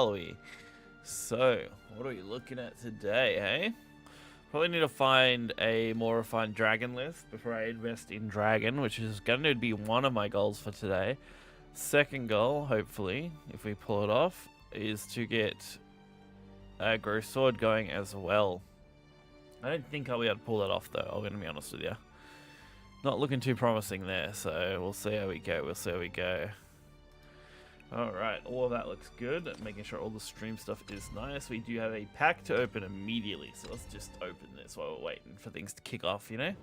we? So, what are we looking at today, hey? Probably need to find a more refined dragon list before I invest in dragon, which is going to be one of my goals for today. Second goal, hopefully, if we pull it off, is to get aggro sword going as well. I don't think I'll be able to pull that off though, I'm going to be honest with you. Not looking too promising there, so we'll see how we go, Alright, all of that looks good. Making sure all the stream stuff is nice. We do have a pack to open immediately, so let's just open this while we're waiting for things to kick off, you know?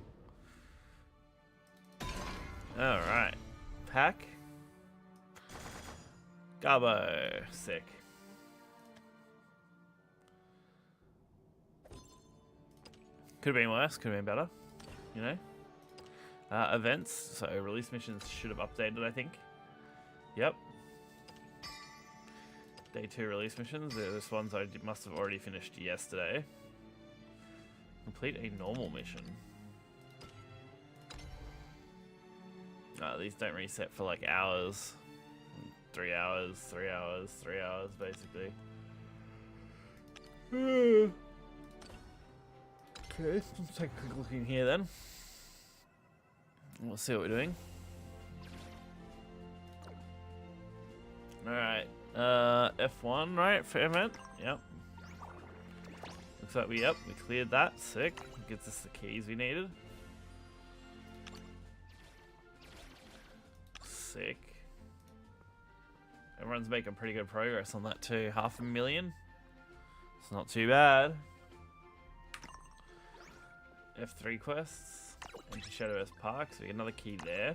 Alright. Pack. Garbo. Sick. Could have been worse, could have been better, you know? Events, so release missions should have updated, I think. Yep. Day 2 release missions. This ones I must have already finished yesterday. Complete a normal mission. These don't reset for like hours. 3 hours, 3 hours, 3 hours, basically. Okay, let's take a quick look in here then. We'll see what we're doing. Alright. F1, right, for event? Yep. Looks like we cleared that. Sick. Gets us the keys we needed. Sick. Everyone's making pretty good progress on that too. 500,000. It's not too bad. F3 quests. Into Shadowverse Park, so we get another key there.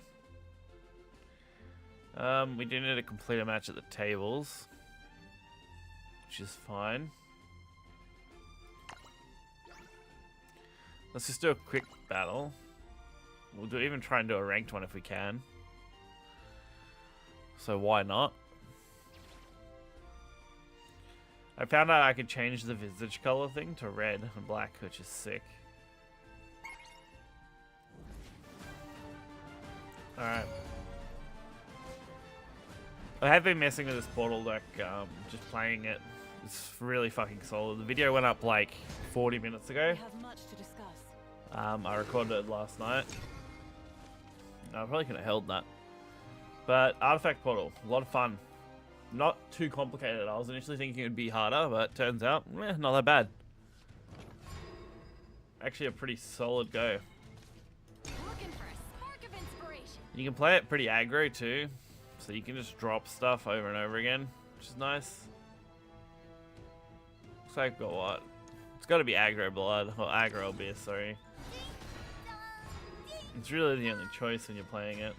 We do need to complete a match at the tables, which is fine. Let's just do a quick battle. We'll even try and do a ranked one if we can. So why not? I found out I could change the visage color thing to red and black, which is sick. Alright. I have been messing with this portal deck, just playing it. It's really fucking solid. The video went up like 40 minutes ago. We have much to discuss. I recorded it last night. I probably could have held that. But Artifact Portal, a lot of fun. Not too complicated. I was initially thinking it would be harder, but turns out, not that bad. Actually a pretty solid go. Looking for a spark of inspiration. You can play it pretty aggro too. So you can just drop stuff over and over again, which is nice. Looks like got what? It's got to be aggro blood, or aggro abyss, sorry. It's really the only choice when you're playing it.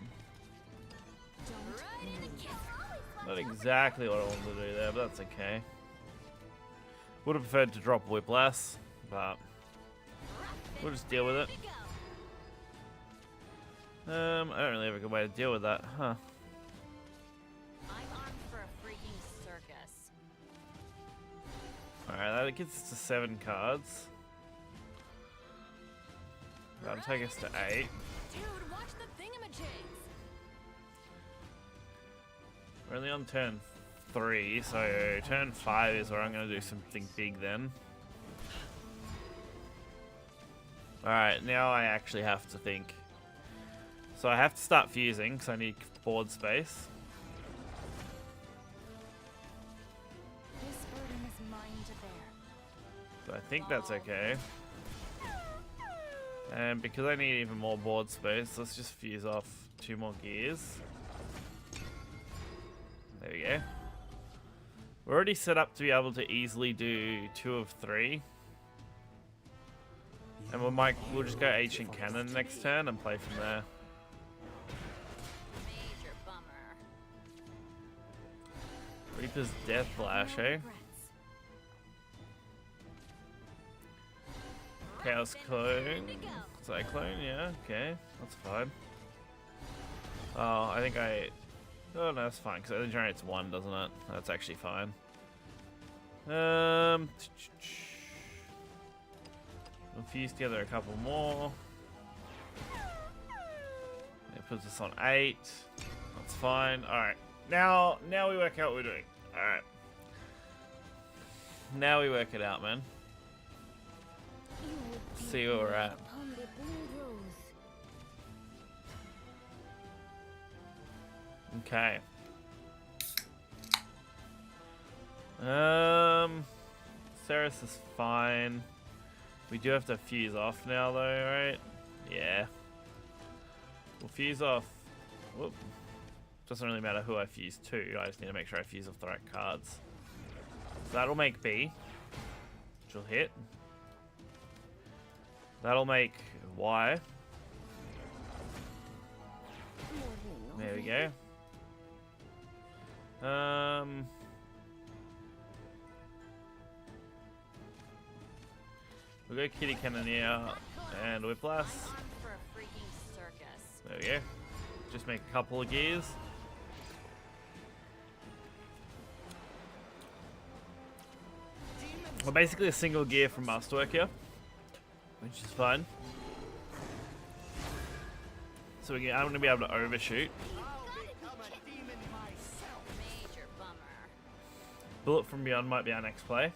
Not exactly what I wanted to do there, but that's okay. Would have preferred to drop Whiplash, but we'll just deal with it. I don't really have a good way to deal with that, huh? Alright, that gets us to 7 cards. That'll take us to 8. Dude, watch the thingamajigs. We're only on turn 3, so turn 5 is where I'm going to do something big then. Alright, now I actually have to think. So I have to start fusing, because I need board space. I think that's okay. And because I need even more board space, let's just fuse off 2 more gears. There we go. We're already set up to be able to easily do 2 of 3. And we'll just go Ancient Cannon next turn and play from there. Major bummer. Reaper's Death Flash, eh? Chaos Clone. Cyclone, yeah, okay. That's fine. Oh, I think I... Oh, no, that's fine, because it only generates 1, doesn't it? That's actually fine. We'll fuse together a couple more. It puts us on 8. That's fine. Alright. Now we work out what we're doing. Alright. Now we work it out, man. See where we're at. Okay. Ceres is fine. We do have to fuse off now, though, right? Yeah. We'll fuse off. Whoop. Doesn't really matter who I fuse to. I just need to make sure I fuse off the right cards. So that'll make B, which will hit. That'll make Y. There we go. We'll go Kitty Cannoneer and Whiplash. There we go. Just make a couple of gears. Well, basically a single gear from Masterwork here, which is fine. So I'm going to be able to overshoot. Bullet from Beyond might be our next play.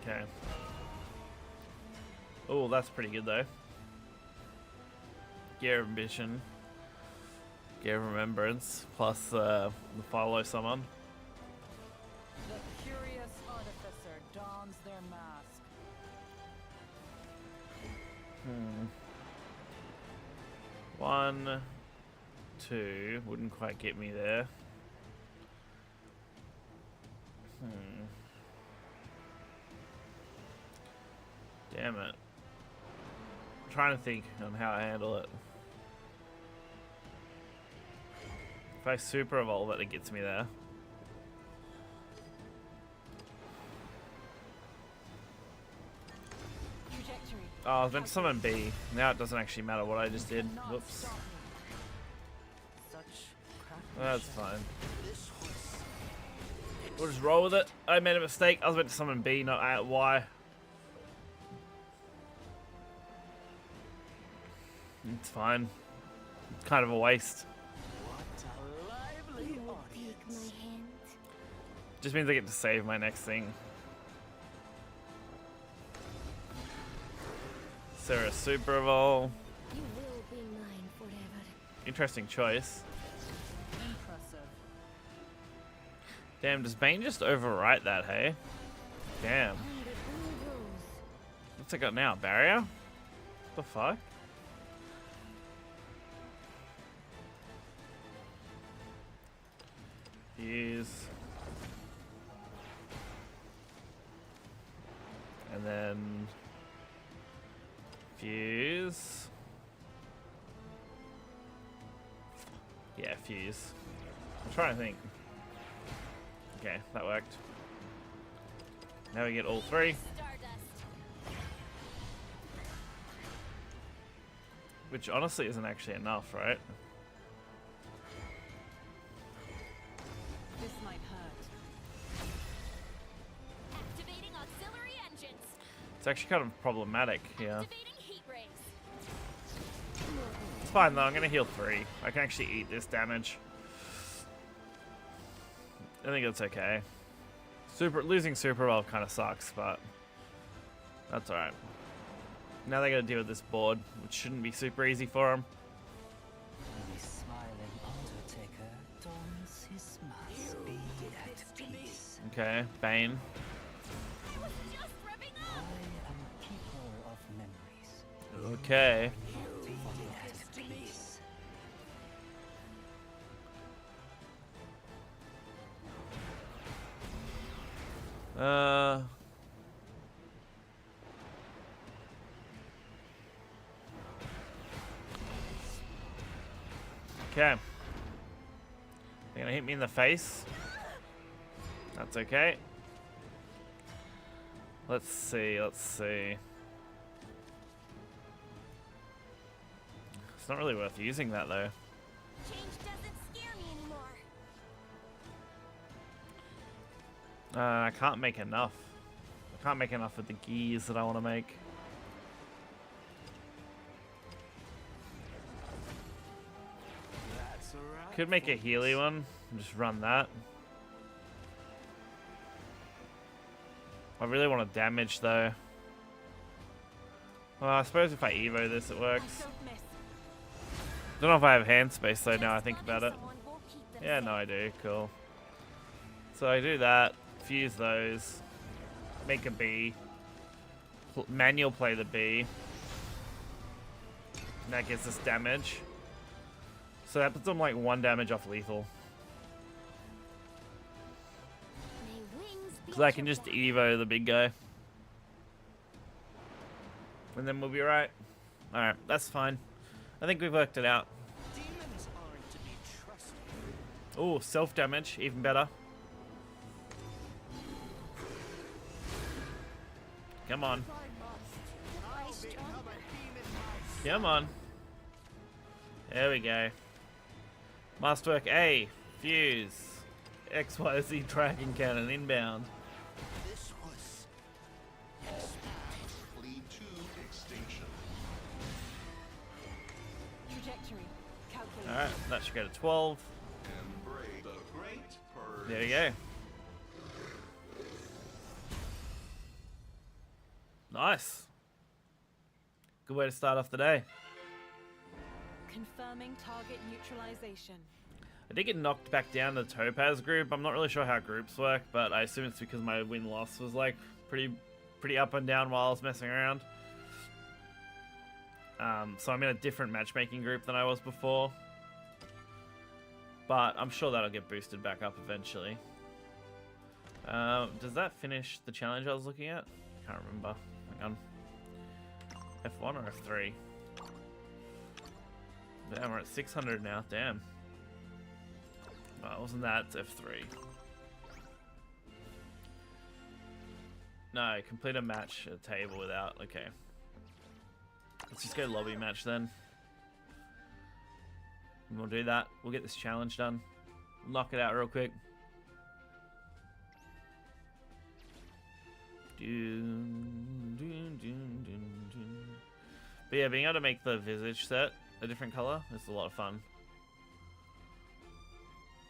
Okay. Oh, that's pretty good though. Gear of Ambition. Gear of Remembrance. Plus the follow summon. The curious artificer dons their mask. One, two. Wouldn't quite get me there. Damn it. I'm trying to think on how I handle it. If I super evolve it, it gets me there. Oh, I was meant to summon B. Now it doesn't actually matter what I just did. Whoops. That's fine. We'll just roll with it. I made a mistake. I was meant to summon B, not Y. It's fine. It's kind of a waste. Just means I get to save my next thing. Sarah Super Evolve. You will be mine forever. Interesting choice. Impressive. Damn, does Bane just overwrite that, hey? Damn. What's it got now? Barrier? What the fuck? Fuse. And then fuse. Yeah, fuse. I'm trying to think. Okay, that worked. Now we get all three. Which honestly isn't actually enough, right? This might hurt. Activating auxiliary engines. It's actually kind of problematic, yeah. Activating heat rays. It's fine though, I'm gonna heal 3. I can actually eat this damage. I think it's okay. Losing Super Evolve kind of sucks, but that's alright. Now they gotta deal with this board, which shouldn't be super easy for them. The smiling Undertaker dons his mask. Be at peace. Okay, Bane. I was just ripping I up. am keeper of memories. Okay. Be at peace. Okay. They're gonna hit me in the face. That's okay. Let's see, let's see. It's not really worth using that though. Change doesn't scare me anymore. I can't make enough. I can't make enough with the gears that I want to make. Could make a Healy one. Just run that. I really want to damage though. Well, I suppose if I Evo this, it works. Don't know if I have hand space though now I think about it. Yeah, no I do. Cool. So I do that, fuse those, make a B, manual play the B, and that gets us damage. So that puts them like 1 damage off lethal. Because I can just Evo the big guy. And then we'll be right. Alright, that's fine. I think we've worked it out. Oh, self-damage, even better. Come on. Come on. There we go. Masterwork A, fuse. XYZ Dragon Cannon inbound. This was expected. Lead to extinction. Trajectory. Calculate. Alright, that should go to 12. And break the great purge. There we go. Nice. Good way to start off the day. Confirming target neutralization. I did get knocked back down to the Topaz group. I'm not really sure how groups work, but I assume it's because my win-loss was like pretty up and down while I was messing around. So I'm in a different matchmaking group than I was before. But I'm sure that'll get boosted back up eventually. Does that finish the challenge I was looking at? Can't remember. Hang on. F1 or F3? Damn, we're at 600 now. Damn. Well, wasn't that? It's F3. No, complete a match at a table without. Okay. Let's just go lobby match then. And we'll do that. We'll get this challenge done. Knock it out real quick. But yeah, being able to make the visage set a different color is a lot of fun.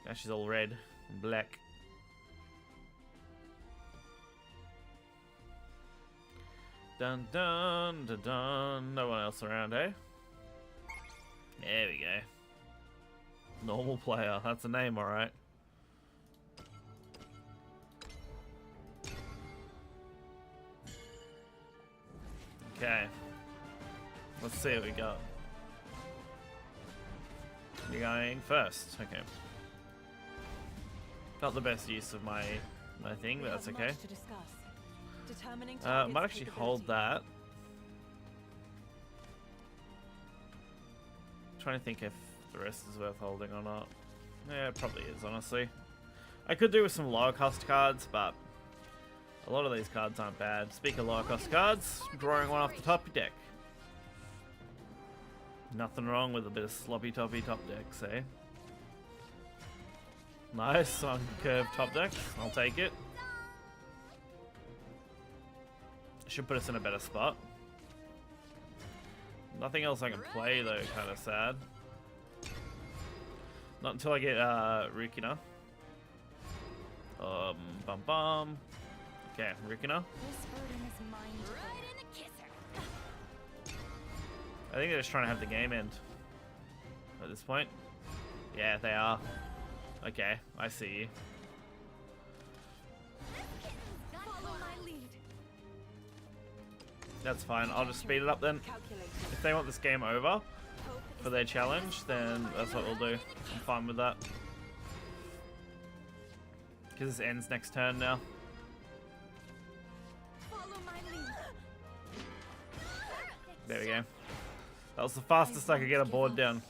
Now she's all red and black. Dun dun dun dun. No one else around, eh? There we go. Normal player. That's a name, alright. Okay. Let's see what we got. You're going first. Okay. Not the best use of my thing, but that's okay. Might actually hold that. Trying to think if the rest is worth holding or not. Yeah, it probably is, honestly. I could do with some lower cost cards, but a lot of these cards aren't bad. Speaking of lower cost cards, drawing one off the top deck. Nothing wrong with a bit of sloppy toppy top decks, eh? Nice on curved top deck. I'll take it. Should put us in a better spot. Nothing else I can play though, kind of sad. Not until I get Rukina. Bum bum. Okay, Rukina. I think they're just trying to have the game end at this point. Yeah, they are. Okay, I see you. That's fine. I'll just speed it up then. If they want this game over for their challenge, then that's what we'll do. I'm fine with that. Because this ends next turn now. There we go. That was the fastest I could get a board down.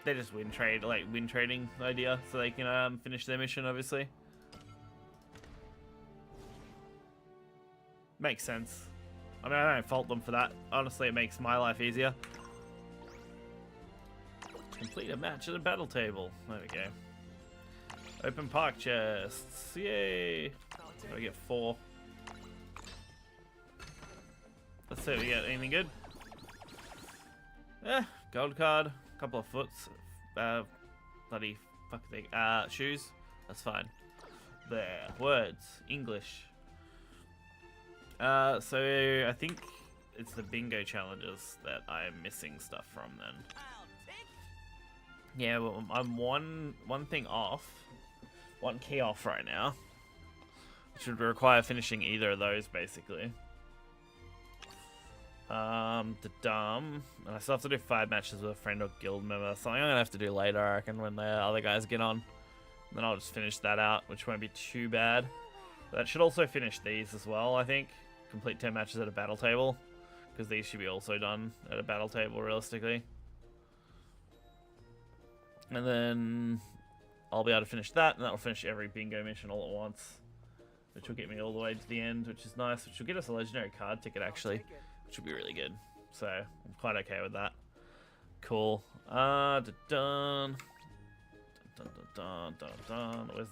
They just win trading idea, so they can finish their mission, obviously. Makes sense. I mean, I don't fault them for that. Honestly, it makes my life easier. Complete a match at a battle table. There we go. Open park chests. Yay! I get 4. Let's see if we get anything good. Gold card, couple of foots, bloody fuck thing. Shoes. That's fine. There. Words. English. So I think it's the bingo challenges that I'm missing stuff from then. Yeah, well, I'm one thing off. One key off right now. Which would require finishing either of those, basically. And I still have to do 5 matches with a friend or guild member. Something I'm gonna have to do later, I reckon, when the other guys get on. Then I'll just finish that out, which won't be too bad. But that should also finish these as well, I think. Complete 10 matches at a battle table. Because these should be also done at a battle table, realistically. And then I'll be able to finish that, and that'll finish every bingo mission all at once. Which will get me all the way to the end, which is nice. Which will get us a legendary card ticket, actually. Which will be really good. So, I'm quite okay with that. Cool. Where's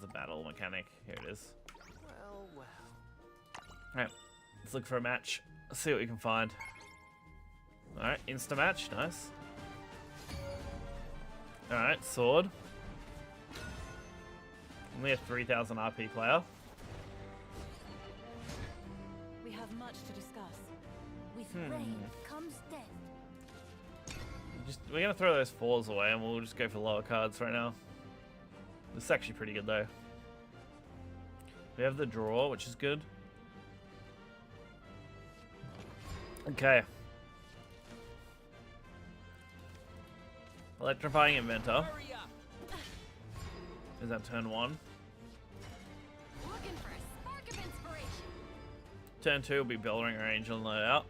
the battle mechanic? Here it is. Alright, let's look for a match. Let's see what we can find. Alright, insta match. Nice. Alright, sword. Only a 3000 RP player. We have much to discuss. With rain comes death. We're gonna throw those 4s away and we'll just go for lower cards right now. This is actually pretty good though. We have the draw, which is good. Okay. Electrifying Inventor. Is that turn 1? Looking for a spark of inspiration. Turn 2 will be Bellringer Angel loadout.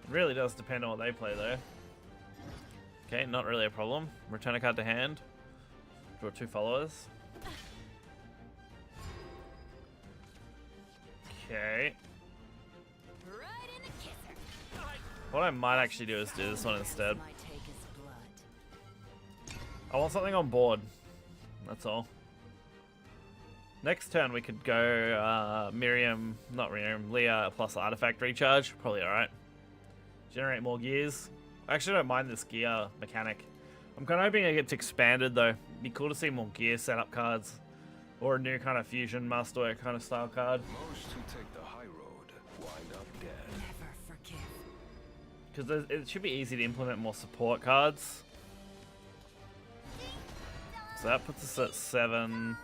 It really does depend on what they play though. Okay, not really a problem. Return a card to hand. Draw 2 followers. Okay. Right in the kisser. What I might actually do is do this one instead. Might take his blood. I want something on board. That's all. Next turn we could go Leah plus artifact recharge. Probably alright. Generate more gears. I actually don't mind this gear mechanic. I'm kind of hoping it gets expanded though. Be cool to see more gear setup cards. Or a new kind of fusion master kind of style card. Most who take the high road wind up dead. Never forgive. Because it should be easy to implement more support cards. So that puts us at 7.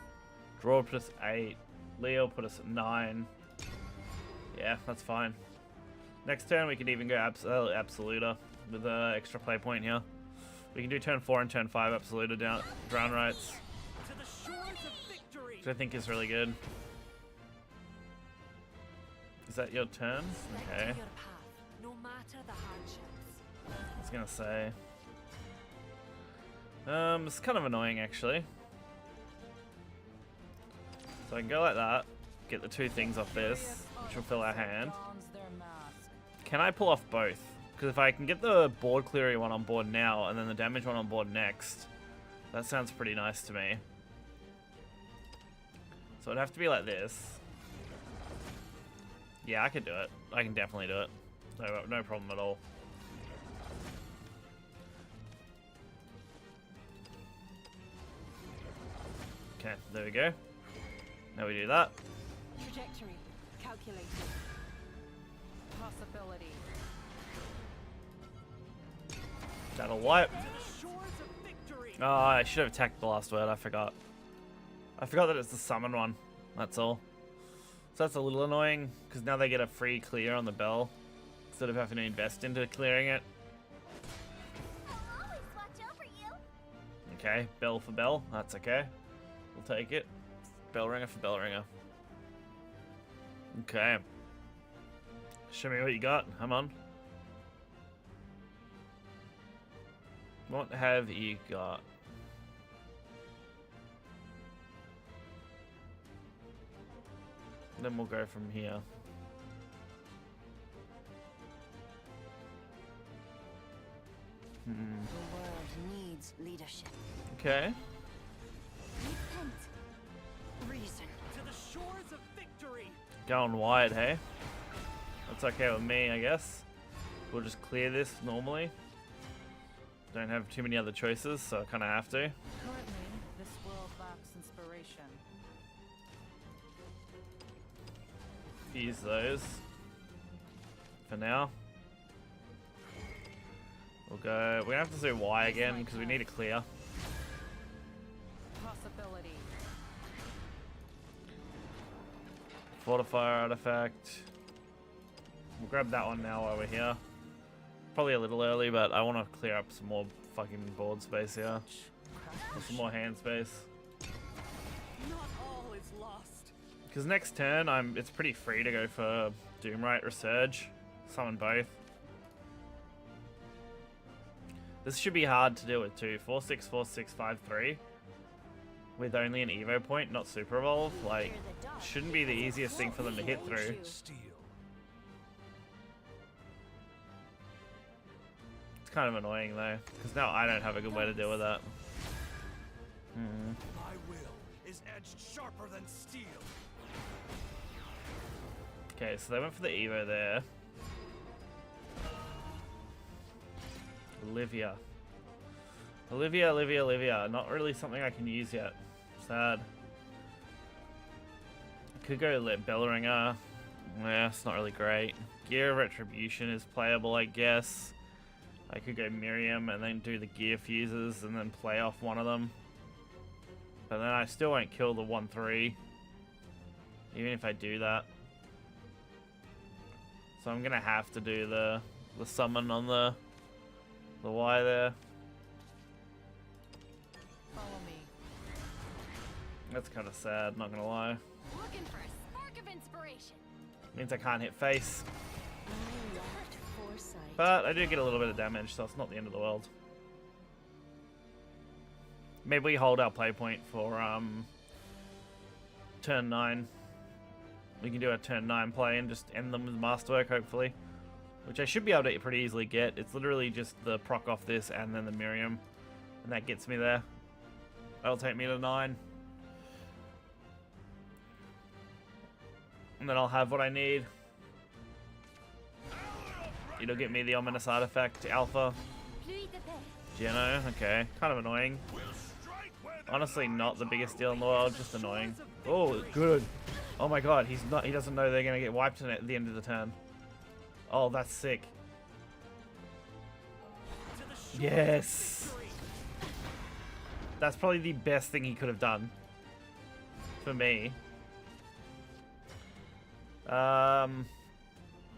Draw put us 8. Leo put us at 9. Yeah, that's fine. Next turn we can even go Absoluta with an extra play point here. We can do turn 4 and turn 5 Absoluta down drown rights. Which I think is really good. Is that your turn? Okay. Your path, no matter the hardships. I was gonna say. It's kind of annoying actually. So I can go like that, get the 2 things off this, which will fill our hand. Can I pull off both? Because if I can get the board cleary one on board now and then the damage one on board next, that sounds pretty nice to me. So it'd have to be like this. Yeah, I could do it. I can definitely do it. No problem at all. Okay, there we go. Now we do that. Trajectory calculated. Possibility. That'll wipe. Oh, I should have attacked the last word. I forgot. I forgot that it's the summon one. That's all. So that's a little annoying, because now they get a free clear on the bell, instead of having to invest into clearing it. I'll always watch over you. Okay, bell for bell. That's okay. We'll take it. Bell ringer for bell ringer. Okay. Show me what you got. Come on. What have you got? Then we'll go from here. The world needs leadership. Okay. Repent. Reason. To the shores of victory. Going wide, hey? That's okay with me, I guess. We'll just clear this normally. Don't have too many other choices, so I kind of have to. Currently, this world lacks inspiration. Use those for now. We'll go. We're gonna have to do Y again because we need to clear. Possibility. Fortifier artifact. We'll grab that one now while we're here. Probably a little early, but I want to clear up some more fucking board space here. Or some more hand space. Not all is lost. Because next turn, it's pretty free to go for Doomrite or Surge. Summon both. This should be hard to deal with too. 4/6, 4/6, 5/3. With only an Evo point, not Super Evolve. Like, shouldn't be the easiest thing for them to hit through. Steel. It's kind of annoying though, because now I don't have a good way to deal with that. My will is edged sharper than steel. Okay, so they went for the Evo there. Olivia. Olivia. Not really something I can use yet. Sad. I could go let Bellringer. Yeah, it's not really great. Gear of Retribution is playable, I guess. I could go Miriam and then do the gear fuses and then play off one of them. But then I still won't kill the 1/3. Even if I do that. So I'm gonna have to do the summon on the Y there. Follow me. That's kind of sad, not gonna lie. Looking for a spark of inspiration. Means I can't hit face. I lacked foresight. But I do get a little bit of damage, so it's not the end of the world. Maybe we hold our play point for turn 9. We can do a turn 9 play and just end them with Masterwork, hopefully. Which I should be able to pretty easily get. It's literally just the proc off this and then the Miriam. And that gets me there. That'll take me to 9. And then I'll have what I need. It'll get me the Ominous Artifact Alpha. Pluie de paix. Geno, okay. Kind of annoying. Honestly, not the biggest deal in the world, just annoying. Oh, good. Oh my god, he doesn't know they're gonna get wiped at the end of the turn. Oh, that's sick. Yes. That's probably the best thing he could have done. For me.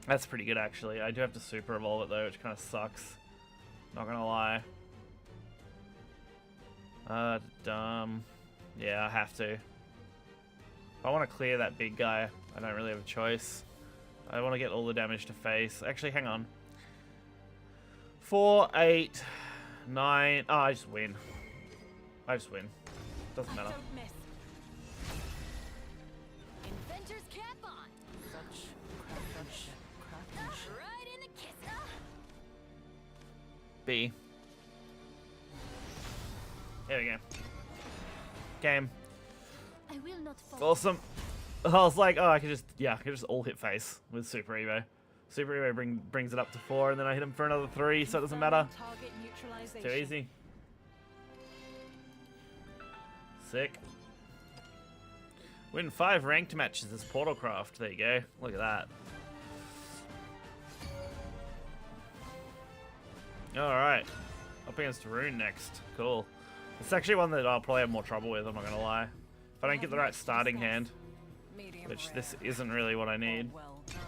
That's pretty good actually. I do have to super evolve it though, which kind of sucks. Not gonna lie. Yeah, I have to. If I want to clear that big guy, I don't really have a choice. I want to get all the damage to face. Actually, hang on. 4, 8, 9. Oh, I just win. Doesn't matter. Don't miss. Inventor's cap on. Such craftsmanship. Right in the kiss. B. There we go. Game. I will not fall. Awesome. I was like, oh, I could just all hit face with Super Evo. Super Evo brings it up to 4, and then I hit him for another 3, so it doesn't matter. Target neutralization. Too easy. Sick. Win 5 ranked matches as Portalcraft. There you go. Look at that. Alright. Up against Rune next. Cool. It's actually one that I'll probably have more trouble with, I'm not gonna lie. If I don't get the right starting hand, Medium which rare. this isn't really what I need. Well done.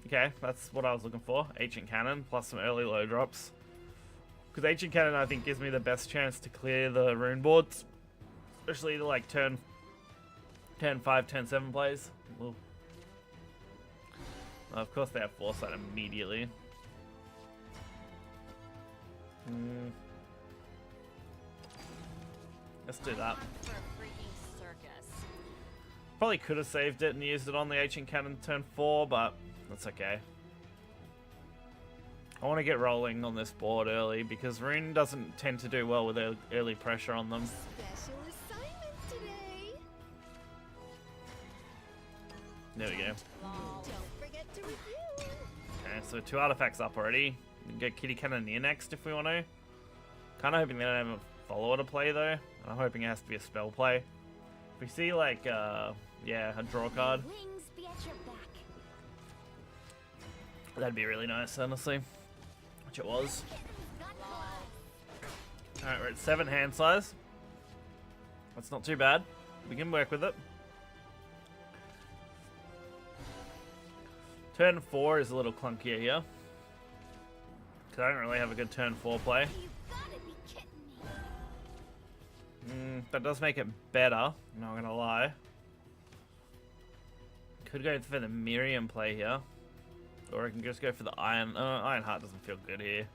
Okay, that's what I was looking for. Ancient Cannon, plus some early low drops. Because Ancient Cannon, I think, gives me the best chance to clear the rune boards. Especially the, like, turn 5, turn 7 plays. Well, of course they have Foresight immediately. Let's do that. For a freaking circus. Probably could have saved it and used it on the Ancient Cannon turn 4, but that's okay. I want to get rolling on this board early because Rune doesn't tend to do well with early pressure on them. Special assignment today. There we go. Don't forget to review. Okay. so 2 artifacts up already. We can get Kitty Cannoneer next if we want to. Kind of hoping they don't have a follower to play though. I'm hoping it has to be a spell play. If we see like, yeah, a draw card, Wings be at your back. that'd be really nice, honestly. Which it was. Alright, we're at 7 hand size. That's not too bad. We can work with it. Turn 4 is a little clunkier here. Because I don't really have a good turn 4 play. You gotta be kidding me. That does make it better, not gonna lie. Could go for the Miriam play here. Or I can just go for the Iron... Iron Heart doesn't feel good here.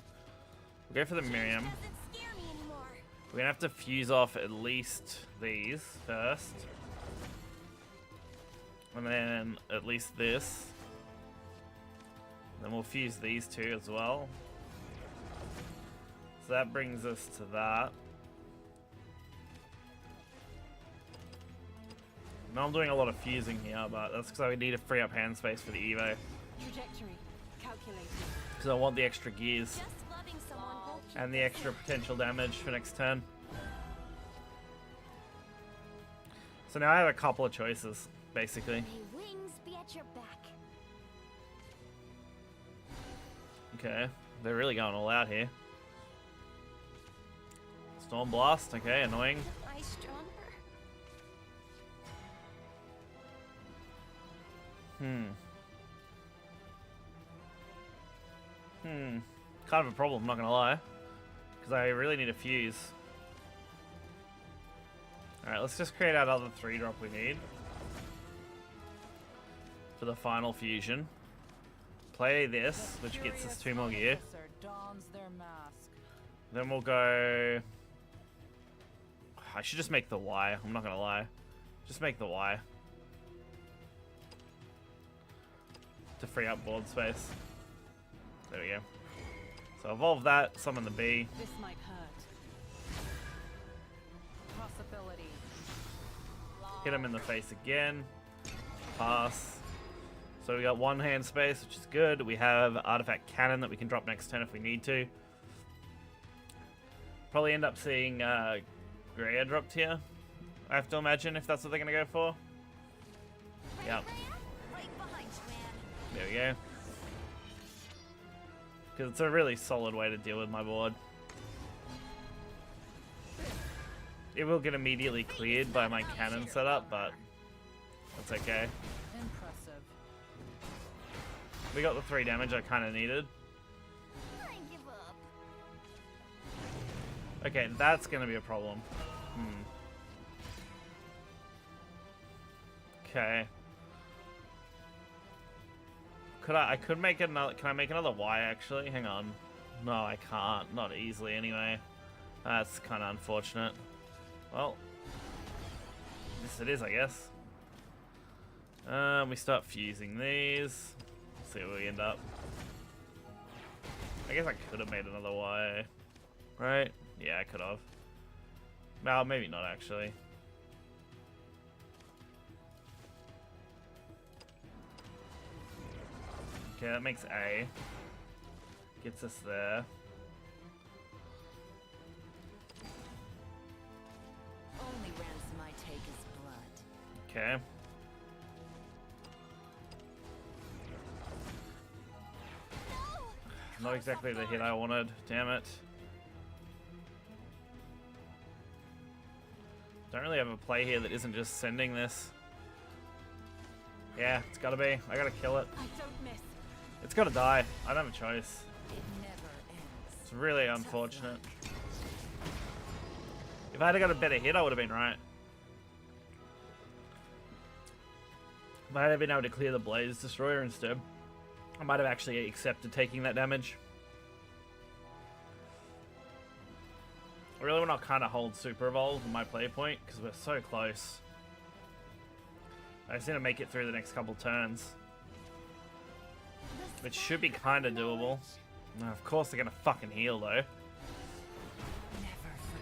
We'll go for the Miriam. Doesn't scare me anymore. We're gonna have to fuse off at least these first. And then at least this. Then we'll fuse these 2 as well. So that brings us to that. Now I'm doing a lot of fusing here, but that's because I need to free up hand space for the Evo. Trajectory. Calculating. Because I want the extra gears Just loving someone won't keep and the me extra safe. potential damage for next turn. So now I have a couple of choices, basically. May wings be at your back. Okay, they're really going all out here. Storm Blast, okay, annoying. Am I stronger? Kind of a problem, not gonna lie. Because I really need a fuse. Alright, let's just create that other 3-drop we need. For the final fusion. Play this, which gets us 2 more gear. Dons their mask. Then we'll go... I should just make the Y, I'm not gonna lie. Just make the Y. To free up board space. There we go. So evolve that, summon the B. This might hurt. Possibility. Hit him in the face again. Pass. So we got 1 hand space, which is good. We have Artifact Cannon that we can drop next turn if we need to. Probably end up seeing Greya dropped here. I have to imagine if that's what they're going to go for. Yep. Right behind you, man. There we go. Because it's a really solid way to deal with my board. It will get immediately cleared by my cannon setup, but that's okay. Impressive. We got the 3 damage I kind of needed. I give up. Okay, that's going to be a problem. Okay. I could make another... Can I make another Y, actually? Hang on. No, I can't. Not easily, anyway. That's kind of unfortunate. Well. Yes, it is, I guess. We start fusing these. See where we end up. I guess I could have made another Y. Right? Yeah, I could have. Well, maybe not, actually. Okay, that makes A. Gets us there. Only ransom I take is blood. Okay. Not exactly the hit I wanted. Damn it. Don't really have a play here that isn't just sending this. Yeah, it's gotta be. I gotta kill it. I don't miss. It's gotta die. I don't have a choice. It never ends. It's really unfortunate. If I had got a better hit, I would have been right. If I had been able to clear the Blaze Destroyer instead, I might have actually accepted taking that damage. I really want to kind of hold Super Evolve in my play point, because we're so close. I just need to make it through the next couple turns. Which should be kind of doable. Of course they're going to fucking heal, though.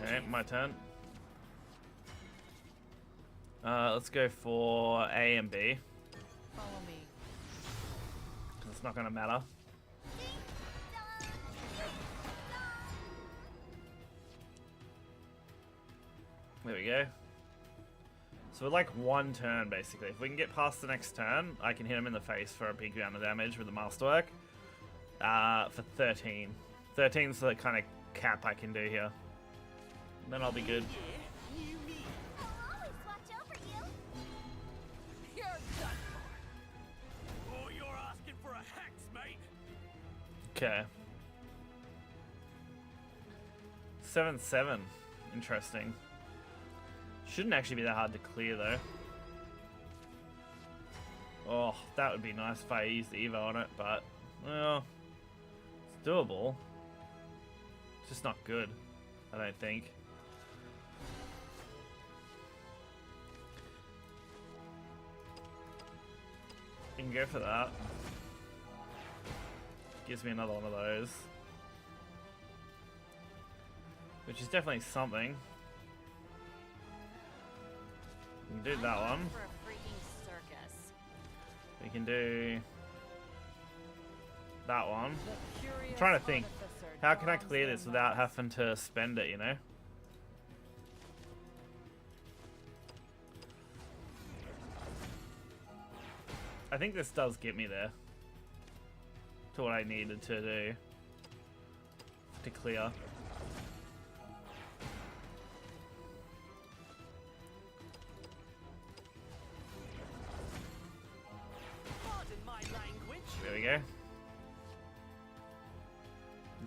Okay, my turn. Let's go for A and B. Follow me. It's not going to matter. There we go. So we're like one turn, basically. If we can get past the next turn, I can hit him in the face for a big amount of damage with the Masterwork. For 13. 13's the kind of cap I can do here. Then I'll be good. I'll always watch over you. You're done Oh, you're asking for a hex, mate. Okay. 7/7. Interesting. Shouldn't actually be that hard to clear, though. Oh, that would be nice if I used the Evo on it, but, well, it's doable. It's just not good, I don't think. You can go for that. Gives me another one of those. Which is definitely something. We can do that I'm one. going for a freaking circus. We can do that one. the curious I'm trying to think. artificer How can I dons clear their this without mask. having to spend it, you know? I think this does get me there. To what I needed to do. To clear. Pardon my language. There we go.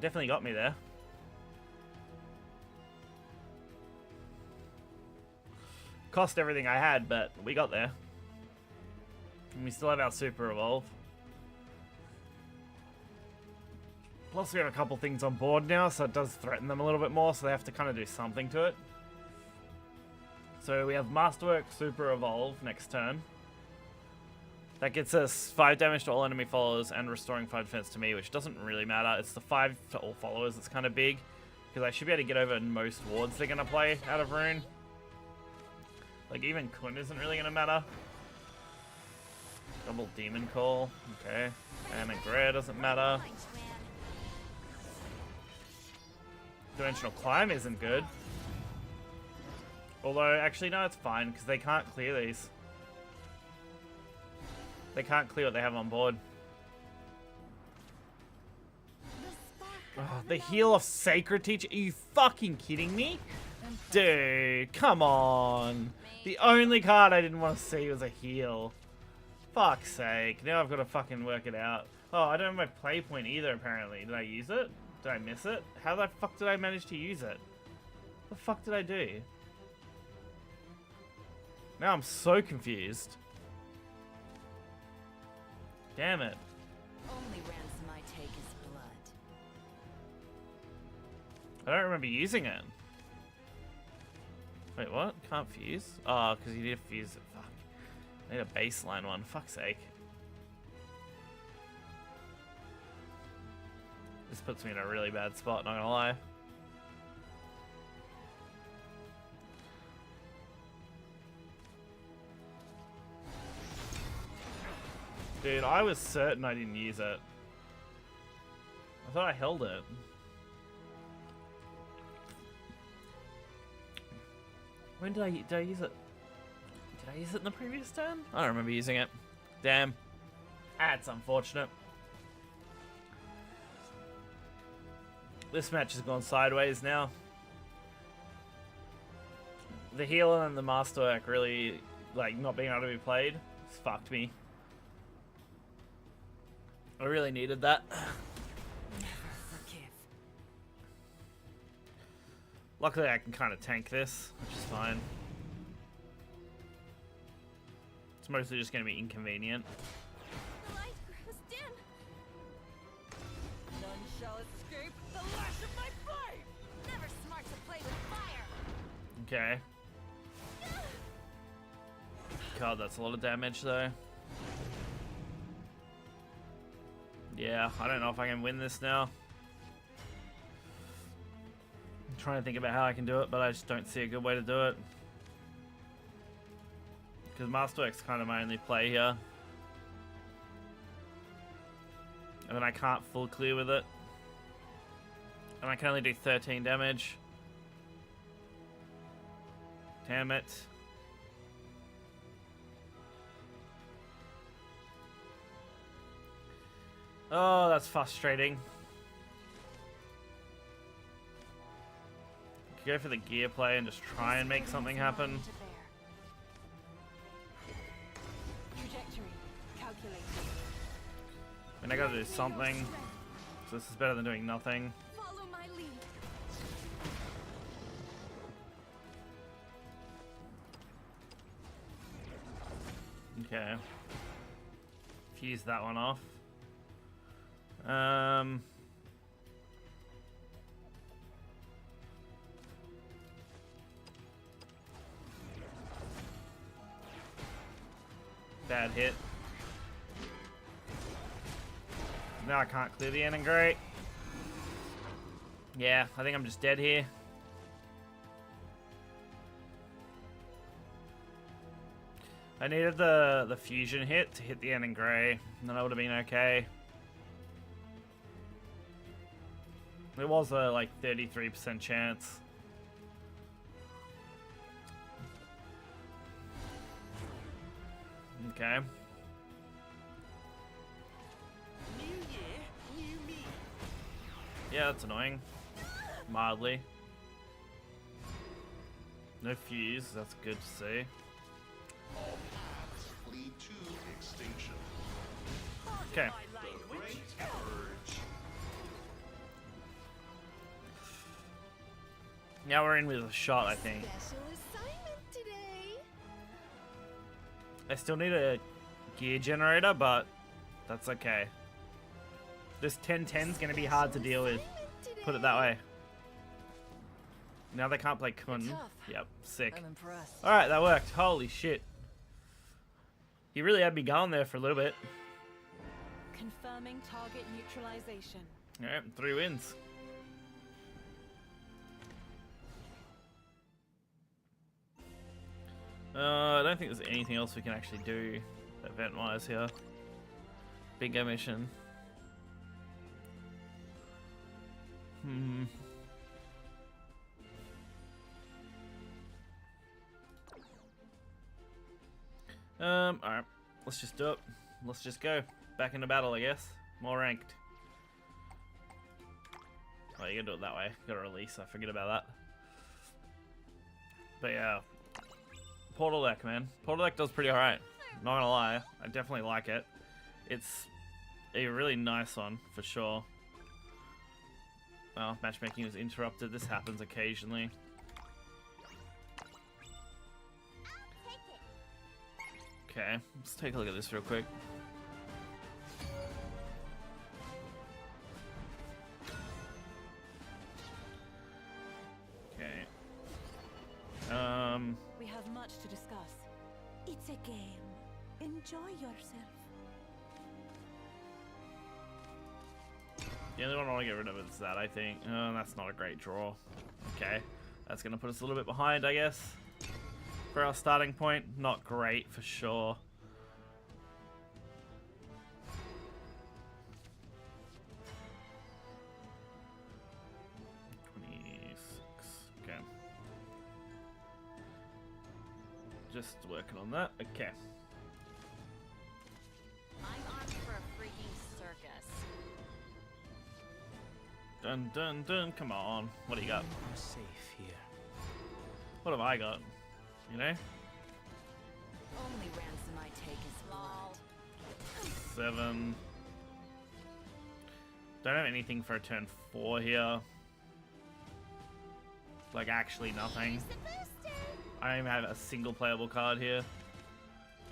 Definitely got me there. Cost everything I had, but we got there. And we still have our Super Evolve. Plus we have a couple things on board now, so it does threaten them a little bit more, so they have to kind of do something to it. So we have Masterwork, Super Evolve next turn. That gets us 5 damage to all enemy followers and restoring 5 defense to me, which doesn't really matter. It's the 5 to all followers that's kind of big, because I should be able to get over most wards they're going to play out of Rune. Like, even Kun isn't really going to matter. Double Demon Call, okay. And Agrare doesn't matter. Punch, man. Dimensional Climb isn't good. Although, actually, no, it's fine, because they can't clear these. They can't clear what they have on board. The spark. Oh, the heal of Sacred Teach? Are you fucking kidding me? Dude, come on. The only card I didn't want to see was a heal. Fuck's sake. Now I've got to fucking work it out. Oh, I don't have my play point either, apparently. Did I use it? Did I miss it? How the fuck did I manage to use it? What the fuck did I do? Now I'm so confused. Damn it. Only ransom I take is blood. I don't remember using it. Wait, what? Can't fuse? Oh, because you need to fuse it. Fuck. I need a baseline one. Fuck's sake. This puts me in a really bad spot, not gonna lie. Dude, I was certain I didn't use it. I thought I held it. When did I use it? Did I use it in the previous turn? I don't remember using it. Damn. That's unfortunate. This match has gone sideways now. The healer and the masterwork really, like, not being able to be played, it's fucked me. I really needed that. Forgive. Luckily, I can kind of tank this, which is fine. It's mostly just going to be inconvenient. The light grows dim. None shall escape the lash of my blade! Never smart to play with fire. Okay. God, that's a lot of damage, though. Yeah, I don't know if I can win this now. I'm trying to think about how I can do it, but I just don't see a good way to do it. Because Masterwork's kind of my only play here. And then I can't full clear with it. And I can only do 13 damage. Damn it. Oh, that's frustrating. Could go for the gear play and just try and make something happen. Trajectory calculated. I mean, I gotta do something. So this is better than doing nothing. Follow my lead. Okay. Fuse that one off. Bad hit. Now I can't clear the ending, great. Yeah, I think I'm just dead here. I needed the fusion hit to hit the ending gray, and then I would have been okay. It was a like 33% chance. Okay. New year, new me. Yeah, that's annoying. Mildly. No fuse, that's good to see. All paths lead to extinction. Okay. My The language. Great Purge. Now we're in with a shot, I think. Special assignment today. I still need a gear generator, but that's okay. This 1010's gonna be hard to deal with. Put it that way. Now they can't play Kun. Tough. Yep, sick. I'm impressed. Alright, that worked. Holy shit. He really had me going there for a little bit. Confirming target neutralization. Alright, 3 wins. I don't think there's anything else we can actually do event-wise here. Bingo mission. Alright. Let's just do it. Let's just go. Back into battle, I guess. More ranked. Oh, you gotta do it that way. Gotta release, I forget about that. But yeah. Portal deck, man. Portal deck does pretty alright. Not gonna lie. I definitely like it. It's a really nice one, for sure. Well, matchmaking is interrupted. This happens occasionally. Okay, let's take a look at this real quick. Okay. We have much to discuss. It's a game. Enjoy yourself. The only one I want to get rid of is that, I think. That's not a great draw. Okay. That's going to put us a little bit behind, I guess. For our starting point. Not great, for sure. Okay. Just working on that. Okay. I'm armed for a freaking circus. Dun dun dun. Come on. What do you got? We're safe here. What have I got? You know? Only ransom I take is blood. 7. Don't have anything for a turn 4 here. Like, actually nothing. I don't even have a single playable card here.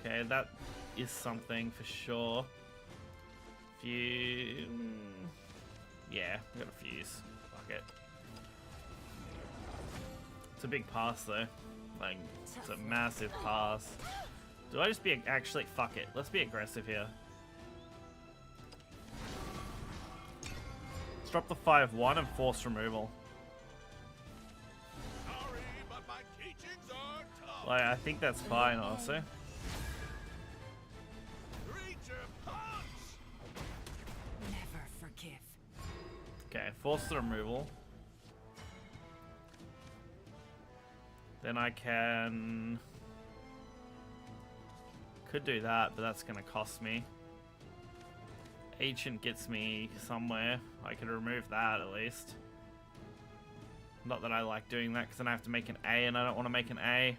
Okay, that is something for sure. Fuse. Yeah, we got a fuse. Fuck it. It's a big pass though. Like, it's a massive pass. Do I just be actually? Fuck it. Let's be aggressive here. Let's drop the 5/1 and force removal. Sorry, but my teachings are tough. Like, I think that's fine, honestly. Creature punch. Never forgive. Okay, force the removal. Then I can... Could do that, but that's going to cost me. Ancient gets me somewhere. I could remove that at least. Not that I like doing that, because then I have to make an A, and I don't want to make an A.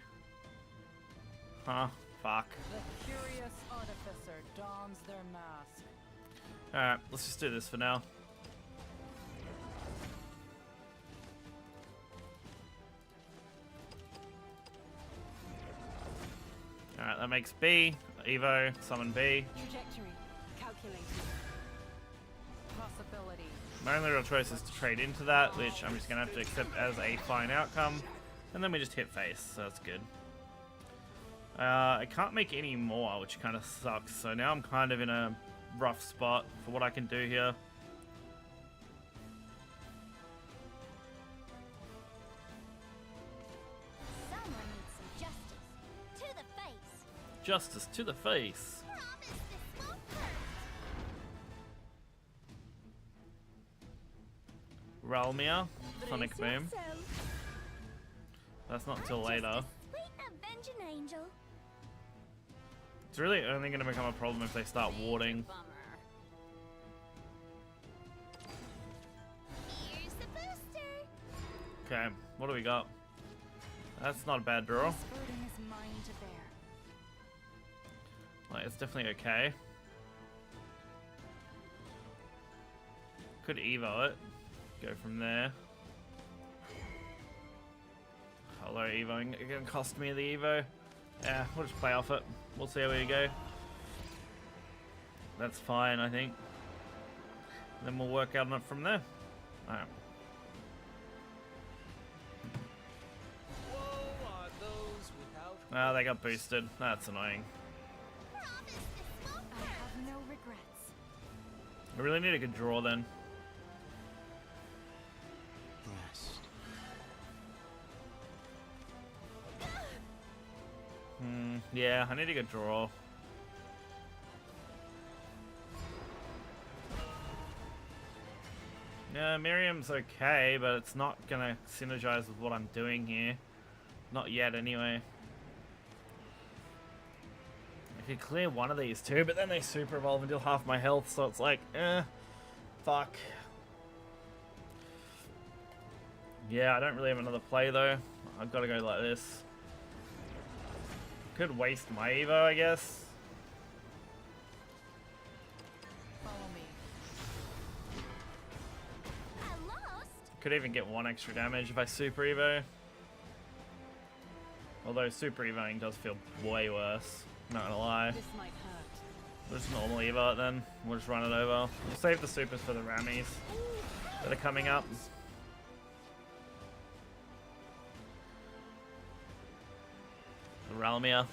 Huh? Fuck. The curious artificer dons their mask. Alright, let's just do this for now. Alright, that makes B. Evo, summon B. Trajectory calculated. Possibility. My only real choice is to trade into that, which I'm just going to have to accept as a fine outcome. And then we just hit face, so that's good. I can't make any more, which kind of sucks. So now I'm kind of in a rough spot for what I can do here. Someone needs some justice. To the face. Justice to the face. Promise this won't hurt. Ralmia, Sonic Brace Boom. yourself. That's not until I'm later. just a sweet avenging angel. It's really only going to become a problem if they start warding. Bummer. Here's the booster. Okay, what do we got? That's not a bad draw. This burden is mine to bear. Like, it's definitely okay. Could Evo it. Go from there. Hello, Evoing. It's gonna cost me the Evo. Yeah, we'll just play off it. We'll see how we go. That's fine, I think. Then we'll work out on it from there. Alright. Ah, they got boosted. That's annoying. Promise this won't I hurt. have no regrets. I really need a good draw then. Rest. Yeah, I need a good draw. Yeah, Miriam's okay, but it's not gonna synergize with what I'm doing here. Not yet, anyway. I could clear one of these two, but then they super evolve and deal half my health, so it's like, fuck. Yeah, I don't really have another play though. I've got to go like this. Could waste my Evo, I guess. Follow me. I lost. Could even get one extra damage if I super Evo. Although super Evoing does feel way worse. Not gonna lie. This might hurt. We'll just normal Evo it then. We'll just run it over. We'll save the supers for the Rammies that are coming up. The Ralmia.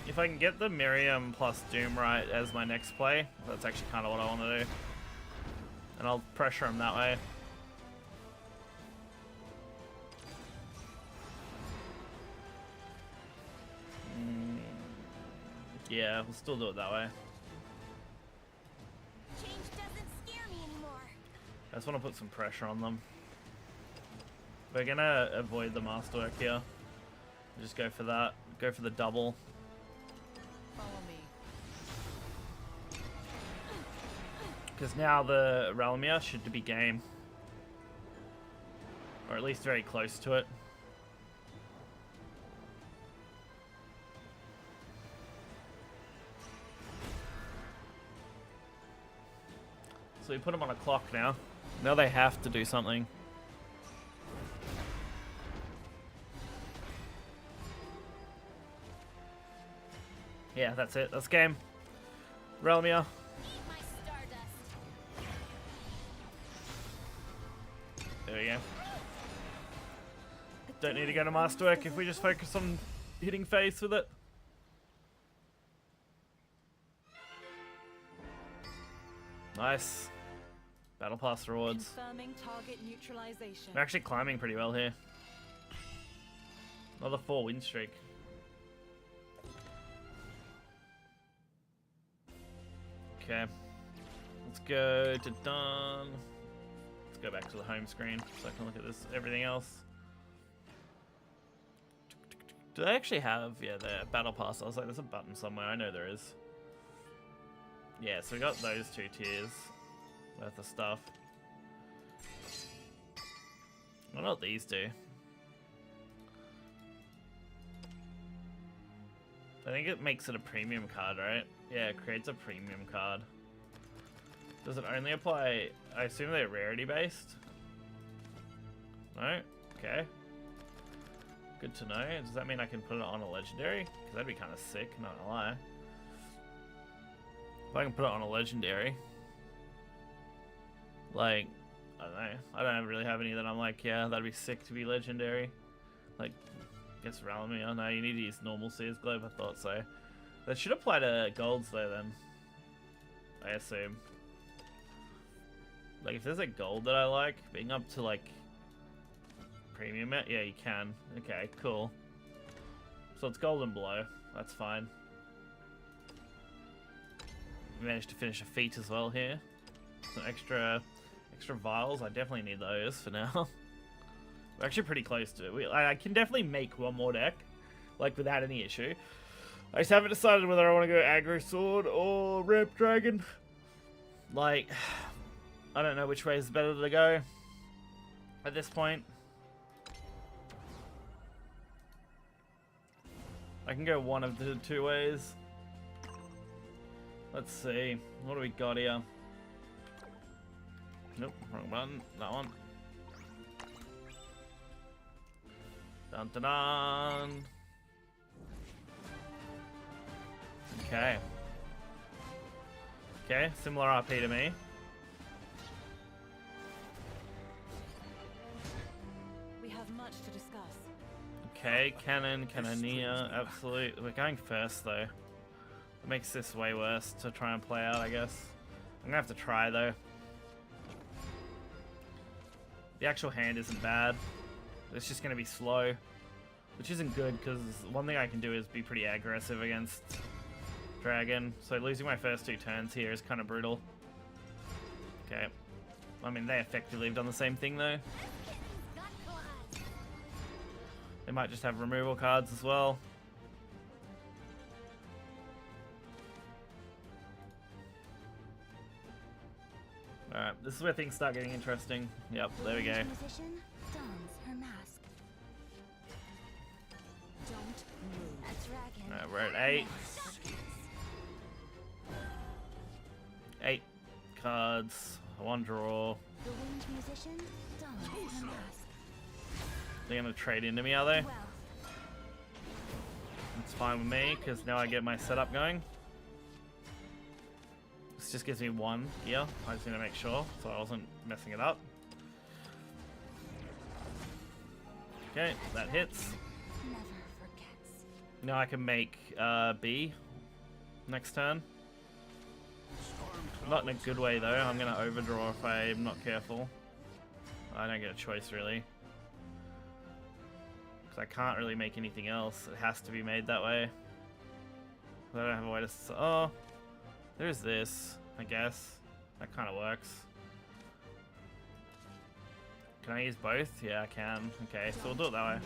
If I can get the Miriam plus Doom right as my next play, that's actually kind of what I want to do. And I'll pressure him that way. Yeah, we'll still do it that way. Change doesn't scare me anymore. I just want to put some pressure on them. We're gonna avoid the masterwork here. Just go for that. Go for the double. Follow me. Because now the Ralmia should be game. Or at least very close to it. So we put them on a clock now. Now they have to do something. Yeah, that's it. That's game. Ralmia. Eat my stardust. There we go. Don't need to go to masterwork if we just focus on hitting face with it. Nice. Battle Pass rewards. Confirming target neutralization. We're actually climbing pretty well here. Another 4 win streak. Okay. Let's go to done. Let's go back to the home screen so I can look at this. Everything else. Do they actually have, yeah, the battle pass? I was like, there's a button somewhere. I know there is. Yeah, so we got those 2 tiers worth of stuff. I don't know what these do. I think it makes it a premium card, right? Yeah, it creates a premium card. Does it only apply? I assume they're rarity based? No? Okay. Good to know. Does that mean I can put it on a legendary? Because that'd be kind of sick, not gonna lie. If I can put it on a legendary. Like, I don't know. I don't really have any that I'm like, yeah, that'd be sick to be legendary. Like, guess around me. Oh no, you need to use normal Sears Globe. I thought so. That should apply to golds though then. I assume. Like if there's a gold that I like, being up to like premium, yeah, you can. Okay, cool. So it's gold and below. That's fine. We managed to finish a feat as well here. Some extra vials. I definitely need those for now. We're actually pretty close to it. I can definitely make one more deck, like without any issue. I just haven't decided whether I want to go aggro sword or ramp dragon. Like, I don't know which way is better to go at this point. I can go one of the 2 ways. Let's see. What do we got here? Nope, wrong button. That one. Dun dun dun. Okay. Okay, similar RP to me. We have much to discuss. Okay, cannon, cannoneer, absolute. We're going first though. It makes this way worse to try and play out, I guess. I'm gonna have to try though. The actual hand isn't bad. It's just gonna be slow, which isn't good because one thing I can do is be pretty aggressive against dragon. So losing my first 2 turns here is kind of brutal. Okay. I mean, they effectively have done the same thing though. They might just have removal cards as well. Alright, this is where things start getting interesting. Yep, there we go. Musician dons her mask. Don't move. A dragon. Alright, we're at 8. 8 cards, 1 draw. The winged musician dons her mask. They're gonna trade into me, are they? Well, It's fine with me, because now I get my setup going. This just gives me 1 gear. I just need to make sure, so I wasn't messing it up. Okay, that hits. never forgets. Now I can make B next turn. Not in a good way though. I'm gonna overdraw if I'm not careful. I don't get a choice really. Because I can't really make anything else. It has to be made that way. I don't have a way to... Oh, there's this, I guess. That kind of works. Can I use both? Yeah, I can. Okay, so we'll do it that way.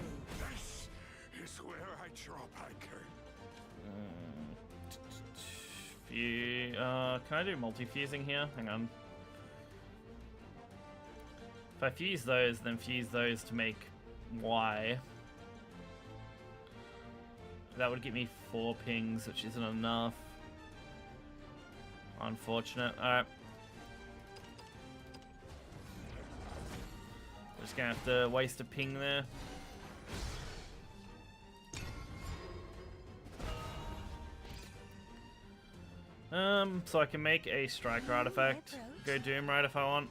This is where I drop anchor. Can I do multi-fusing here? Hang on. If I fuse those, then fuse those to make Y. That would get me 4 pings, which isn't enough. Unfortunate. Alright. Just gonna have to waste a ping there. So I can make a striker artifact. Go Doom right if I want.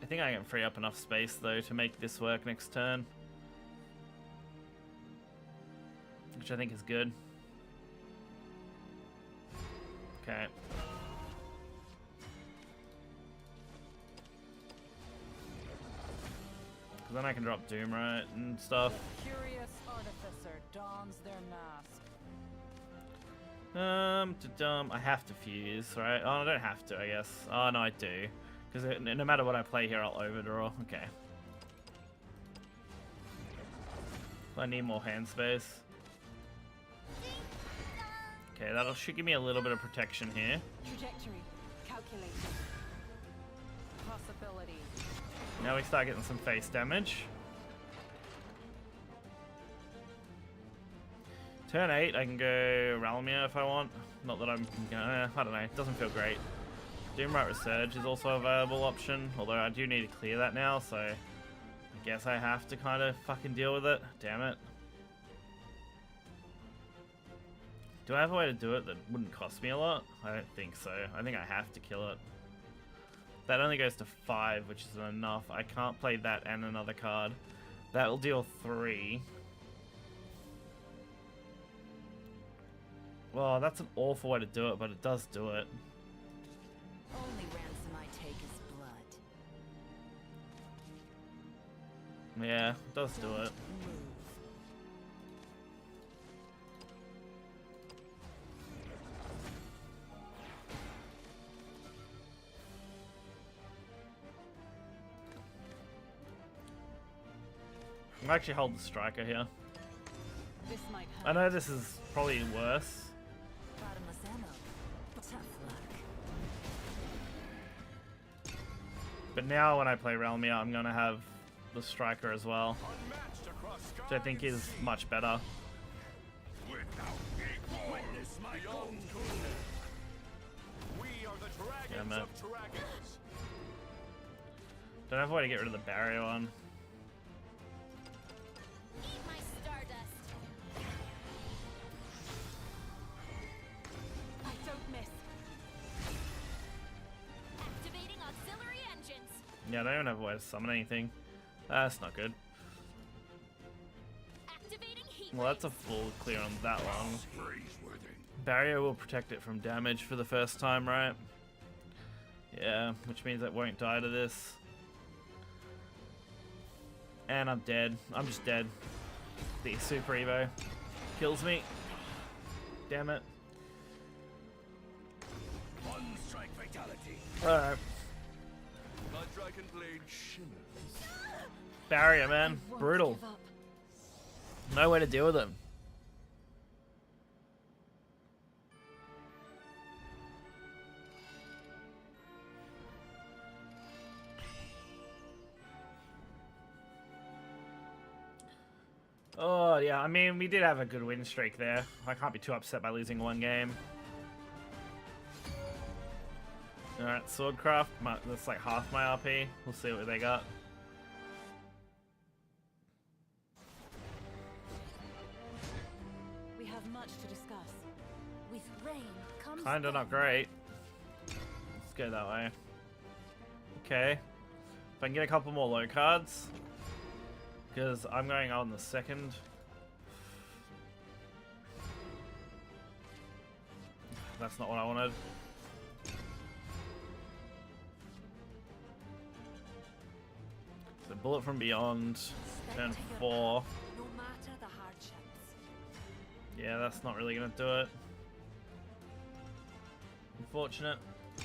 I think I can free up enough space though to make this work next turn. Which I think is good. Okay. Then I can drop Doom right and stuff. Curious artificer dons their mask. I have to fuse, right? Oh, I don't have to, I guess. Oh, no, I do. Because no matter what I play here, I'll overdraw. Okay. I need more hand space. Okay, that should give me a little bit of protection here. Trajectory. Calculated. Possibility. Now we start getting some face damage. Turn 8, I can go Ralmir if I want. Not that I'm gonna, I don't know, it doesn't feel great. Doomright Resurge is also a viable option, although I do need to clear that now, so I guess I have to kind of fucking deal with it. Damn it. Do I have a way to do it that wouldn't cost me a lot? I don't think so. I think I have to kill it. That only goes to 5, which isn't enough. I can't play that and another card. That will deal 3. Well, that's an awful way to do it, but it does do it. Only ransom I take is blood. Yeah, it does do it. I'm actually hold the striker here. This might hurt. I know this is probably worse. Bottomless ammo. Tough luck. But now when I play Realmia, I'm going to have the striker as well, Unmatched across sky which I think and is sea. much better. Without equal. Witness my own goodness. We are the dragons Yeah, man. of dragons. Don't have a way to get rid of the barrier one. Eat my stardust. I don't miss. Activating auxiliary engines. Yeah, I don't even have a way to summon anything. That's not good. Activating heat. Well, that's a rays. full clear on that one. Praiseworthy. Barrier will protect it from damage for the first time, right? Yeah, which means it won't die to this. And I'm dead. I'm just dead. The Super Evo kills me. Damn it. One strike fatality. Alright. My dragon blade shimmers. Barrier, man. I won't Brutal. give up. No way to deal with him. Oh, yeah, I mean, we did have a good win streak there. I can't be too upset by losing one game. Alright, Swordcraft, that's like half my RP. We'll see what they got. We have much to discuss. With rain comes Kinda not great. Let's go that way. Okay. If I can get a couple more low cards. Because I'm going on the second. That's not what I wanted. So Bullet from Beyond, turn 4. No matter the hardships. Yeah, that's not really gonna do it. Unfortunate. I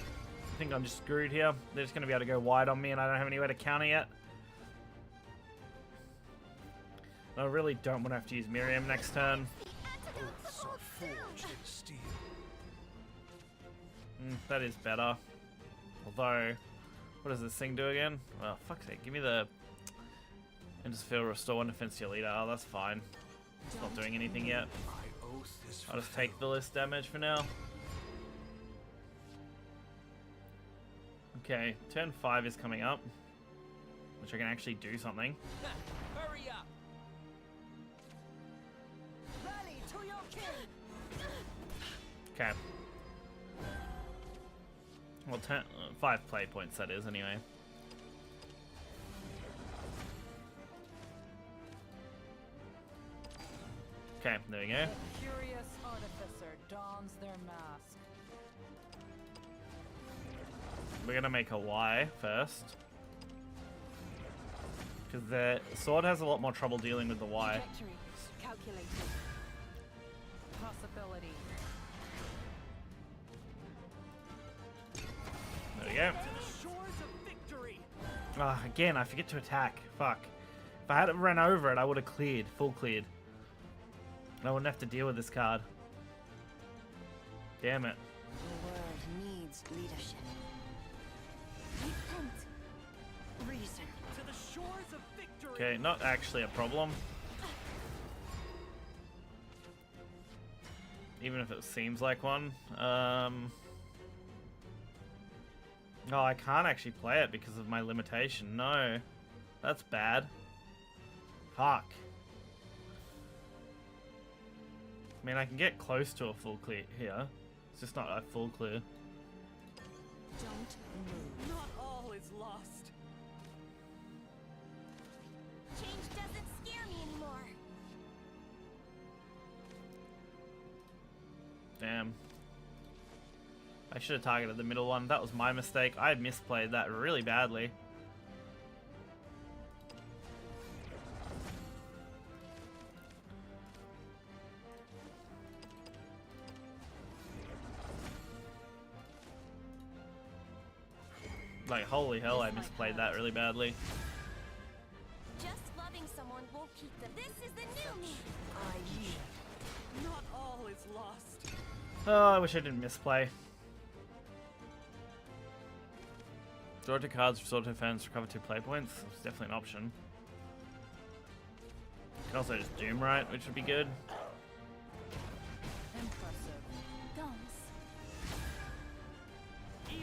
think I'm just screwed here. They're just gonna be able to go wide on me and I don't have anywhere to counter yet. I really don't want to have to use Miriam next turn. Oaths are forged in steel. That is better. Although, what does this thing do again? Oh, fuck's sake. Give me the Interfield Restore 1 defense to your leader. Oh, that's fine. It's not doing anything yet. My oath is I'll just take the list damage for now. Okay, turn 5 is coming up. Which I can actually do something. Hurry up! Rally to your king! Okay. Well, 5 play points that is, anyway. Okay, there we go. The curious artificer dons their mask. We're gonna make a Y first. Because the sword has a lot more trouble dealing with the Y. Trajectory calculated. Possibility. There we go. Shores of victory. Ah, again, I forget to attack. Fuck. If I had run over it, I would have cleared. Full cleared. I wouldn't have to deal with this card. Damn it. The world needs leadership. Repent. Reason. To the shores of victory. Okay, not actually a problem. Even if it seems like one. Oh, I can't actually play it because of my limitation. No. That's bad. Fuck. I mean, I can get close to a full clear here. It's just not a full clear. Don't move. Not all is lost. Change doesn't scare me anymore. Damn. I should have targeted the middle one. That was my mistake. I misplayed that really badly. Like, holy hell, I misplayed that really badly. Just loving someone won't keep them. This is the new me. Not all is lost. Oh, I wish I didn't misplay. Draw 2 cards, restore 2 defense, recover 2 play points. It's definitely an option. You can also just Doom right, which would be good. Impressive. Thumbs.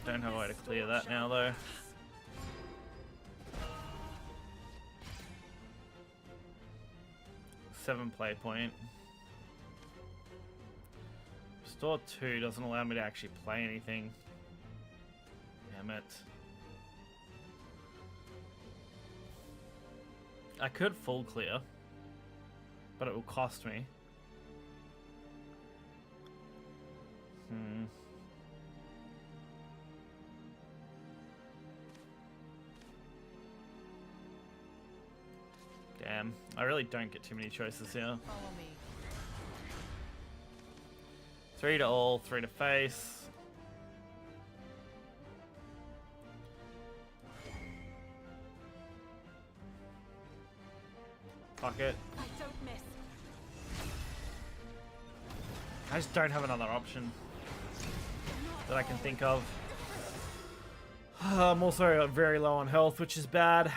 Don't have a way to clear that now, though. Seven play point. Restore 2 doesn't allow me to actually play anything. Damn it. I could full clear, but it will cost me. Damn, I really don't get too many choices here. Follow me. 3 to all, 3 to face. Fuck it. I don't miss. I just don't have another option that I can think of. I'm also very low on health, which is bad.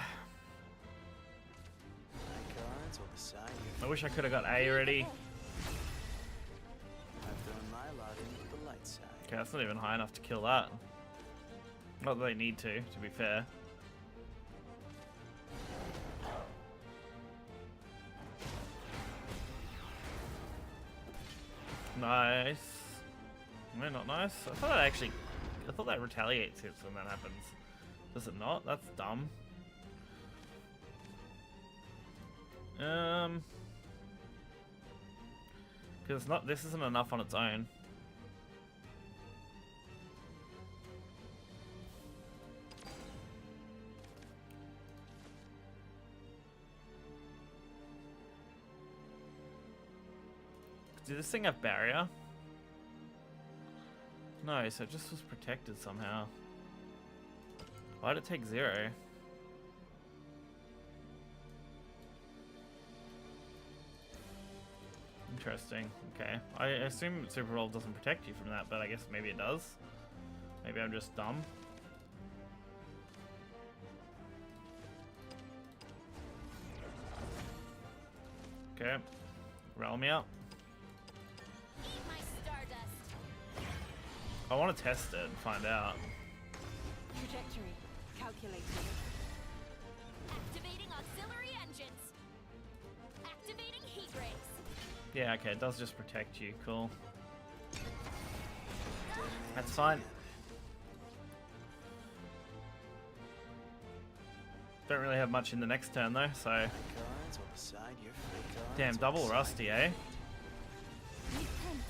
Cards will decide your I wish I could have got A already. I've thrown my lot in with the light side. Okay, that's not even high enough to kill that. Not that they need to be fair. Nice. No, not nice. I thought that retaliates hits when that happens. Does it not? That's dumb. Because this isn't enough on its own. Did this thing have barrier? No, so it just was protected somehow. Why did it take 0? Interesting. Okay. I assume Super Roll doesn't protect you from that, but I guess maybe it does. Maybe I'm just dumb. Okay. Roll me out. Eat my stardust. I want to test it and find out. Trajectory calculated. Activating auxiliary engines. Activating heat rays. Yeah, okay, it does just protect you. Cool. That's fine. Don't really have much in the next turn though, so... Cards will decide your fate. Damn, Cards double will rusty, decide eh? your fate. Repent.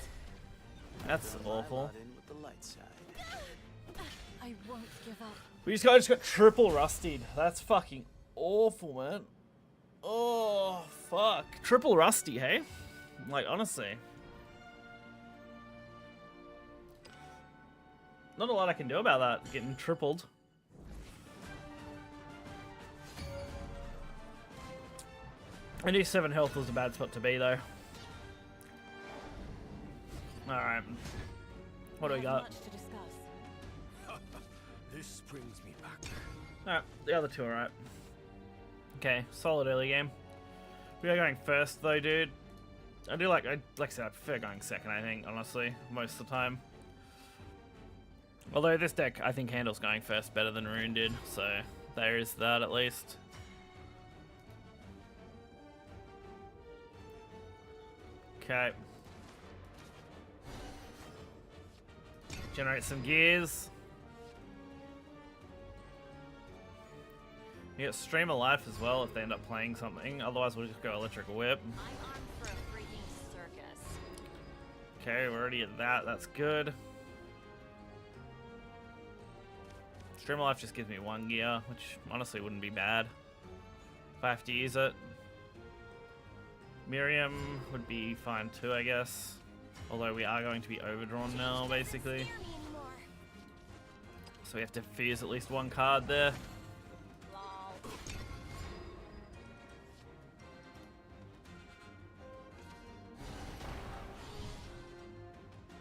That's Throw my awful. lot in with the light side. I won't give up. We just got triple rustied. That's fucking awful, man. Oh, fuck. Triple rusty, hey? Like, honestly. Not a lot I can do about that, getting tripled. I knew 7 health was a bad spot to be, though. Alright. What do we got? Much to discuss. This brings me back. Alright, the other two are alright. Okay, solid early game. We are going first, though, dude. I like I said, I prefer going second, I think, honestly, most of the time. Although this deck, I think, handles going first better than Rune did, so there is that at least. Okay. Generate some gears. You get Stream of Life as well if they end up playing something. Otherwise, we'll just go Electric Whip. I'm armed for a freaking circus. Okay, we're already at that. That's good. Stream of Life just gives me 1 gear, which honestly wouldn't be bad if I have to use it. Miriam would be fine too, I guess. Although we are going to be overdrawn now, basically. Scare me anymore. So we have to fuse at least 1 card there. Lol.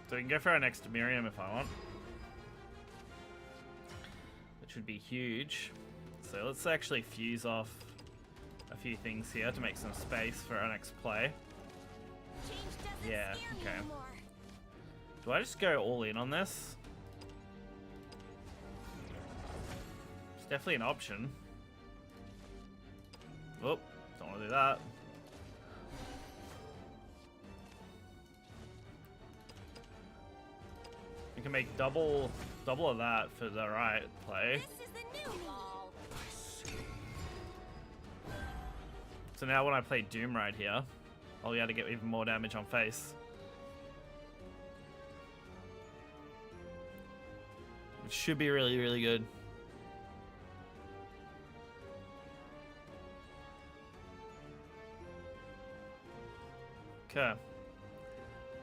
So we can go for our next Miriam if I want. Which would be huge. So let's actually fuse off a few things here to make some space for our next play. Change doesn't Yeah, scare me okay. anymore. Do I just go all in on this? It's definitely an option. Oh, don't want to do that. We can make double of that for the right play. This is the new lol. So now when I play Doom right here, I'll be able to get even more damage on face. Which should be really, really good. Okay.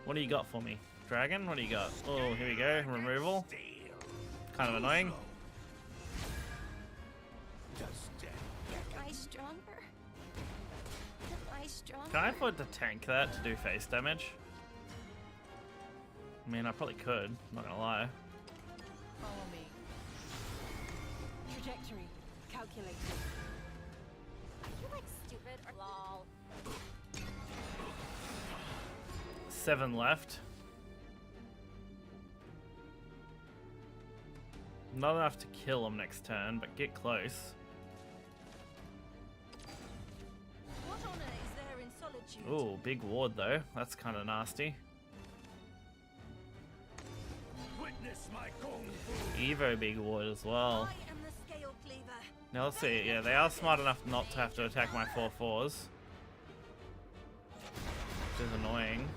What do you got for me? Dragon? What do you got? Oh, here we go. Removal. Kind of annoying. Am I stronger? Am I stronger? Can I afford to tank that to do face damage? I mean, I probably could. I'm not gonna lie. Follow me. Trajectory calculated. Are you like stupid or lol? 7 left. Not enough to kill him next turn, but get close. What honor is there in solitude? Ooh, big ward though. That's kind of nasty. Witness my kung fu. Evo big ward as well. I am the scale cleaver. Now let's see. Yeah, they are smart enough not to have to attack my 4/4s. Which is annoying.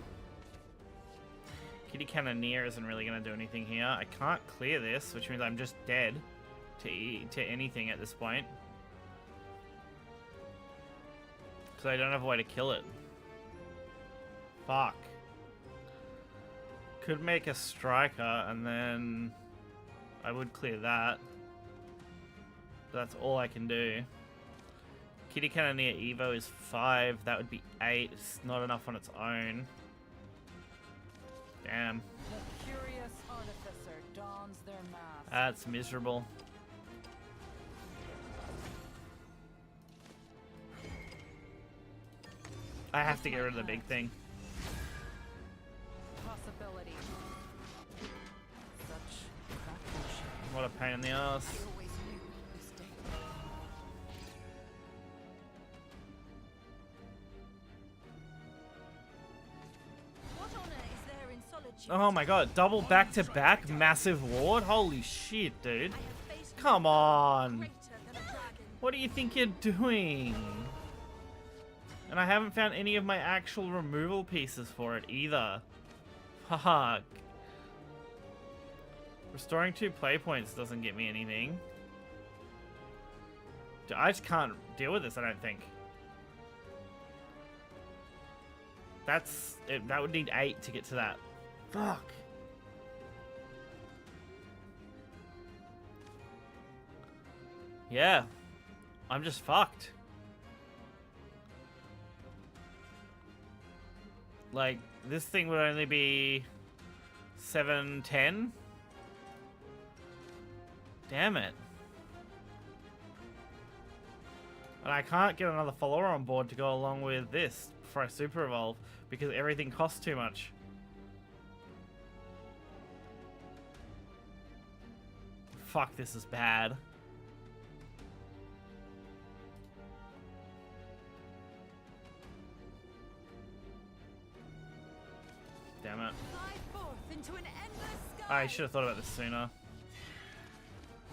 Kitty Cannoneer isn't really going to do anything here. I can't clear this, which means I'm just dead to anything at this point. Because I don't have a way to kill it. Fuck. Could make a striker, and then I would clear that. But that's all I can do. Kitty Cannoneer Evo is 5. That would be 8. It's not enough on its own. Damn. The curious artificer dons their mask. That's miserable. I have to get rid of the big thing. Possibility. Such craftsmanship. What a pain in the ass. I always knew this day. What honor is there in solitude? Oh my god, double back to back massive ward? Holy shit, dude. I have faced Come on. greater than a dragon. What do you think you're doing? And I haven't found any of my actual removal pieces for it either. Fuck. Restoring 2 play points doesn't get me anything. I just can't deal with this, I don't think. That would need 8 to get to that. Fuck. Yeah. I'm just fucked. Like, this thing would only be 710. Damn it. And I can't get another follower on board to go along with this before I super evolve because everything costs too much. Fuck, this is bad. Damn it. Into an endless sky. I should have thought about this sooner.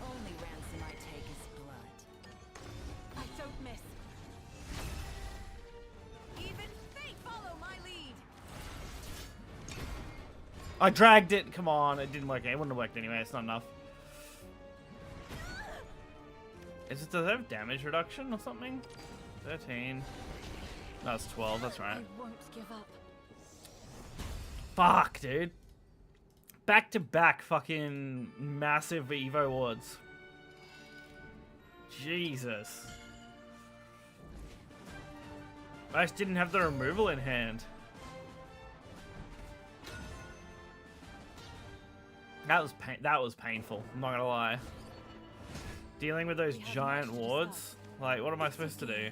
Only ransom I take is blood. I don't miss. Even fate follow my lead. I dragged it. Come on, it didn't work. It wouldn't have worked anyway. It's not enough. Does it have damage reduction or something? 13. That's 12. That's right. I won't give up. Fuck, dude. Back to back fucking massive Evo awards. Jesus. I just didn't have the removal in hand. That was painful, I'm not gonna lie. Dealing with those giant wards, like what am I supposed to do?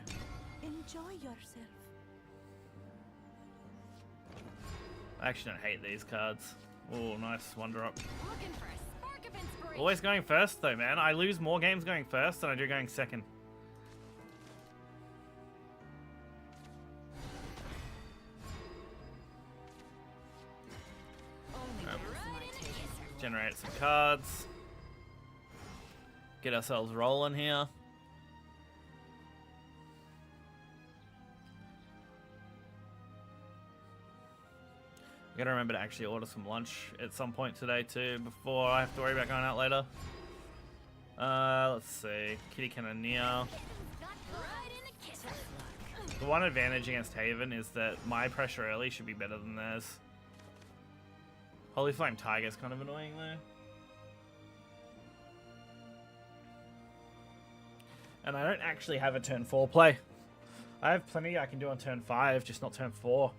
Enjoy yourself. I actually don't hate these cards. Oh, nice Wonder Up. Looking for a spark of inspiration. Always going first though, man. I lose more games going first than I do going second. Only ransom I take is blood. Generate some cards. Get ourselves rolling here. I gotta remember to actually order some lunch at some point today too, before I have to worry about going out later. Let's see. Kitty Cannoneer. Got right in the kitchen. The one advantage against Haven is that my pressure early should be better than theirs. Holy Flame Tiger's kind of annoying though. And I don't actually have a turn 4 play. I have plenty I can do on turn 5, just not turn 4.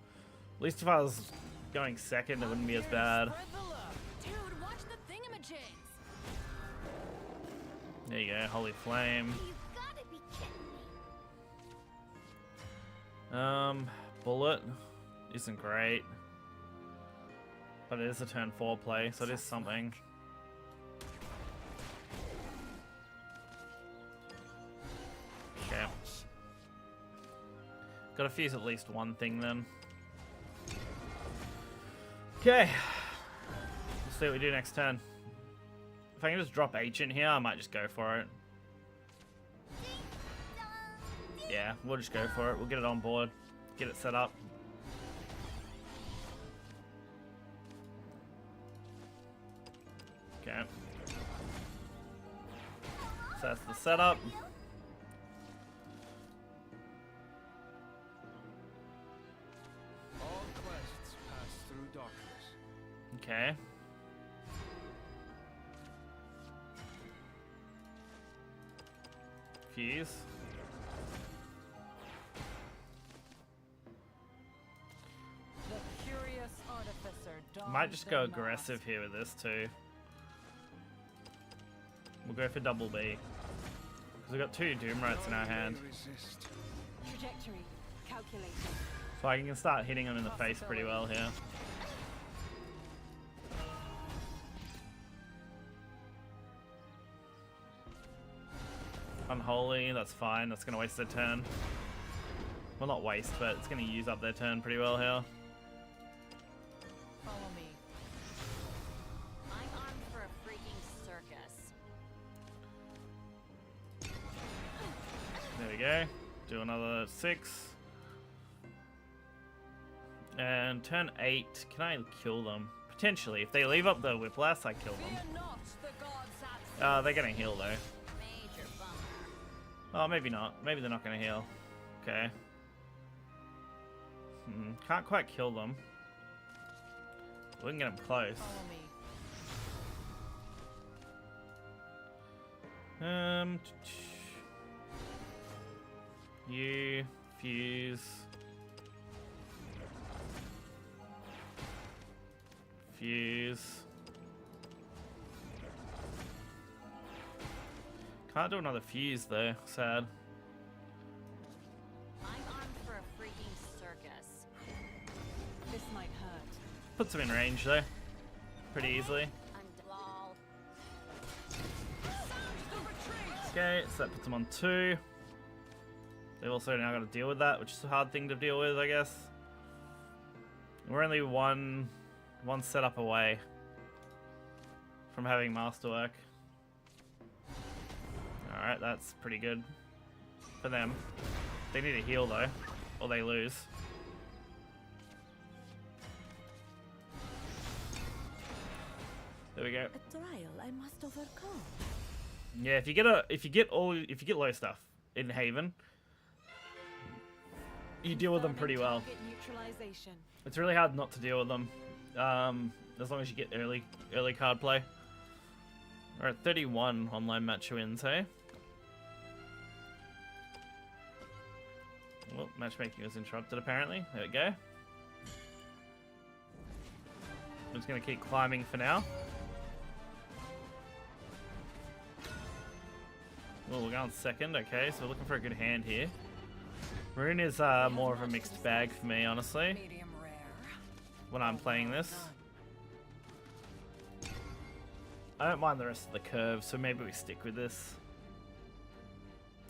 At least if I was going second, it wouldn't be as bad. Spread the love. Dude, watch the thingamajigs. There you go, Holy Flame. You gotta be kidding me. Bullet isn't great. But it is a turn 4 play, so it is something. Okay. Gotta fuse at least one thing then. Okay. Let's see what we do next turn. If I can just drop H in here, I might just go for it. Yeah, we'll just go for it. We'll get it on board. Get it set up. Okay. So that's the setup. All quests pass through darkness. Okay. Fuse. The curious artificer dons Might just their go mask. aggressive here with this too. We'll go for double B. Because we've got 2 Doom Rights in our hand. Resist. Trajectory calculated. So I can start hitting them in the face pretty well here. Unholy, that's fine. That's going to waste their turn. Well, not waste, but it's going to use up their turn pretty well here. Follow me. I'm armed for a freaking circus. There we go. Do another 6. And turn 8. Can I kill them? Potentially. If they leave up the Whiplash, I kill them. Fear not the gods have They're going to heal though. Major bummer. Oh, maybe not. Maybe they're not going to heal. Okay. Can't quite kill them. We can get them close. Follow me. You fuse. Fuse. Can't do another fuse though. Sad. I'm armed for a freaking circus. This might hurt. Puts them in range though. Pretty easily. I'm lol. Okay, so that puts them on 2. They've also now got to deal with that, which is a hard thing to deal with, I guess. We're only one setup away from having masterwork. Alright, that's pretty good for them. They need a heal though, or they lose. There we go. A trial I must overcome. Yeah, if you get low stuff in Haven, you deal with them pretty well. Target neutralization. It's really hard not to deal with them, as long as you get early card play. We're at 31 online match wins, hey? Well, matchmaking was interrupted apparently. There we go. I'm just going to keep climbing for now. Well, we're going second, okay, so we're looking for a good hand here. Rune is more of a mixed bag for me, honestly, Medium rare. when I'm playing this. I don't mind the rest of the curve, so maybe we stick with this.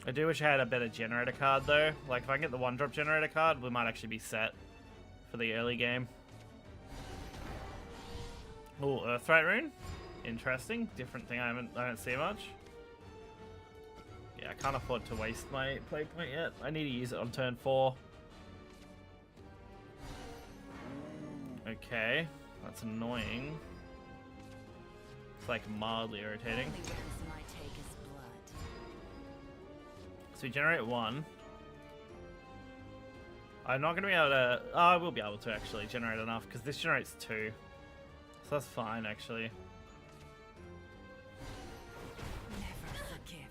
I do wish I had a better generator card though. Like if I can get the 1-drop generator card, we might actually be set for the early game. Oh, Earthright Rune. Interesting. Different thing I don't see much. Yeah, I can't afford to waste my play point yet. I need to use it on turn 4. Okay, that's annoying. It's like mildly irritating. Only ransom I take is blood. So we generate 1. I'm not going to be able to... Oh, I will be able to actually generate enough because this generates 2. So that's fine actually. Never forgive.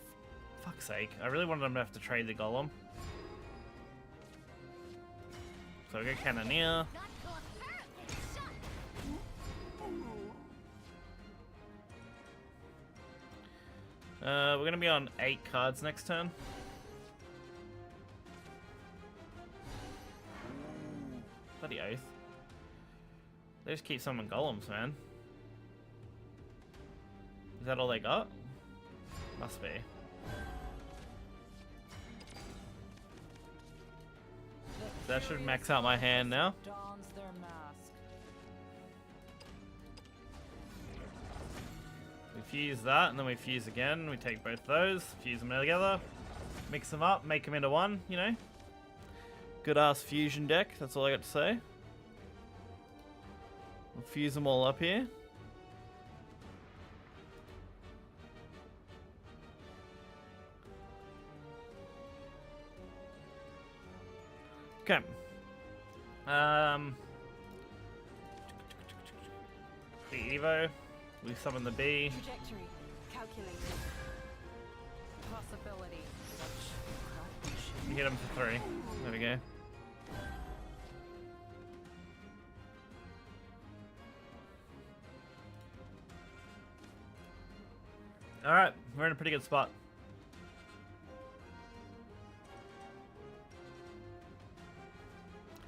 Fuck's sake. I really wanted them to have to trade the golem. So we go Cannoneer. We're going to be on 8 cards next turn. Bloody oath. They just keep summoning golems, man. Is that all they got? Must be. That should max out my hand now. Dons their mask. We fuse that, and then we fuse again. We take both those, fuse them together, mix them up, make them into one, you know? Good ass fusion deck, that's all I got to say. We'll fuse them all up here. Okay. The Evo. We summon the bee. Trajectory calculated. Possibility. We hit him for 3. There we go. Alright, we're in a pretty good spot.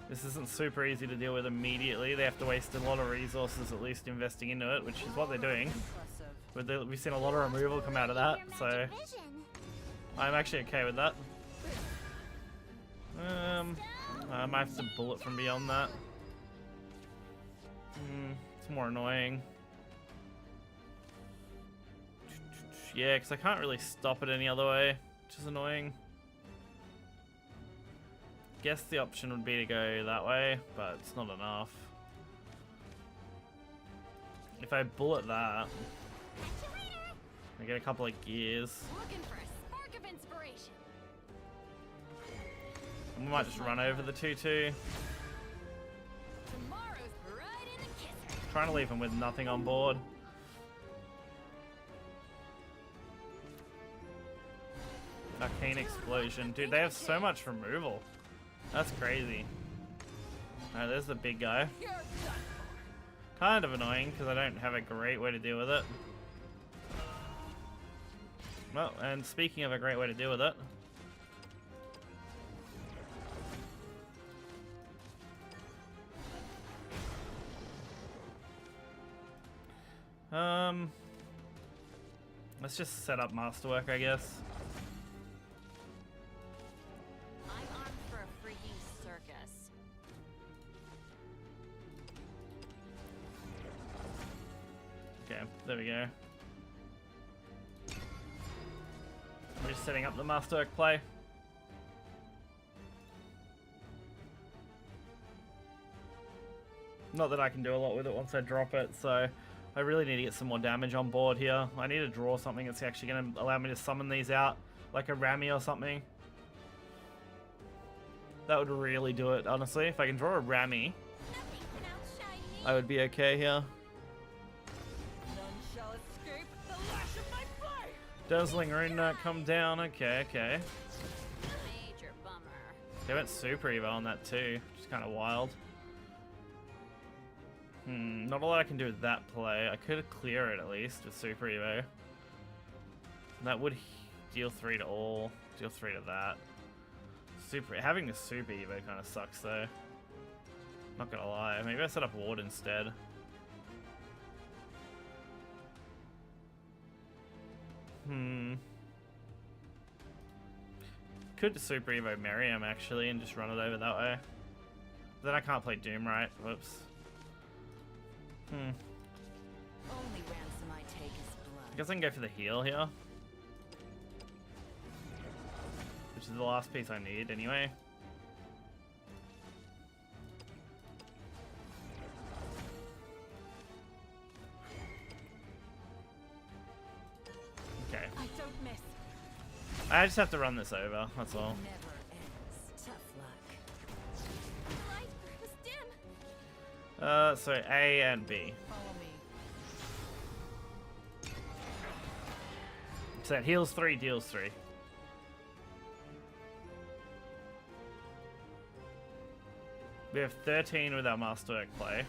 This isn't super easy to deal with immediately. They have to waste a lot of resources at least investing into it, which is what they're doing. Impressive. We've seen a lot of removal come out of that, so I'm actually okay with that. I might have to bullet from beyond that. It's more annoying. Yeah, because I can't really stop it any other way, which is annoying. Guess the option would be to go that way, but it's not enough. If I bullet that, I get a couple of gears. Looking for a spark of inspiration. We might just run over the 2-2. trying to leave him with nothing on board. Arcane Explosion. Dude, they have so much removal. That's crazy. Alright, there's the big guy. Kind of annoying because I don't have a great way to deal with it. Well, and speaking of a great way to deal with it. Let's just set up Masterwork, I guess. I'm armed for a freaking circus. Okay, there we go. We're just setting up the Masterwork play. Not that I can do a lot with it once I drop it, so I really need to get some more damage on board here. I need to draw something that's actually going to allow me to summon these out, like a Rami or something. That would really do it, honestly. If I can draw a Rami, I would be okay here. None shall escape the lash of my blade. Dazzling Rune Knight come down. Okay, okay. Major bummer. They went Super Evo on that too, which is kind of wild. Not a lot I can do with that play. I could clear it at least with Super Evo. That would deal 3 to all, deal 3 to that. Having the Super Evo kind of sucks though. Not gonna lie. Maybe I set up Ward instead. Could Super Evo Miriam actually and just run it over that way. Then I can't play Doom, right? Whoops. Only ransom I take is blood. I guess I can go for the heal here. Which is the last piece I need anyway. Okay. I don't miss. I just have to run this over, that's all. Never ends. Tough luck. The light grows dim. So A and B. Follow me. So that heals 3, deals 3. We have 13 with our Masterwork play.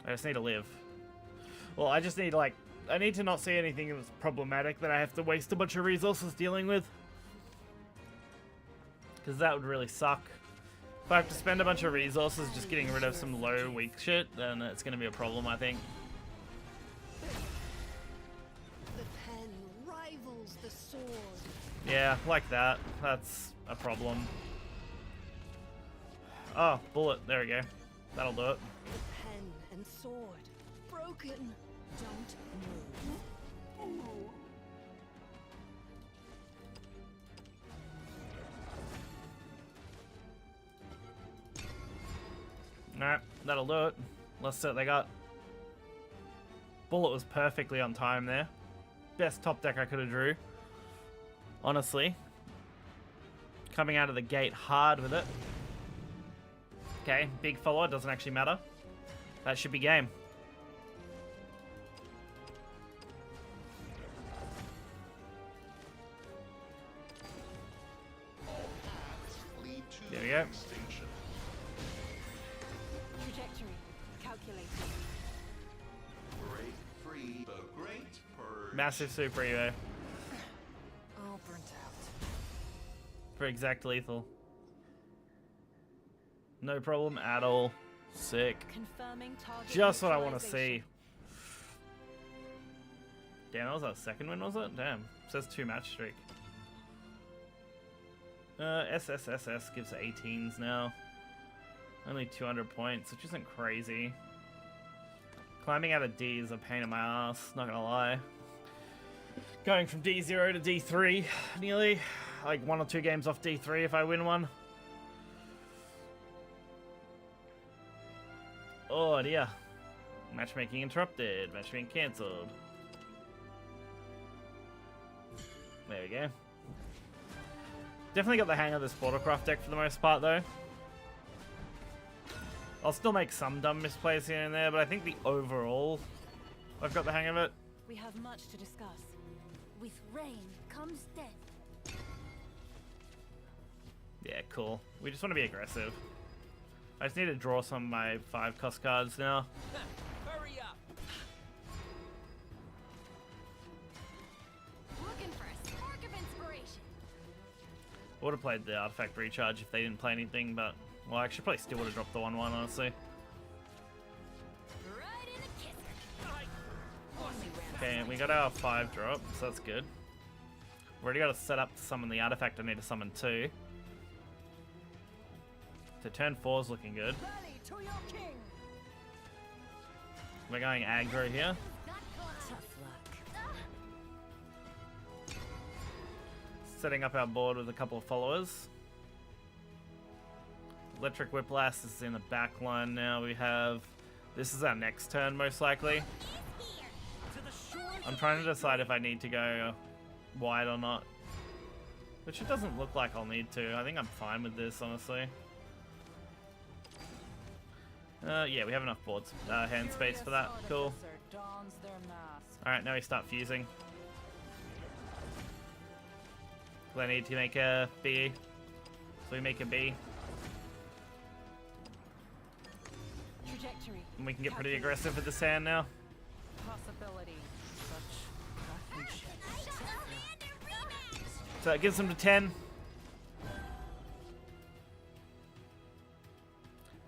I just need to live. Well, I just need, like, I need to not see anything that's problematic that I have to waste a bunch of resources dealing with. Because that would really suck. If I have to spend a bunch of resources just getting rid of some low, weak shit, then it's going to be a problem, I think. The pen rivals the sword. Yeah, like that. That's a problem. Oh, bullet. There we go. That'll do it. The pen and sword broken. Don't move. Alright, that'll do it. Let's see what they got. Bullet was perfectly on time there. Best top deck I could have drew. Honestly. Coming out of the gate hard with it. Okay, big follower, doesn't actually matter. That should be game. There we go. Trajectory calculated. Break free the great purge. Massive Super Evo. All burnt out. For exact lethal. No problem at all. Sick. Confirming target. Just what I want to neutralization. see. Damn, that was our second win, was it? Damn. It says 2 match streak. SSSS gives 18s now. Only 200 points, which isn't crazy. Climbing out of D is a pain in my ass, not gonna lie. Going from D0 to D3, nearly. Like 1 or 2 games off D3 if I win one. Oh dear. Matchmaking interrupted. Matchmaking cancelled. There we go. Definitely got the hang of this Portalcraft deck for the most part, though. I'll still make some dumb misplays here and there, but I think the overall, I've got the hang of it. We have much to discuss. With rain comes death. Yeah, cool. We just want to be aggressive. I just need to draw some of my 5-cost cards now. Hurry up! Looking for a spark of inspiration. I would have played the artifact recharge if they didn't play anything, but well, I actually probably still would have dropped the 1/1 honestly. Right in the kisser. Only ransom Okay, I we got our 5 drop, so that's good. We've already got to set up to summon the artifact. I need to summon 2. So turn 4's looking good. Rally to your king. We're going aggro here. Tough luck. Setting up our board with a couple of followers. Electric Whiplash is in the back line now. We have... This is our next turn, most likely. I'm trying to decide if I need to go wide or not. Which it doesn't look like I'll need to. I think I'm fine with this, honestly. Yeah, we have enough boards, hand space for that. Cool. Artificer dons their mask. Alright, now we start fusing. Do I need to make a B? So we make a B. Trajectory. And we can get pretty aggressive with this hand now. Possibility. Such craftsmanship. So it gives them to 10.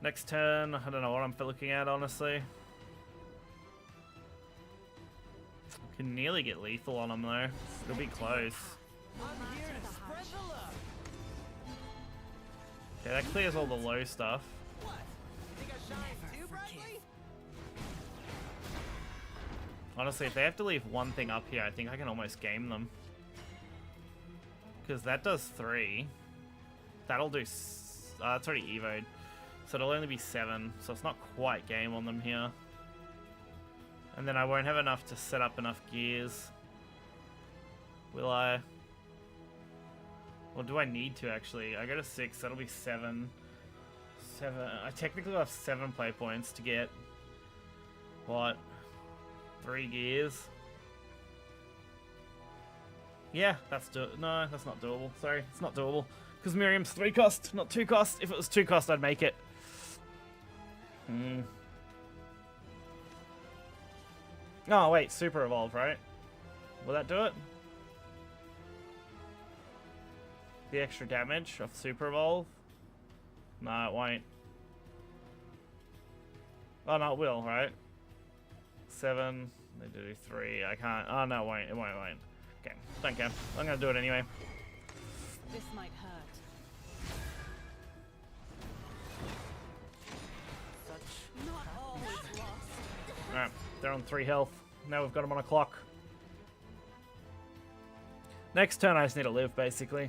Next turn, I don't know what I'm looking at, honestly. Can nearly get lethal on them, though. It'll be close. I'm here to spread the love. Okay, that clears all the low stuff. What? You think I shine too brightly? Honestly, if they have to leave one thing up here, I think I can almost game them. Because that does 3. That'll do... it's already evoed. So it'll only be 7, so it's not quite game on them here. And then I won't have enough to set up enough gears. Will I? Or do I need to, actually? I go to 6, that'll be 7. 7. I technically have 7 play points to get... What? 3 gears? Yeah, that's no, that's not doable. Sorry, it's not doable. Because Miriam's 3 cost, not 2 cost. If it was 2 cost, I'd make it. Oh, wait, Super Evolve, right? Will that do it? The extra damage of Super Evolve? No, it won't. Oh, no, it will, right? 7. They do 3. I can't. Oh, no, it won't. It won't. Okay, don't care. I'm gonna do it anyway. This might hurt. Not always lost. Alright, they're on 3 health. Now we've got them on a clock. Next turn I just need to live, basically.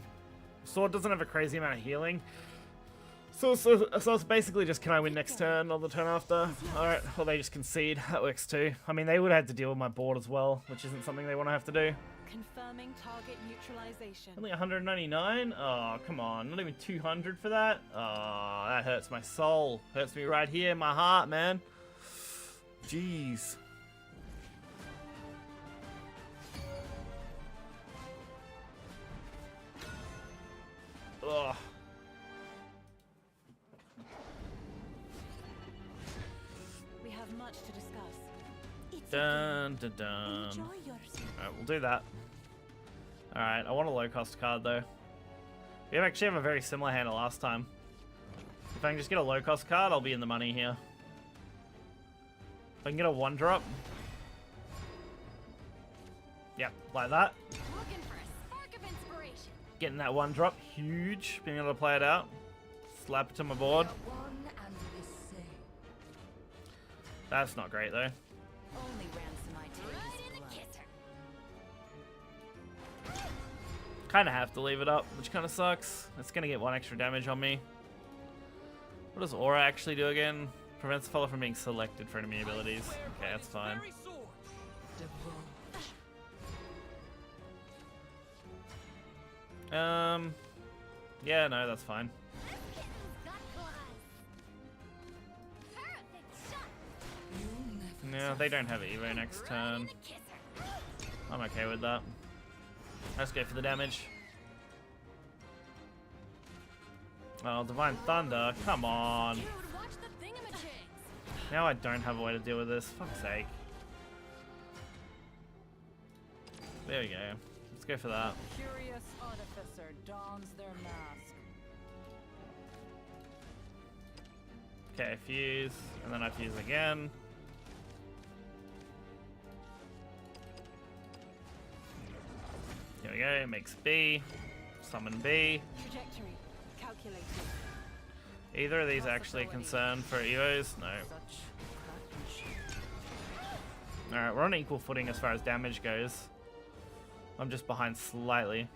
Sword doesn't have a crazy amount of healing. So it's basically just, can I win next turn or the turn after? Alright, well they just concede. That works too. I mean, they would have to deal with my board as well, which isn't something they want to have to do. Confirming target neutralization. Only 199? Oh, come on. Not even 200 for that? Oh, that hurts my soul. Hurts me right here in my heart, man. Jeez. Ugh. We have much to discuss. It's Dun, dun, dun. enjoy yourself. Alright, we'll do that. Alright, I want a low-cost card, though. We actually have a very similar hand to last time. If I can just get a low-cost card, I'll be in the money here. If I can get a 1-drop. Yep, like that. Looking for a spark of inspiration. Getting that 1-drop, huge. Being able to play it out. Slap it to my board. One and the same. That's not great, though. Only ransom I take Right is in the blood. kisser. Kind of have to leave it up, which kind of sucks. It's going to get 1 extra damage on me. What does Aura actually do again? Prevents the follower from being selected for enemy abilities. Okay, that's fine. Very sword. Yeah, no, that's fine. This kitten's got claws. No, they don't have Evo next turn. I'm okay with that. Let's go for the damage. Oh, Divine Thunder, come on. Dude, watch the thingamajigs. Now I don't have a way to deal with this. Fuck's sake. There we go. Let's go for that. Curious artificer dons their mask. Okay, fuse, and then I fuse again. Here we go, makes B, summon B. Trajectory calculated. Either of these actually concerned for EVOs? No. Such craftsmanship. Alright, we're on equal footing as far as damage goes. I'm just behind slightly.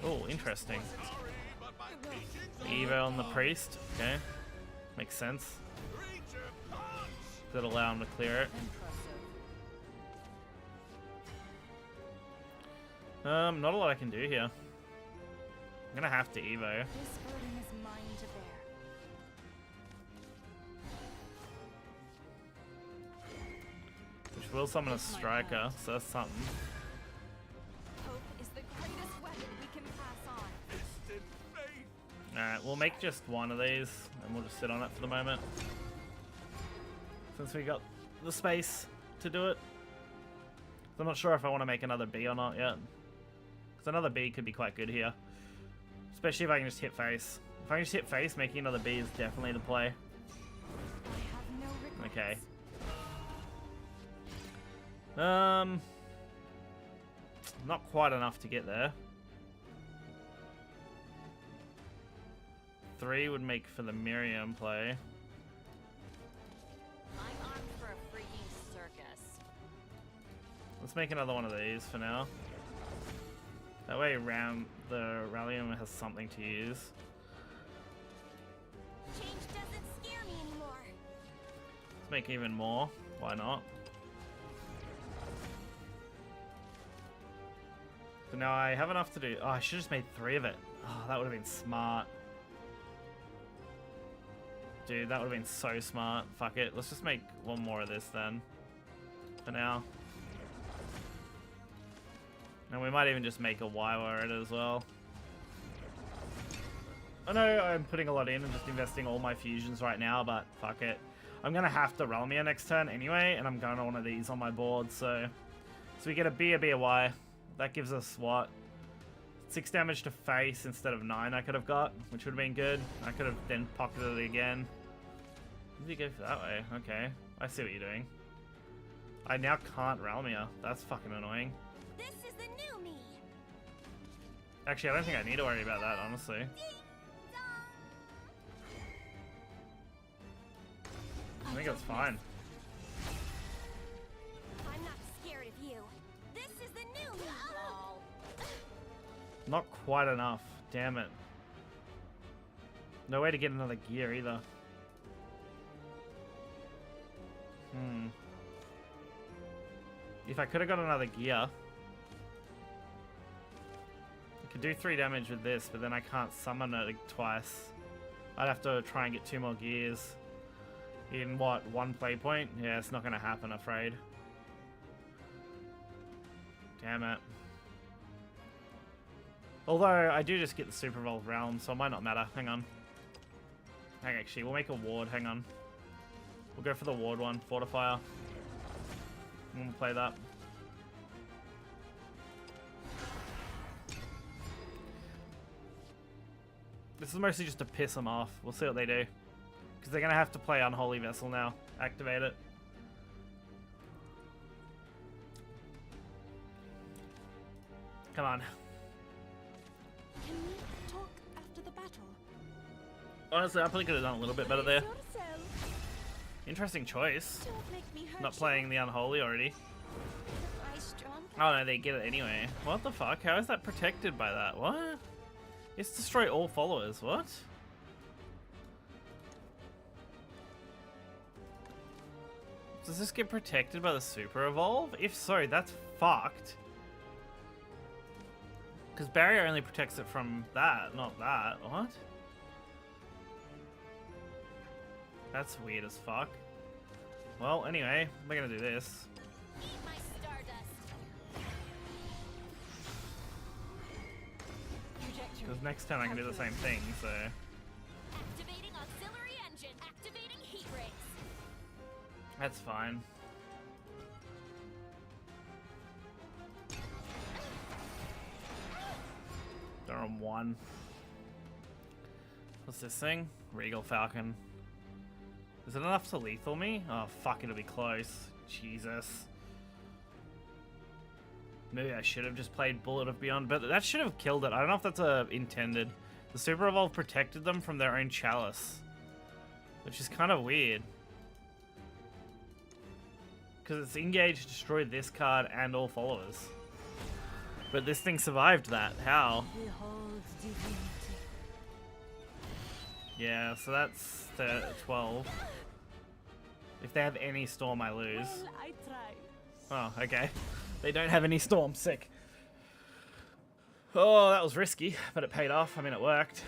Oh, interesting. Sorry, but my patience Evo on the priest. Okay. Makes sense. creature punch. That'll allow him to clear it. Impressive. Not a lot I can do here. I'm gonna have to Evo. This burden is mine to bear. Which will summon a striker, so that's something. Hope is the greatest weapon we can pass on. Distant faith. Alright, we'll make just one of these, and we'll just sit on it for the moment. Since we got the space to do it. So I'm not sure if I want to make another B or not yet. Because another B could be quite good here. Especially if I can just hit face. If I can just hit face, making another B is definitely the play. I have no regrets. Okay. Not quite enough to get there. 3 would make for the Miriam play. I'm armed for a freaking circus. Let's make another one of these for now. That way the Rallium has something to use. Change doesn't scare me anymore. Let's make even more. Why not? So now I have enough to do. Oh, I should have just made 3 of it. Oh, that would have been smart. Dude, that would have been so smart. Fuck it. Let's just make one more of this then. For now. And we might even just make a Y it as well. I know I'm putting a lot in and just investing all my fusions right now, but fuck it. I'm going to have to Realmia next turn anyway, and I'm going to one of these on my board, so we get a B, a Y. That gives us, what? 6 damage to face instead of 9 I could have got, which would have been good. I could have then pocketed it again. Did you go for that way? Okay. I see what you're doing. I now can't Realmia. That's fucking annoying. This is the new me. Actually, I don't think I need to worry about that, honestly. I think it's fine. I'm not scared of you. This is the new me. Not quite enough. Damn it. No way to get another gear either. If I could have got another gear, I could do 3 damage with this, but then I can't summon it twice. I'd have to try and get 2 more gears. In what, 1 play point? Yeah, it's not going to happen, afraid. Damn it. Although, I do just get the Super Evolved Realm, so it might not matter. Hang on. Actually, we'll make a ward. Hang on. We'll go for the ward one. Fortifier. And we'll play that. This is mostly just to piss them off. We'll see what they do. Because they're going to have to play Unholy Vessel now. Activate it. Come on. Can we talk after the battle? Honestly, I probably could have done a little bit better there. Brace yourself. Interesting choice. Don't make me hurt Not you. playing the Unholy already. I strong. Oh no, they get it anyway. What the fuck? How is that protected by that? What? It's destroy all followers. What? Does this get protected by the Super Evolve? If so, that's fucked. Because Barrier only protects it from that, not that. What? That's weird as fuck. Well, anyway, we're gonna do this. Eat my stardust. Because next turn I can do the same thing, so... Activating auxiliary engine. Activating heat rays. That's fine. They're on 1. What's this thing? Regal Falcon. Is it enough to lethal me? Oh, fuck, it'll be close. Jesus. Maybe I should have just played Bullet of Beyond, but that should have killed it. I don't know if that's intended. The Super Evolve protected them from their own chalice, which is kind of weird. Because it's engaged to destroy this card and all followers. But this thing survived that. How? Yeah, so that's 12. If they have any storm, I lose. Well, I tried. Oh, okay. They don't have any storm. Sick. Oh, that was risky, but it paid off. I mean, it worked.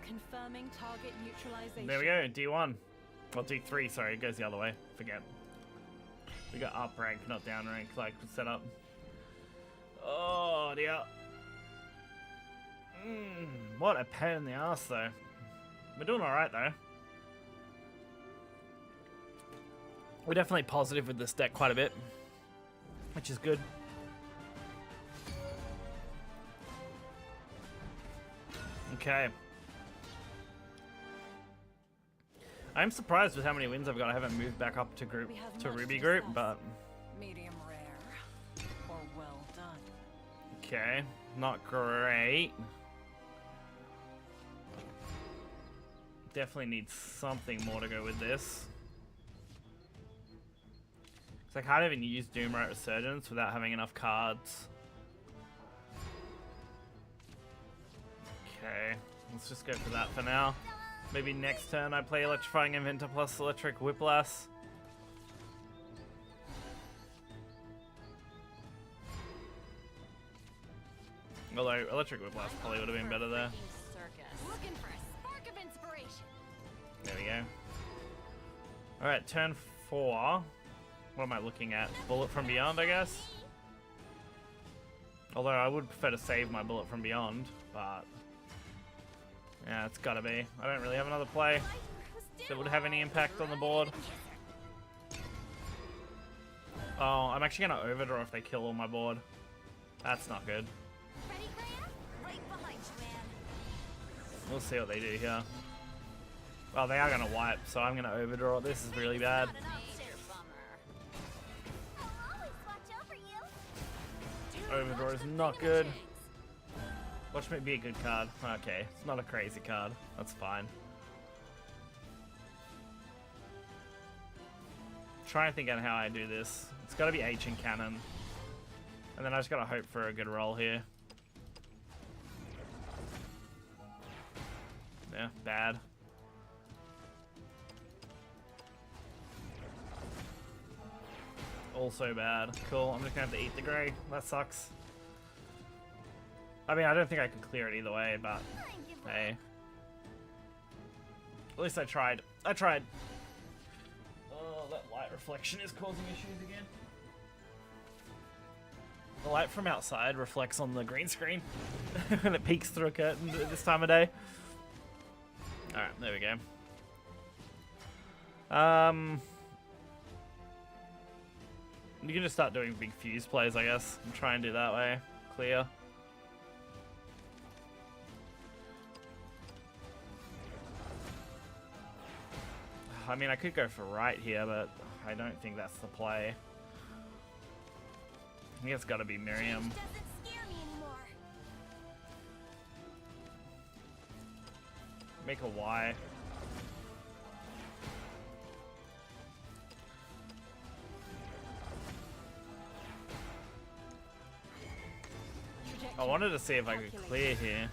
Confirming target neutralization. There we go. D1. Well, D3, sorry. It goes the other way. Forget. We got up rank, not down rank, like set up. Oh, dear. What a pain in the ass, though. We're doing alright, though. We're definitely positive with this deck quite a bit, which is good. Okay. I'm surprised with how many wins I've got. I haven't moved back up to Ruby group, but Medium rare. Or well done. okay, not great. Definitely need something more to go with this. Cause I can't even use Doomright Resurgence without having enough cards. Okay, let's just go for that for now. Maybe next turn I play Electrifying Inventor plus Electric Whiplash. Although Electric Whiplash probably would have been better there. Looking for a spark of inspiration. There we go. Alright, turn 4. What am I looking at? Bullet from Beyond, I guess? Although I would prefer to save my Bullet from Beyond, but... yeah, it's gotta be. I don't really have another play that would have any impact on the board. Oh, I'm actually gonna overdraw if they kill all my board. That's not good. Ready, Graham? Right behind you, man. We'll see what they do here. Well, they are gonna wipe, so I'm gonna overdraw. This is really bad. Not an upstairs bummer. I'll always watch over you. Overdraw is not good. Watch me be a good card. Okay, it's not a crazy card. That's fine. Trying to think on how I do this. It's gotta be Ancient Cannon. And then I just gotta hope for a good roll here. Yeah, bad. Also bad. Cool, I'm just gonna have to eat the grey. That sucks. I mean, I don't think I could clear it either way, but hey. At least I tried. I tried. Oh, that light reflection is causing issues again. The light from outside reflects on the green screen when it peeks through a curtain at this time of day. Alright, there we go. You can just start doing big fuse plays, I guess, and try and do that way. Clear. I mean, I could go for right here, but I don't think that's the play. I think it's got to be Miriam. Doesn't scare me anymore. Make a Y. I wanted to see if I could clear here.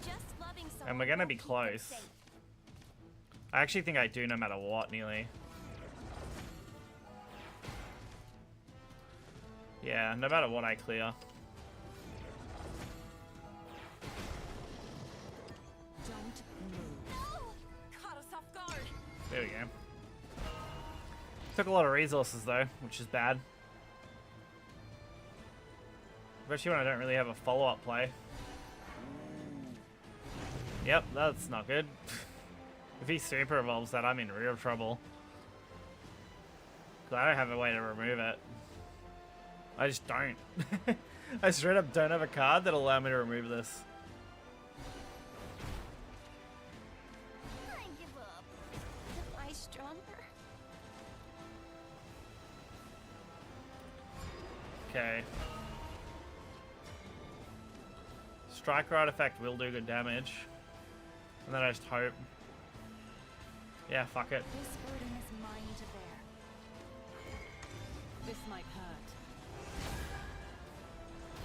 Just loving someone And we're going to won't be keep them close. safe. I actually think I do no matter what, nearly. Yeah, no matter what I clear. Don't move. No! Caught us off guard. There we go. Took a lot of resources though, which is bad. Especially when I don't really have a follow-up play. Yep, that's not good. If he super evolves that, I'm in real trouble. Because I don't have a way to remove it. I just don't. I straight up don't have a card that'll allow me to remove this. I give up. Am I stronger? Okay. Striker artifact will do good damage. And then I just hope. Yeah, fuck it. This burden is mine to bear. This might hurt.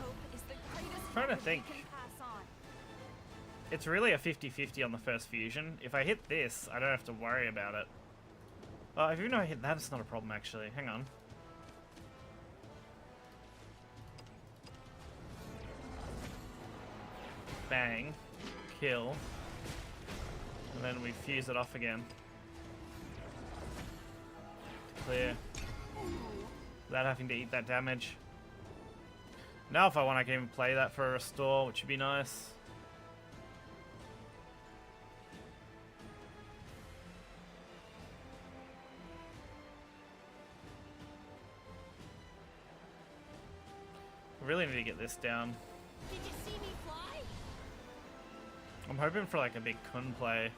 Hope is the greatest Trying to weapon think. we can pass on. It's really a 50-50 on the first fusion. If I hit this, I don't have to worry about it. Oh, even though I hit that, it's not a problem actually. Hang on. Bang. Kill. And then we fuse it off again. Clear. Without having to eat that damage. Now if I want, I can even play that for a restore, which would be nice. I really need to get this down. Did you see me fly? I'm hoping for like a big Kun play.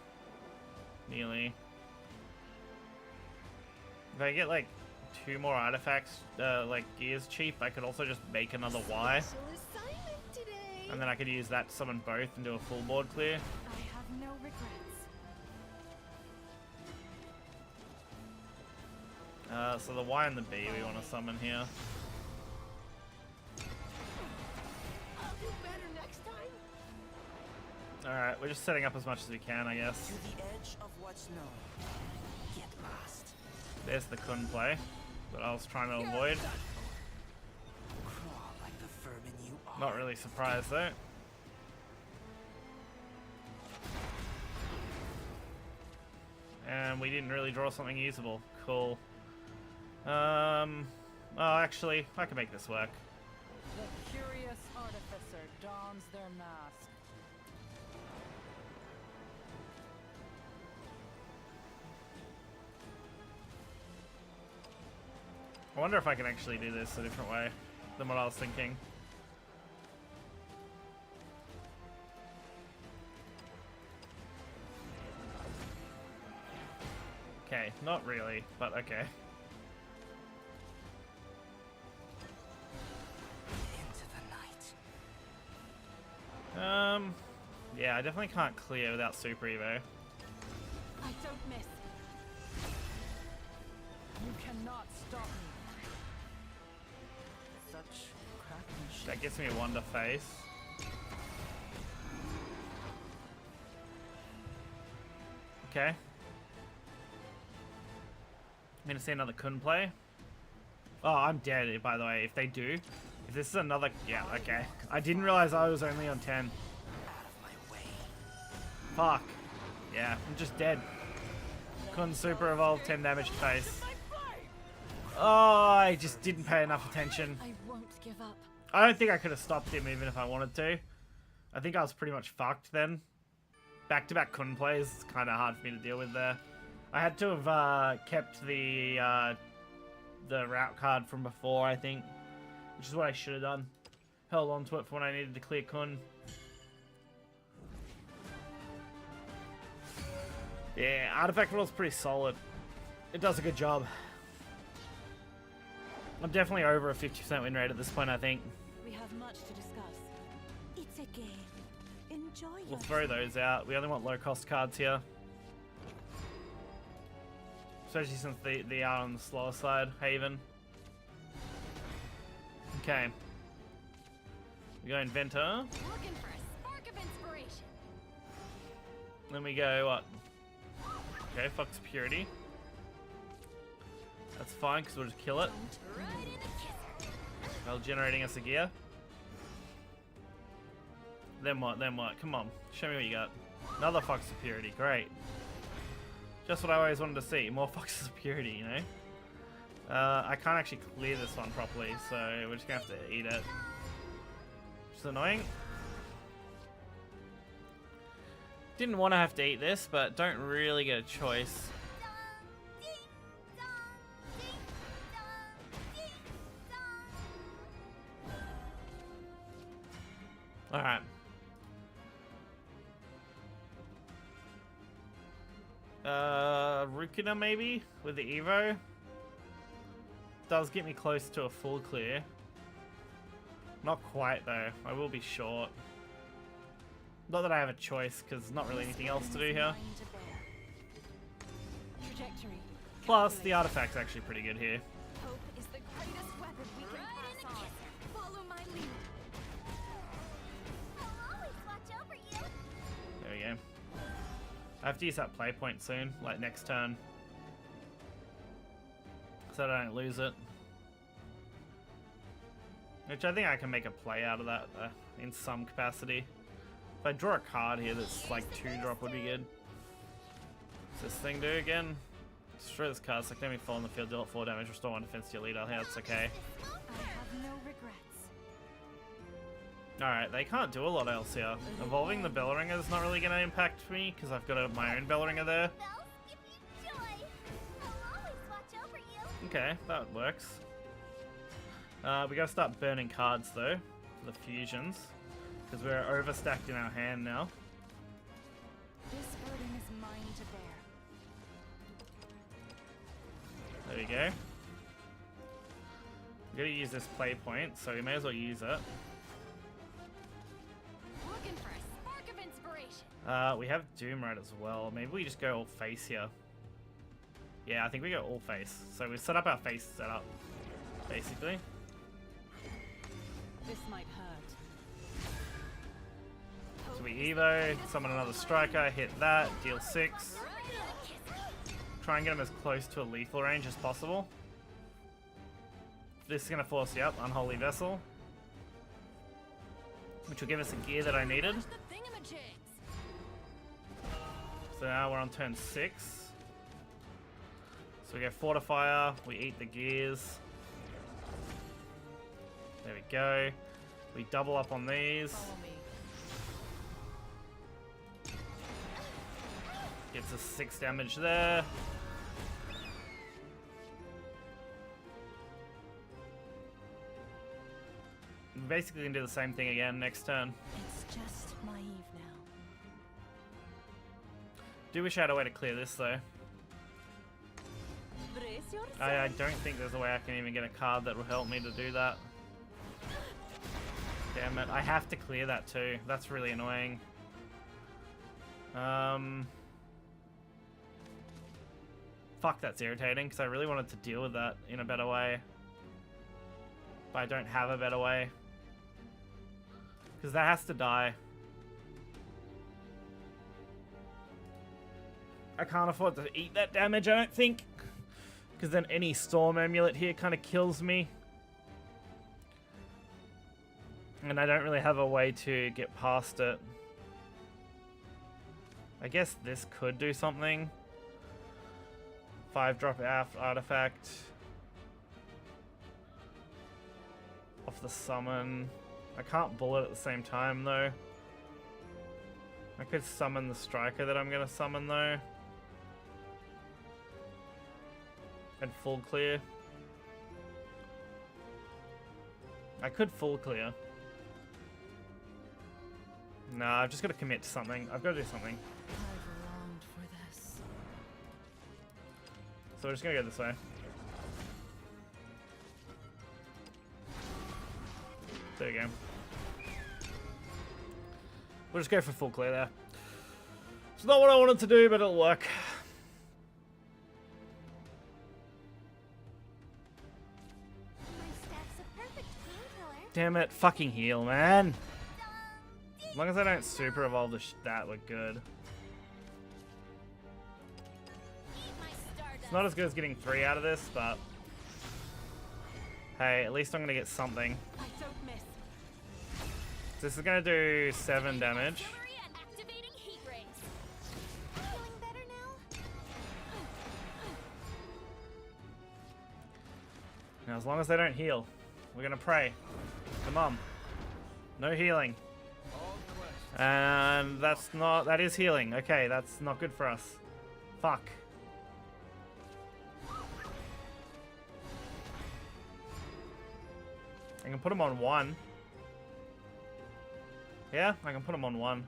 Nearly. If I get like 2 more artifacts, like gears cheap, I could also just make another Y. Special assignment today. And then I could use that to summon both and do a full board clear. I have no regrets. So the Y and the B we want to summon here. I'll do better next time. Alright, we're just setting up as much as we can, I guess. To the edge of what's known. Get lost. There's the Kun play that I was trying to avoid. Crawl like the vermin you are. Not really surprised though. And we didn't really draw something usable. Cool. Oh, actually, I can make this work. The curious artificer dons their mask. I wonder if I can actually do this a different way than what I was thinking. Okay, not really, but okay. Into the night. Yeah, I definitely can't clear without Super Evo. I don't miss. You cannot stop me. Such craftsmanship. That gets me a Wonder Face. Okay. I'm gonna see another Kun play. Oh, I'm dead, by the way, if they do. If this is another... Yeah, okay. I didn't realize I was only on 10. Out of my way. Fuck. Yeah, I'm just dead. Kun Super Evolve, 10 damage to face. Oh, I just didn't pay enough attention. I won't give up. I don't think I could have stopped him even if I wanted to. I think I was pretty much fucked then. Back-to-back Kun plays, it's kind of hard for me to deal with there. I had to have kept the route card from before, I think. Which is what I should have done. Held on to it for when I needed to clear Kun. Yeah, Artifact Roll's pretty solid. It does a good job. I'm definitely over a 50% win rate at this point, I think. We have much to discuss. It's a game. Enjoy We'll yourself. throw those out. We only want low-cost cards here. Especially since they are on the slower side. Haven. Okay. We go Inventor. Looking for a spark of inspiration. Then we go what? Okay, Fox Purity. That's fine because we'll just kill it Right in the kisser. while generating us a gear. Then what? Then what? Come on. Show me what you got. Another Fox Purity. Great. Just what I always wanted to see. More Fox Purity, you know? I can't actually clear this one properly, so we're just gonna have to eat it. Which is annoying. Didn't want to have to eat this, but don't really get a choice. Alright. Rukina maybe with the Evo. Does get me close to a full clear. Not quite though. I will be short. Not that I have a choice, because there's not really anything else to do here. Plus, the artifact's actually pretty good here. Hope is the greatest weapon we can pass on. Follow my lead. I'll always watch over you. There we go. I have to use that play point soon, like next turn. So I don't lose it. Which I think I can make a play out of that in some capacity. If I draw a card here that's like 2-drop would be good. What's this thing do again? Destroy this card, select enemy fall on the field, deal 4 damage, restore 1 defense to your leader. Yeah, that's okay. I have no regrets. Alright, they can't do a lot else here. Evolving the Bellringer is not really going to impact me because I've got my own Bellringer there. Bells give you joy. I'll always watch over you. Okay, that works. We gotta start burning cards though for the fusions because we're overstacked in our hand now. This burden is mine to bear. There we go. We're gonna use this play point, so we may as well use it. Looking for a spark of inspiration. We have Doomrite as well. Maybe we just go all face here. Yeah, I think we go all face. So we set up our face setup, basically. This might hurt. So we Evo, summon another striker, hit that, deal 6. Try and get him as close to a lethal range as possible. This is going to force you up, Unholy Vessel. Which will give us a gear that I needed. The thingamajigs. So now we're on turn 6. So we go Fortifier, we eat the gears. There we go. We double up on these. Follow me. Gets us 6 damage there. We basically can do the same thing again next turn. It's just naive now. Do wish I had a way to clear this though. Brace yourself. I don't think there's a way I can even get a card that will help me to do that. Damn it, I have to clear that too. That's really annoying. Fuck, that's irritating because I really wanted to deal with that in a better way. But I don't have a better way. Because that has to die. I can't afford to eat that damage, I don't think. Because then any Storm Amulet here kind of kills me. And I don't really have a way to get past it. I guess this could do something. 5-drop artifact. Off the summon. I can't bullet at the same time though. I could summon the striker that I'm going to summon though. And full clear. I could full clear. Nah, I've just got to commit to something. I've got to do something. I've longed for this. So we're just going to go this way. There we go. We'll just go for full clear there. It's not what I wanted to do, but it'll work. My staff's a perfect painkiller. Damn it, fucking heal, man. As long as I don't super evolve that, we're good. Eat my stardust. It's not as good as getting 3 out of this, but hey, at least I'm gonna get something. I don't miss. This is gonna do 7 damage. Artillery and activating heat rays. Feeling better now? As long as they don't heal. We're gonna pray. Come on. No healing. And that is healing. Okay, that's not good for us. Fuck. I can put him on 1. Yeah, I can put him on 1.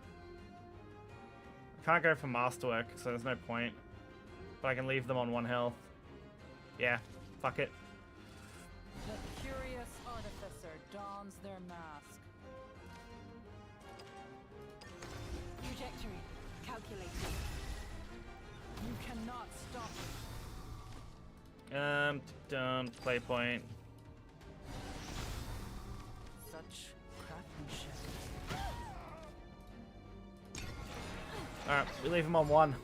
I can't go for masterwork, so there's no point. But I can leave them on 1 health. Yeah, fuck it. The curious artificer dons their mask. Trajectory calculated. You cannot stop me. Done. Play point. Such craftsmanship. Alright, we leave him on 1.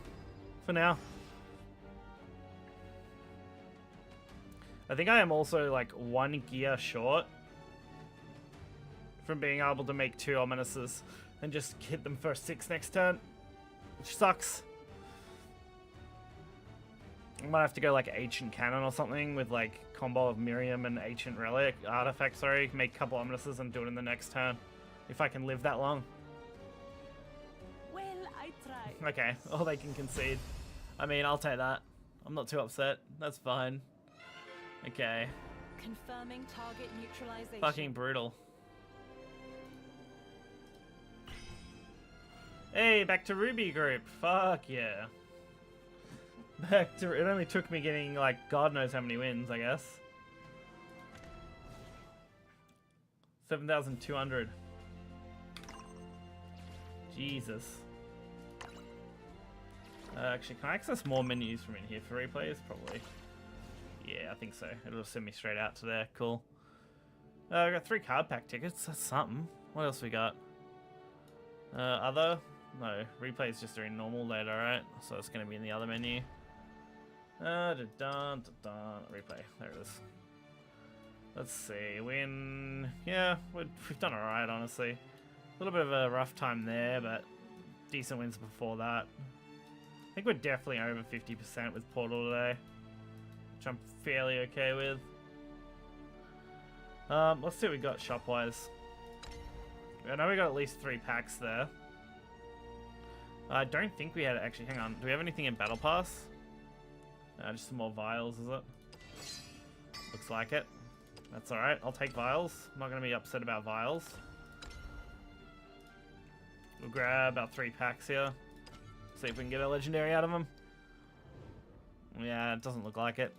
For now. I think I am also like 1 gear short from being able to make 2 ominous's and just hit them for 6 next turn, which sucks. I might have to go like Ancient Cannon or something with like combo of Miriam and Ancient Relic Artifact, sorry, make a couple ominous's and do it in the next turn if I can live that long. Well, I tried. Okay, oh, they can concede. I mean, I'll take that. I'm not too upset. That's fine. Okay. Confirming target neutralization. Fucking brutal. Hey, back to Ruby group. Fuck yeah. Back to it only took me getting like God knows how many wins, I guess. 7,200. Jesus. Actually, can I access more menus from in here for replays? Probably. Yeah, I think so. It'll send me straight out to there. Cool. I got 3 card pack tickets. That's something. What else we got? Other? No, replays just during normal later, right? So it's going to be in the other menu. Replay. There it is. Let's see. Win. Yeah, we've done alright, honestly. A little bit of a rough time there, but decent wins before that. I think we're definitely over 50% with Portal today, which I'm fairly okay with. Let's see what we got shop-wise. I know we got at least 3 packs there. I don't think we had... Actually, hang on. Do we have anything in Battle Pass? Just some more vials, is it? Looks like it. That's alright. I'll take vials. I'm not going to be upset about vials. We'll grab about 3 packs here. See if we can get a legendary out of them. Yeah, it doesn't look like it.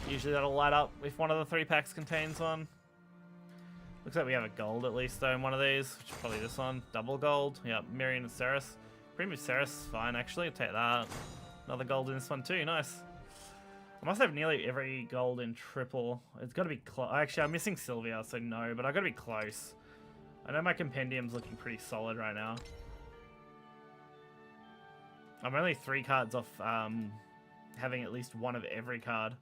Usually that'll light up if one of the 3 packs contains one. Looks like we have a gold at least though in one of these, which is probably this one. Double gold. Yeah, Miriam and Ceres. Premium Ceres is fine actually. I'll take that. Another gold in this one too. Nice. I must have nearly every gold in triple. It's got to be close. Actually, I'm missing Sylvia, so no, but I've got to be close. I know my compendium's looking pretty solid right now. I'm only 3 cards off having at least one of every card.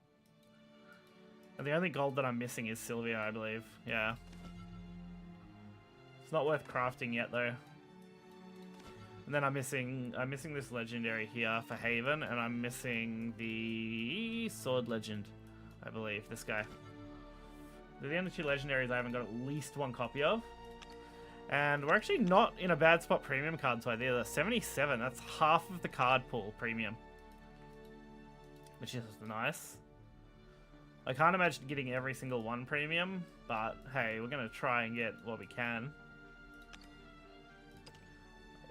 And the only gold that I'm missing is Sylvia, I believe. Yeah. It's not worth crafting yet, though. And then I'm missing this legendary here for Haven, and I'm missing the Sword Legend, I believe. This guy. They're the only 2 legendaries I haven't got at least 1 copy of. And we're actually not in a bad spot premium cards wise either. 77, that's half of the card pool premium. Which is nice. I can't imagine getting every single one premium, but hey, we're going to try and get what we can.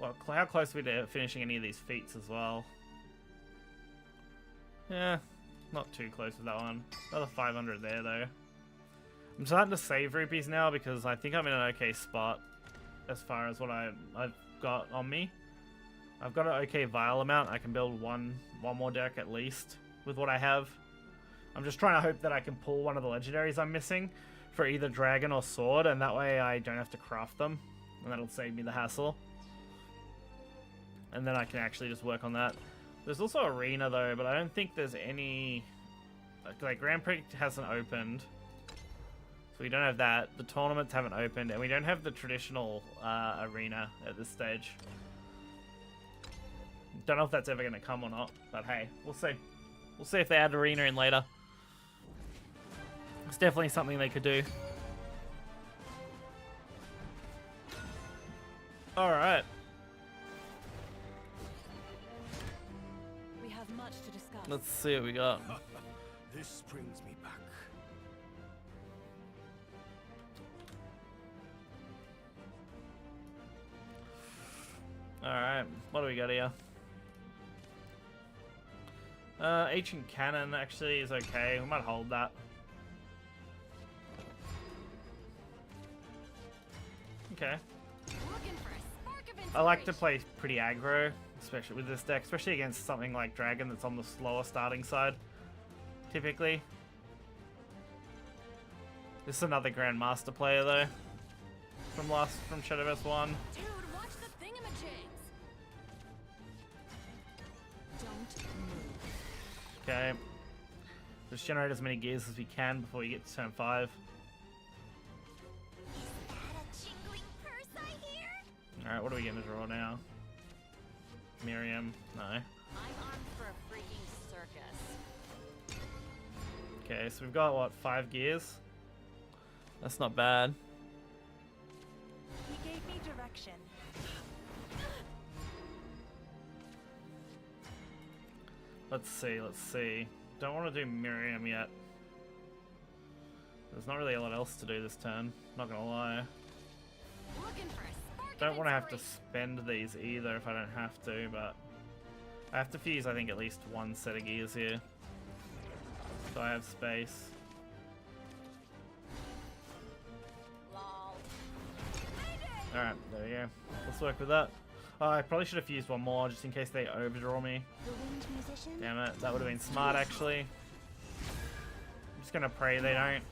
Well, how close are we to finishing any of these feats as well? Yeah, not too close with that one. Another 500 there though. I'm starting to save rupees now because I think I'm in an okay spot as far as what I've got on me. I've got an okay vial amount. I can build one more deck at least with what I have. I'm just trying to hope that I can pull one of the legendaries I'm missing for either dragon or sword, and that way I don't have to craft them, and that'll save me the hassle. And then I can actually just work on that. There's also Arena though, but I don't think there's any... Like Grand Prix hasn't opened. So we don't have that. The tournaments haven't opened, and we don't have the traditional arena at this stage. Don't know if that's ever going to come or not, but hey, we'll see. We'll see if they add arena in later. It's definitely something they could do. Alright. We have much to discuss. Let's see what we got. This brings me back. Alright, what do we got here? Ancient Cannon actually is okay. We might hold that. Okay. Looking for a spark of I like to inspiration. play pretty aggro, especially with this deck, especially against something like Dragon that's on the slower starting side, typically. This is another Grandmaster player though, from Shadowverse 1. Dude, watch the thingamajigs. Don't move. Okay. Just generate as many gears as we can before you get to turn 5. Is that a jingling purse I hear? Alright, what are we gonna draw now? Miriam? No. I'm armed for a freaking circus. Okay, so we've got what, 5 gears? That's not bad. He gave me direction. Let's see. Don't want to do Miriam yet. There's not really a lot else to do this turn, not gonna lie. Looking for a spark Don't of want to have to inspiration. spend these either if I don't have to, but I have to fuse I think at least one set of gears here. So I have space. Lol. Alright, there we go. Let's work with that. Oh, I probably should have fused one more just in case they overdraw me. The winged musician. Damn it, that would have been smart actually. I'm just gonna pray they don't.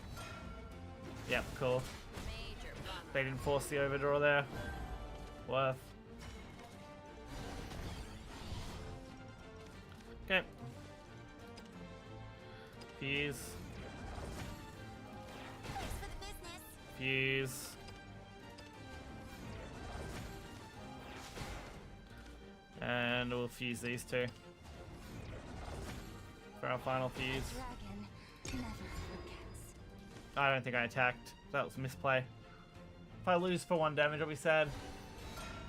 Yep, cool. Major bummer. They didn't force the overdraw there. Worth. Okay. Fuse. Thanks for the business. Fuse. And we'll fuse these two. For our final fuse. Dragon never forgets. I don't think I attacked. That was misplay. If I lose for 1 damage, I'll be sad.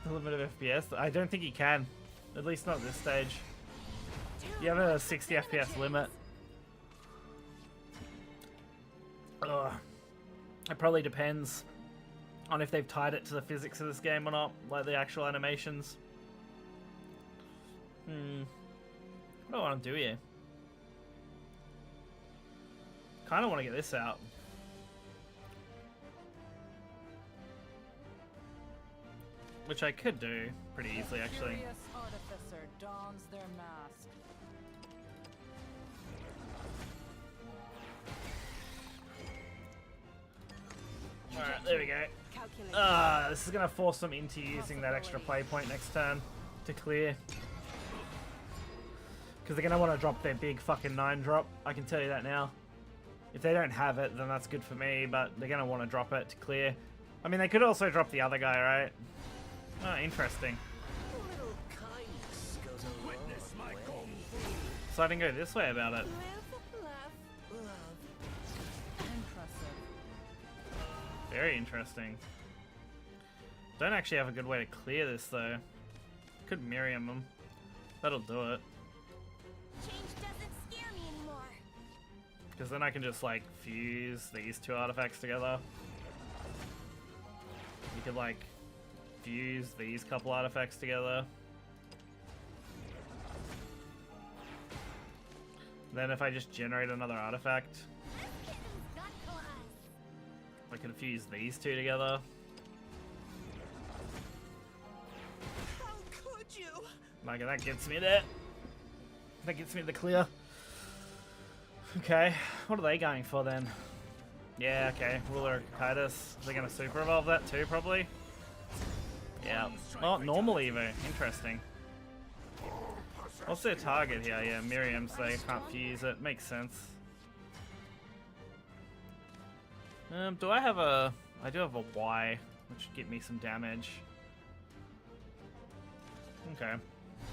The limit of FPS. I don't think you can. At least not at this stage. You have a 60 FPS limit. Ugh. It probably depends on if they've tied it to the physics of this game or not, like the actual animations. What do I want to do here? Kind of want to get this out. Which I could do pretty easily, actually. Curious artificer dons their mask. Alright, there we go. Calculate. This is going to force them into using that extra play point next turn to clear. Because they're going to want to drop their big fucking 9-drop. I can tell you that now. If they don't have it, then that's good for me, but they're going to want to drop it to clear. I mean, they could also drop the other guy, right? Oh, interesting. A little kindness goes a long Witness my way. kung fu. So I didn't go this way about it. Live, laugh, love. Impressive. Very interesting. Don't actually have a good way to clear this, though. Could Miriam them. That'll do it. Change doesn't scare me anymore. Because then I can just, like, fuse these 2 artifacts together. You could, like, fuse these couple artifacts together. Then if I just generate another artifact, This kitten's got claws. I can fuse these 2 together. How could you? Like, that gets me there. That gets me the clear. Okay, what are they going for then? Yeah, okay, Ruler of Kaitis. They're gonna super evolve that too, probably? Yeah. Oh, normal Evo. Interesting. What's their target here? Yeah, Miriam, so they can't fuse it. Makes sense. Do I have a... I do have a Y, which should get me some damage. Okay.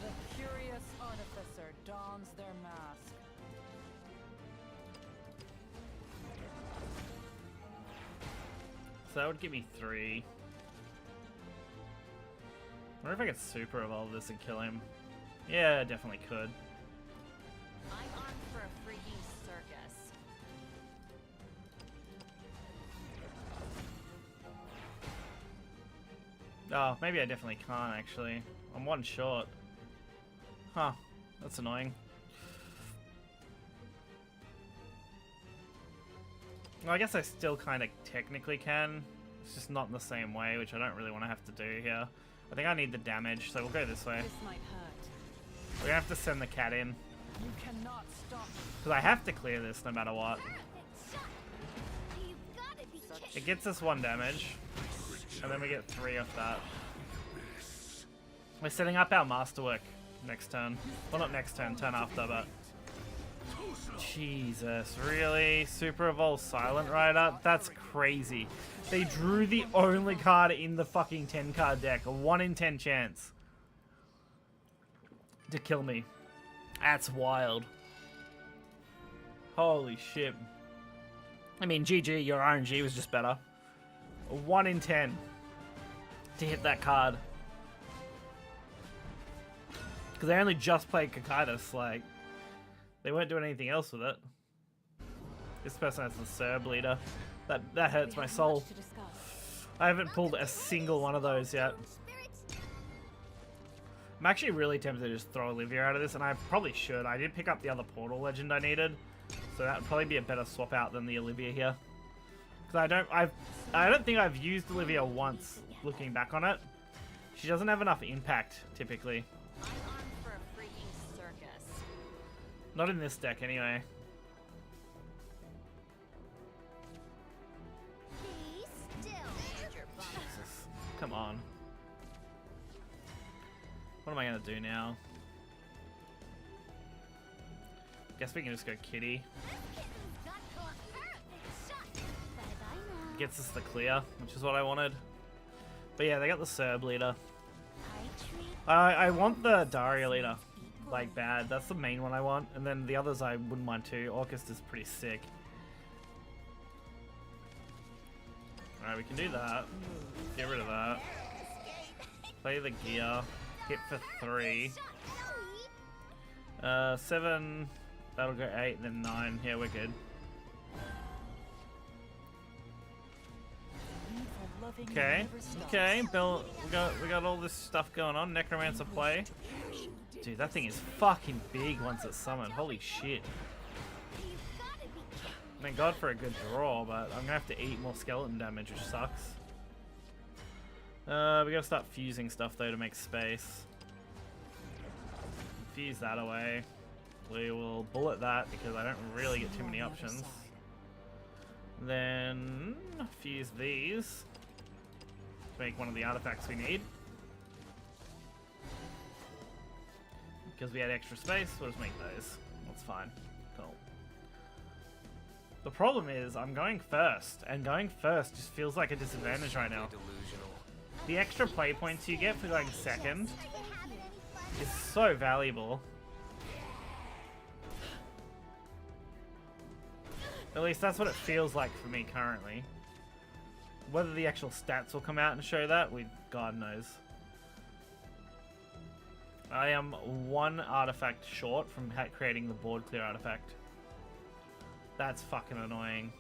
The curious artificer dons their mask. So that would give me 3. I wonder if I could super evolve this and kill him. Yeah, I definitely could. I'm armed for a freaking circus. Oh, maybe I definitely can't actually. I'm 1 short. Huh, that's annoying. Well, I guess I still kind of technically can. It's just not in the same way, which I don't really want to have to do here. I think I need the damage, so we'll go this way. This might hurt. We're gonna have to send the cat in. You cannot stop. Because I have to clear this no matter what. You gotta be kidding. It gets us 1 damage. And then we get 3 off that. We're setting up our masterwork next turn. Well, not next turn, turn after, but... Jesus, really? Super Evolve Silent Rider? That's crazy. They drew the only card in the fucking 10 card deck. A 1 in 10 chance to kill me. That's wild. Holy shit. I mean, GG, your RNG was just better. A 1 in 10 to hit that card. Because they only just played Cocytus, like, they weren't doing anything else with it. This person has the Serb leader. That hurts my soul. To discuss. I haven't pulled a single one of those yet. I'm actually really tempted to just throw Olivia out of this, and I probably should. I did pick up the other Portal Legend I needed, so that would probably be a better swap out than the Olivia here. Because I don't think I've used Olivia once. Looking back on it, she doesn't have enough impact typically. I'm armed for a freaking circus. Not in this deck anyway. Be still. Major bump. Jesus, come on. What am I gonna do now? Guess we can just go Kitty. Got to a perfect shot. Bye-bye now. Gets us the clear, which is what I wanted. But yeah, they got the Serb leader. I treat I want the Daria leader, like bad. That's the main one I want, and then the others I wouldn't mind too. Orcust is pretty sick. Alright, we can do that. Get rid of that. Play the gear. Hit for 3. 7. That'll go 8, and then 9. Yeah, we're good. Okay, okay, Bill, we got all this stuff going on. Necromancer play. Dude, that thing is fucking big once it's summoned. Holy shit. Thank God for a good draw, but I'm gonna have to eat more skeleton damage, which sucks. We gotta start fusing stuff though to make space. Fuse that away. We will bullet that because I don't really get too many options. Then fuse these to make one of the artifacts we need. Because we had extra space, we'll just make those. That's fine. Cool. The problem is I'm going first, and going first just feels like a disadvantage right now. The extra play points you get for going second is so valuable. At least that's what it feels like for me currently. Whether the actual stats will come out and show that, God knows. I am 1 artifact short from creating the board clear artifact. That's fucking annoying.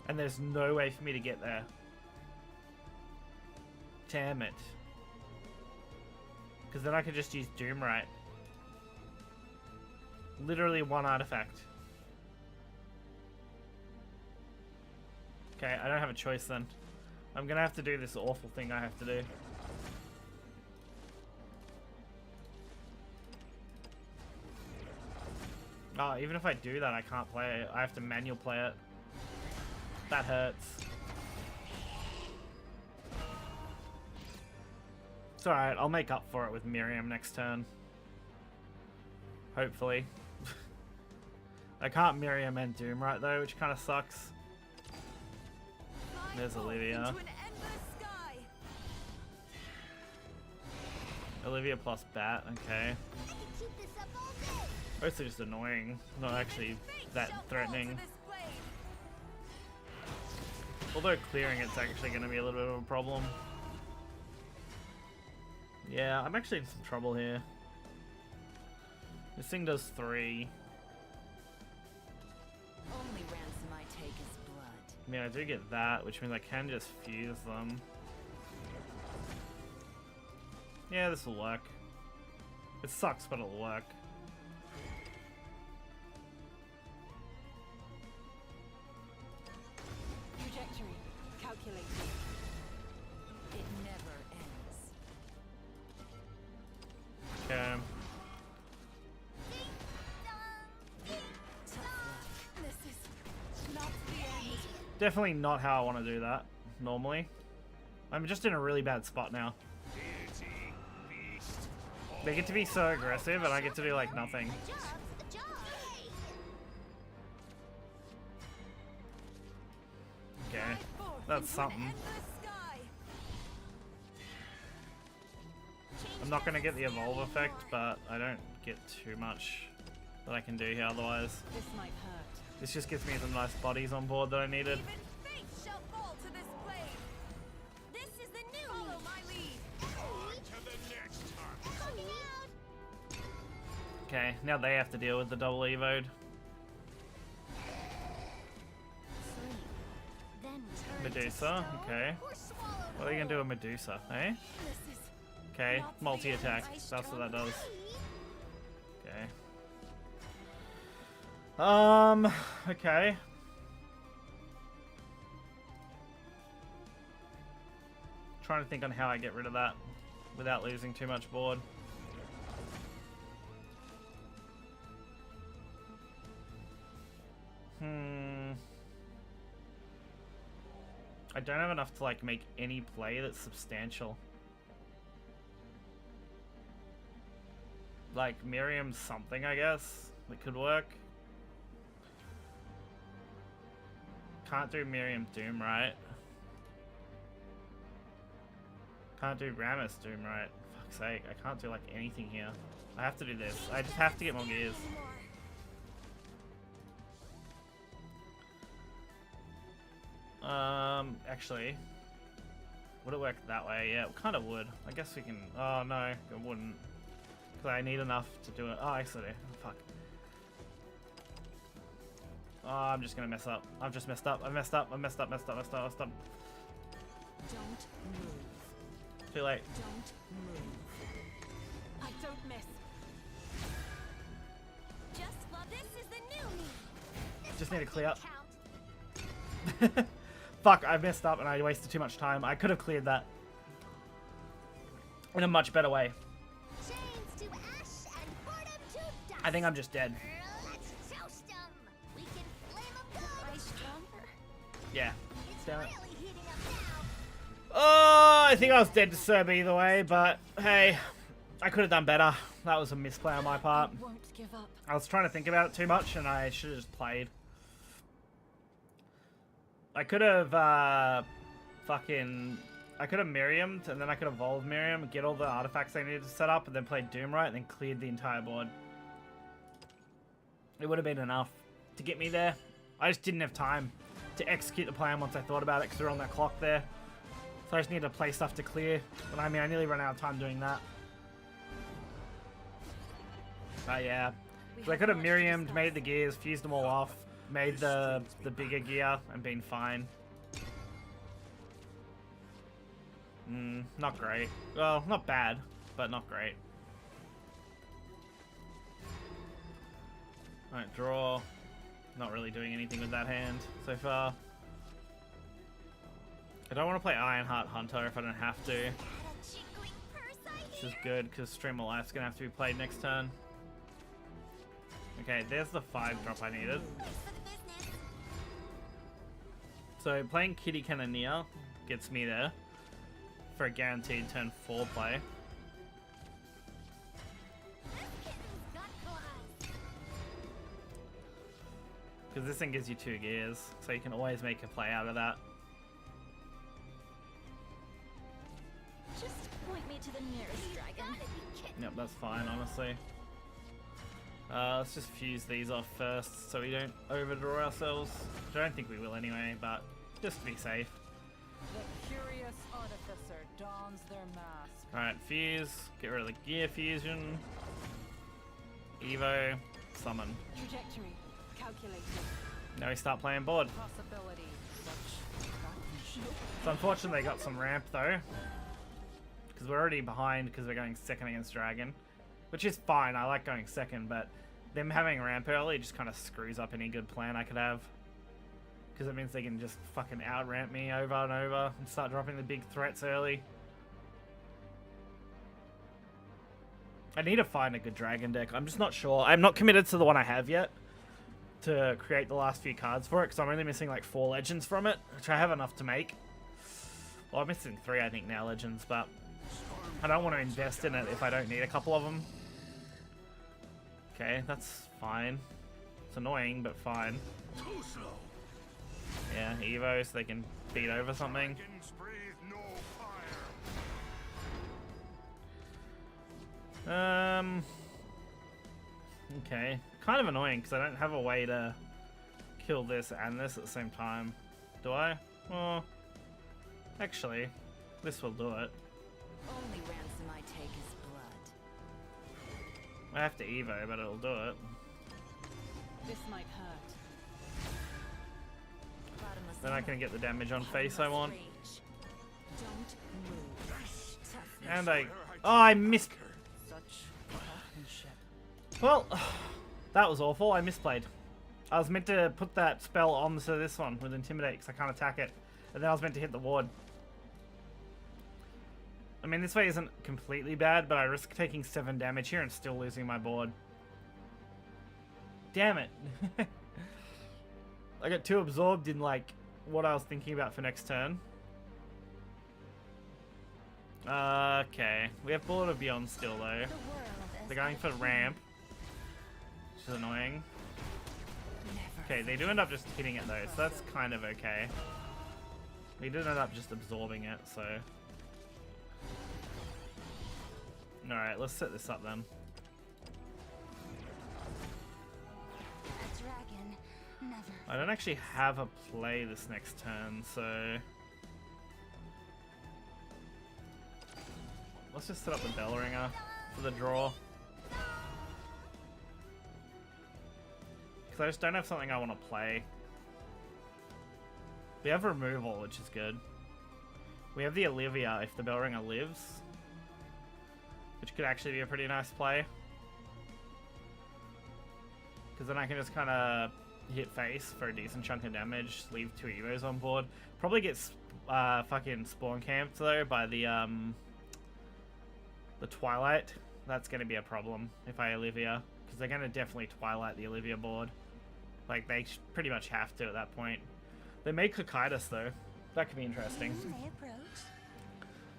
And there's no way for me to get there. Damn it. Because then I could just use Doomright. Literally 1 artifact. Okay, I don't have a choice then. I'm gonna have to do this awful thing I have to do. Oh, even if I do that, I can't play it. I have to manual play it. That hurts. It's alright, I'll make up for it with Miriam next turn. Hopefully. I can't Miriam and Doomright though, which kind of sucks. There's Olivia. Olivia plus Bat, okay. Mostly just annoying, not actually that threatening. Although clearing it's actually going to be a little bit of a problem. Yeah, I'm actually in some trouble here. This thing does 3. Only ransom I take is blood. I mean, I do get that, which means I can just fuse them. Yeah, this will work. It sucks, but it'll work. Trajectory calculated. It never ends. Okay. Tough luck. This is not the end. Definitely not how I want to do that, normally. I'm just in a really bad spot now. Deity, beast, They get to be so aggressive, and I get to do, like, nothing. Okay, that's something. Endless sky. I'm not going to get the evolve effect, but I don't get too much that I can do here otherwise. This might hurt. This just gives me some nice bodies on board that I needed. Even fate shall fall to this blade. This is the new Follow my lead. to the next hunt. Okay, now they have to deal with the double evoed. Then turn Medusa, okay. or swallow What are you gonna do with Medusa, eh? This is Okay, not the multi-attack. end. That's what that does. Okay. Okay. Trying to think on how I get rid of that without losing too much board. I don't have enough to like make any play that's substantial. Like Miriam's something, I guess, that could work. Can't do Miriam Doom right. Can't do Rammus Doom right. Fuck's sake, I can't do like anything here. I have to do this. I just have to get more gears. Actually, would it work that way? Yeah, it kind of would. I guess we can. Oh no, it wouldn't. Because I need enough to do it. Oh, actually, fuck. Oh, I'm just gonna mess up. I've just messed up. I messed up. I messed up. Messed up. Messed up. Messed up. Don't move. Too late. Don't move. I don't miss. just love. This is the new me. Just need to clear up. Count. Fuck, I messed up and I wasted too much time. I could have cleared that in a much better way. Chains to ash and boredom to dust. I think I'm just dead. Let's toast 'em. We can flame 'em good. Ice stronger. Yeah. It's Damn it. really heating up now. Oh, I think I was dead to Serb either way, but hey, I could have done better. That was a misplay on my part. I won't give up. I was trying to think about it too much and I should have just played. I could have I could have Miriamed and then I could evolve Miriam, get all the artifacts I needed to set up, and then play Doom right and then cleared the entire board. It would have been enough to get me there. I just didn't have time to execute the plan once I thought about it because we were on that clock there. So I just needed to play stuff to clear. But I mean, I nearly ran out of time doing that. But yeah. So I could have Miriamed, made the gears, fused them all off, made the bigger gear, and been fine. Not great. Well, not bad, but not great. Alright, draw. Not really doing anything with that hand so far. I don't want to play Ironheart Hunter if I don't have to. Got a jiggling purse I Which is good, because Stream of Life's going to have to be played next turn. Okay, there's the 5-drop I needed. Thanks for the business. So playing Kitty Cannoneer gets me there for a guaranteed turn 4 play. This kitten's got claws. Because this thing gives you 2 gears, so you can always make a play out of that. Just point me to the nearest dragon. Yep, that's fine, honestly. Let's just fuse these off first so we don't overdraw ourselves. Which I don't think we will anyway, but just to be safe. The curious artificer dons their mask. Alright, fuse. Get rid of the gear fusion. Evo. Summon. Trajectory calculated. Now we start playing board. Possibility. Such craftsmanship. It's unfortunate they got some ramp though. Because we're already behind because we're going second against Dragon. Which is fine, I like going second, but them having ramp early just kind of screws up any good plan I could have. Because it means they can just fucking out-ramp me over and over and start dropping the big threats early. I need to find a good Dragon deck. I'm just not sure. I'm not committed to the one I have yet to create the last few cards for it because I'm only missing like 4 legends from it, which I have enough to make. Well, I'm missing 3 I think now legends, but I don't want to invest in it if I don't need a couple of them. Okay, that's fine. It's annoying, but fine. Too slow. Yeah, Evo so they can beat over something. Dragons breathe no fire. Okay. Kind of annoying because I don't have a way to kill this and this at the same time. Do I? Well, actually, this will do it. Only ransom I take is blood. I have to Evo, but it'll do it. This might hurt. Then I can get the damage on face I want. Don't move. And I... Oh, I missed... Such craftsmanship. Well, that was awful. I misplayed. I was meant to put that spell onto this one with Intimidate because I can't attack it. And then I was meant to hit the ward. I mean, this way isn't completely bad, but I risk taking 7 damage here and still losing my board. Damn it. I got too absorbed in, like, what I was thinking about for next turn. Okay. We have Bullet of Beyond still, though. They're going for ramp, which is annoying. Okay, they do end up just hitting it, though, so that's kind of okay. We did end up just absorbing it, so... Alright, let's set this up then. A dragon never. I don't actually have a play this next turn, so... Let's just set up the Bell Ringer for the draw. Because I just don't have something I want to play. We have removal, which is good. We have the Olivia if the Bell Ringer lives. Which could actually be a pretty nice play. Because then I can just kind of hit face for a decent chunk of damage, leave 2 Evos on board. Probably get fucking spawn camped though by the Twilight. That's going to be a problem if I Olivia. Because they're going to definitely Twilight the Olivia board. Like, they pretty much have to at that point. They may Cocytus though. That could be interesting. May approach.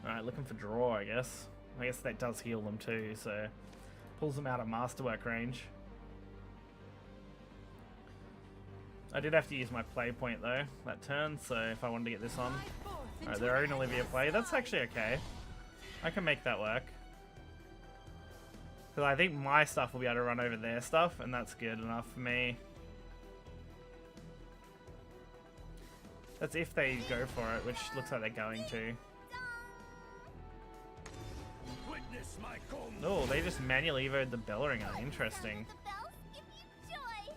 Alright, looking for draw, I guess. I guess that does heal them too, so pulls them out of masterwork range. I did have to use my play point though that turn, so if I wanted to get this on. Alright, their own Olivia play. That's actually okay. I can make that work. Because I think my stuff will be able to run over their stuff, and that's good enough for me. That's if they go for it, which looks like they're going to. Witness my comb. Oh, they just manually evoed the Bell Ringer. Interesting. The bells give you joy.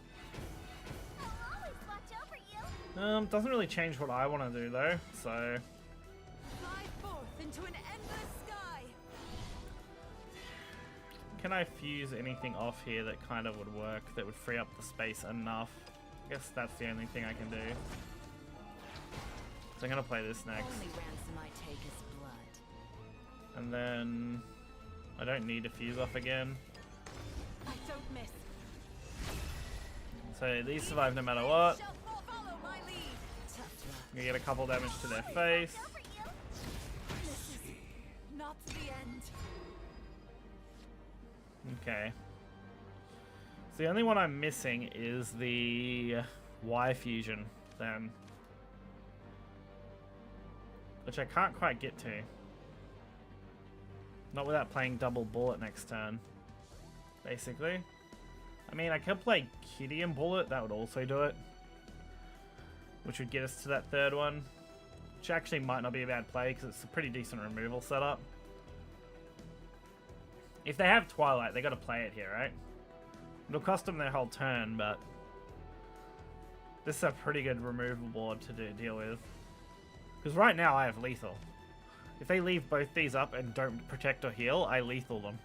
I'll always watch over you. Doesn't really change what I want to do though, so... Fly forth into an endless sky. Can I fuse anything off here that kind of would work, that would free up the space enough? I guess that's the only thing I can do. So I'm gonna play this next. Only ransom I take is blood. And then... I don't need to fuse off again. I don't miss. So these survive no matter what. Shall follow my lead. You get a couple damage to their face. This is not the end. Okay. So the only one I'm missing is the Y fusion then. Which I can't quite get to. Not without playing double bullet next turn. Basically. I mean, I could play Kitty and Bullet. That would also do it. which would get us to that third one, which actually might not be a bad play because it's a pretty decent removal setup. If they have Twilight, they got to play it here, right? It'll cost them their whole turn, but this is a pretty good removal board to deal with. Because right now I have lethal. If they leave both these up and don't protect or heal, I lethal them.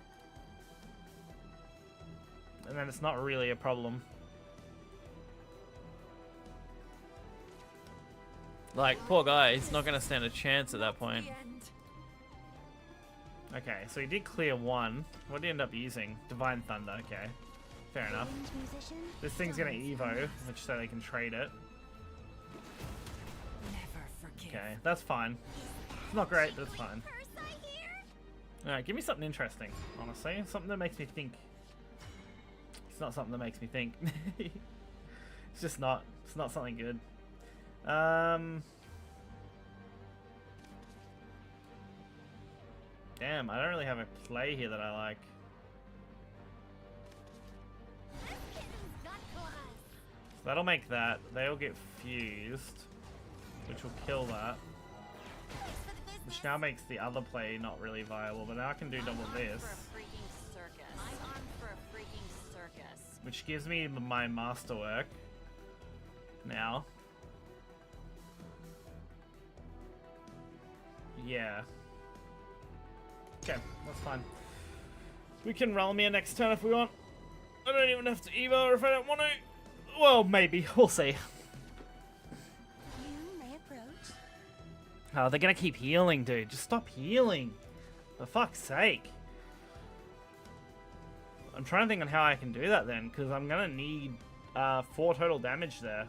And then it's not really a problem. Like, poor guy, he's not going to stand a chance at that point. Okay, so he did clear one. What did he end up using? Divine Thunder, okay. Fair enough. This thing's gonna Evo, which so they can trade it. Never forgive. Okay, that's fine. It's not great, but it's fine. Alright, give me something interesting, honestly. Something that makes me think. It's not something that makes me think. It's just not. It's not something good. Damn, I don't really have a play here that I like. So that'll make that. They'll get fused, which will kill that. Which now makes the other play not really viable, but now I can do double this. Which gives me my masterwork. Now. Yeah. Okay, that's fine. We can Realmir next turn if we want. I don't even have to Evo if I don't want to. Well, maybe. We'll see. You may approach. Oh, they're gonna keep healing, dude. Just stop healing. For fuck's sake. I'm trying to think on how I can do that then, because I'm gonna need 4 total damage there.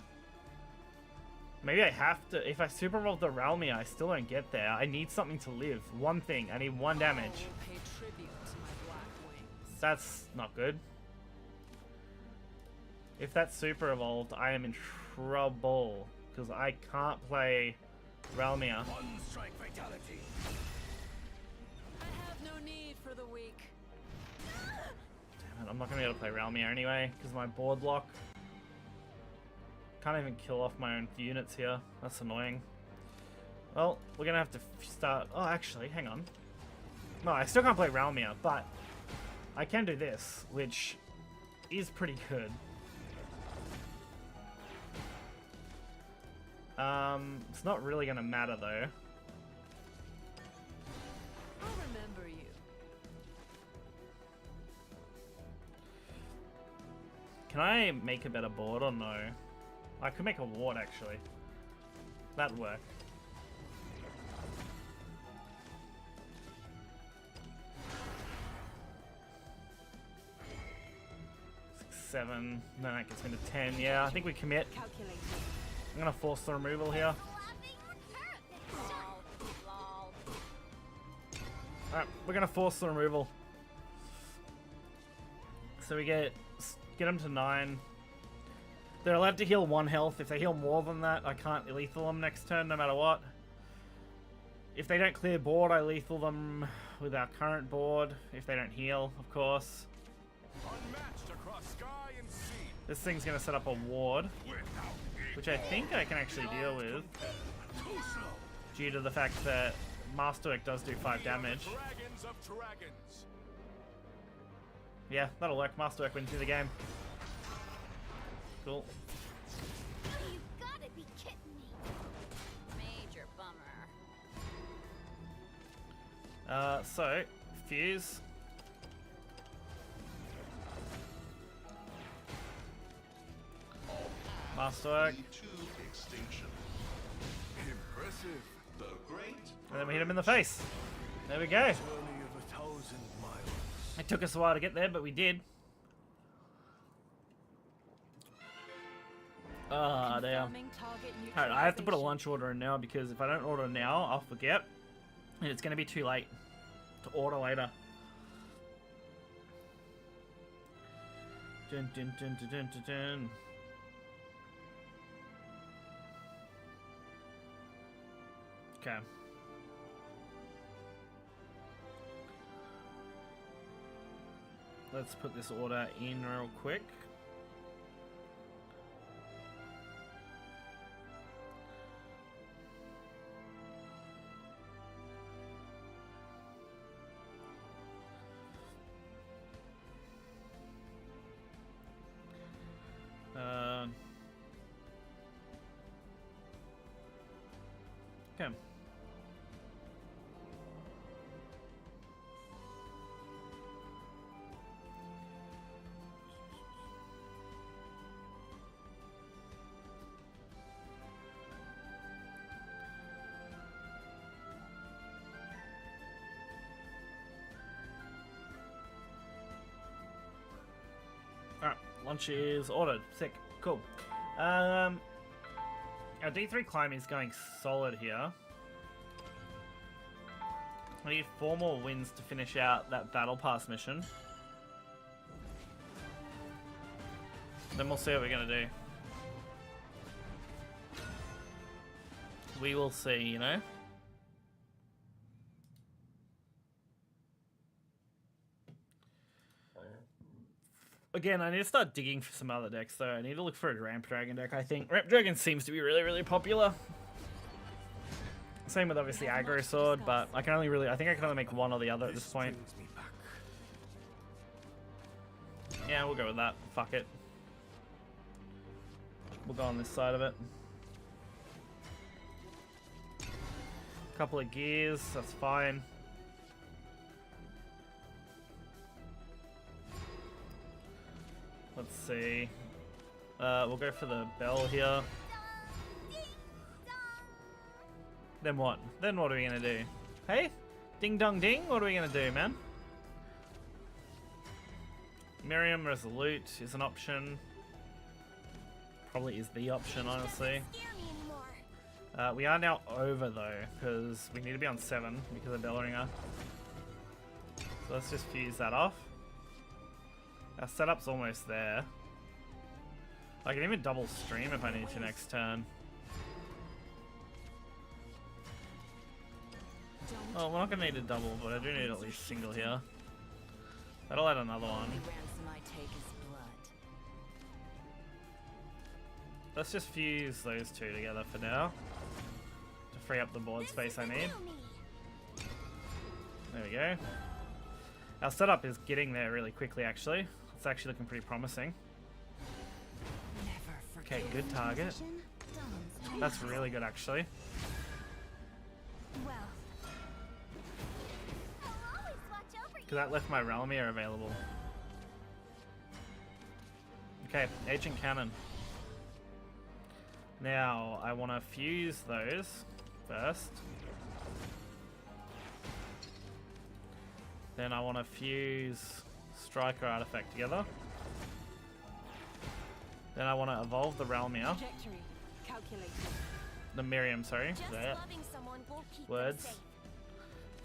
Maybe I have to. If I super roll the Realmir, I still don't get there. I need something to live. One thing. I need 1 damage. Pay tribute to my black wings. That's not good. If that's super evolved, I am in trouble. Because I can't play Realmir. One strike fatality. I have no need for the weak. Damn it, I'm not going to be able to play Realmir anyway. Because my board lock. Can't even kill off my own units here. That's annoying. Well, we're going to have to start... Oh, actually, hang on. No, I still can't play Realmir, but I can do this, which is pretty good. It's not really going to matter, though. I'll remember you. Can I make a better board or no? I could make a ward, actually. That'd work. Seven. No, that gets me to 10. Yeah, I think we commit. I'm gonna force the removal here. Alright, we're gonna force the removal. So we get them to 9. They're allowed to heal 1 health. If they heal more than that, I can't lethal them next turn no matter what. If they don't clear board, I lethal them with our current board. If they don't heal, of course. Unmatched across sky and sea. This thing's gonna set up a ward, which I think I can actually deal with, due to the fact that Masterwork does do 5 damage. Dragons of dragons. Yeah, that'll work. Masterwork wins you the game. Cool. You gotta be kidding me. Major bummer. So, Fuse. Masterwork. Impressive. The great And then we hit him in the face. There we go. Journey of 1,000 miles. It took us a while to get there, but we did. Ah, damn. Confirming target Alright, I have to put a neutralization. launch order in now because if I don't order now, I'll forget. And it's going to be too late to order later. Dun, dun, dun, dun, dun, dun, dun. Okay. Let's put this order in real quick. Okay. Alright, lunch is ordered. Sick. Cool. Our D3 climb is going solid here. I need 4 more wins to finish out that battle pass mission. Then we'll see what we're gonna do. We will see, you know? Again, I need to start digging for some other decks, though. I need to look for a Ramp Dragon deck, I think. Ramp Dragon seems to be really, really popular. Same with, obviously, Aggro Sword, but I think I can only make one or the other at this point. Yeah, we'll go with that. Fuck it. We'll go on this side of it. Couple of gears, that's fine. Let's see. We'll go for the bell here. Then what? Then what are we gonna do? Hey? Ding dong ding? What are we gonna do, man? Miriam Resolute is an option. Probably is the option, honestly. We are now over, though, because we need to be on 7 because of Bellringer. So let's just fuse that off. Our setup's almost there. I can even double stream if I need to next turn. Oh, we're not going to need a double, but I do need at least single here. That'll add another one. Let's just fuse those two together for now. To free up the board space I need. There we go. Our setup is getting there really quickly, actually. It's actually looking pretty promising. Okay, good target. That's really good, actually. Because that left my Realmir available. Okay, Ancient Cannon. Now, I want to fuse those first. Then I want to fuse Striker Artifact together. Then I want to evolve the Realmir. The Miriam, sorry. There. Words.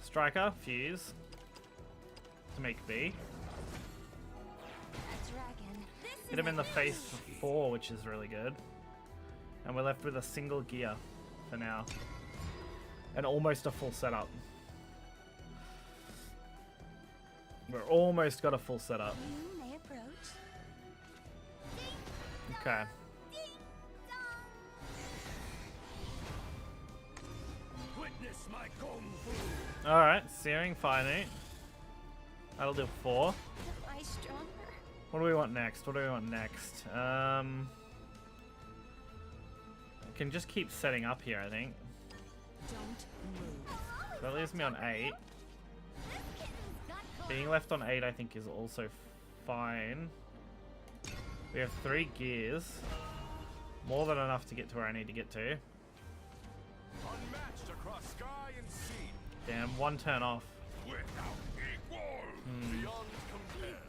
Striker, fuse. To make B. Hit him in the face for 4, which is really good. And we're left with a single gear for now. And almost a full setup. We're almost got a full setup. Okay. Witness my kung fu. Alright, Searing Finite. That'll do 4. What do we want next? What do we want next? I can just keep setting up here, I think. So that leaves me on 8. Being left on 8, I think, is also fine. We have 3 gears. More than enough to get to where I need to get to. Unmatched across sky and sea. Damn, 1 turn off. Without equal. Beyond compare.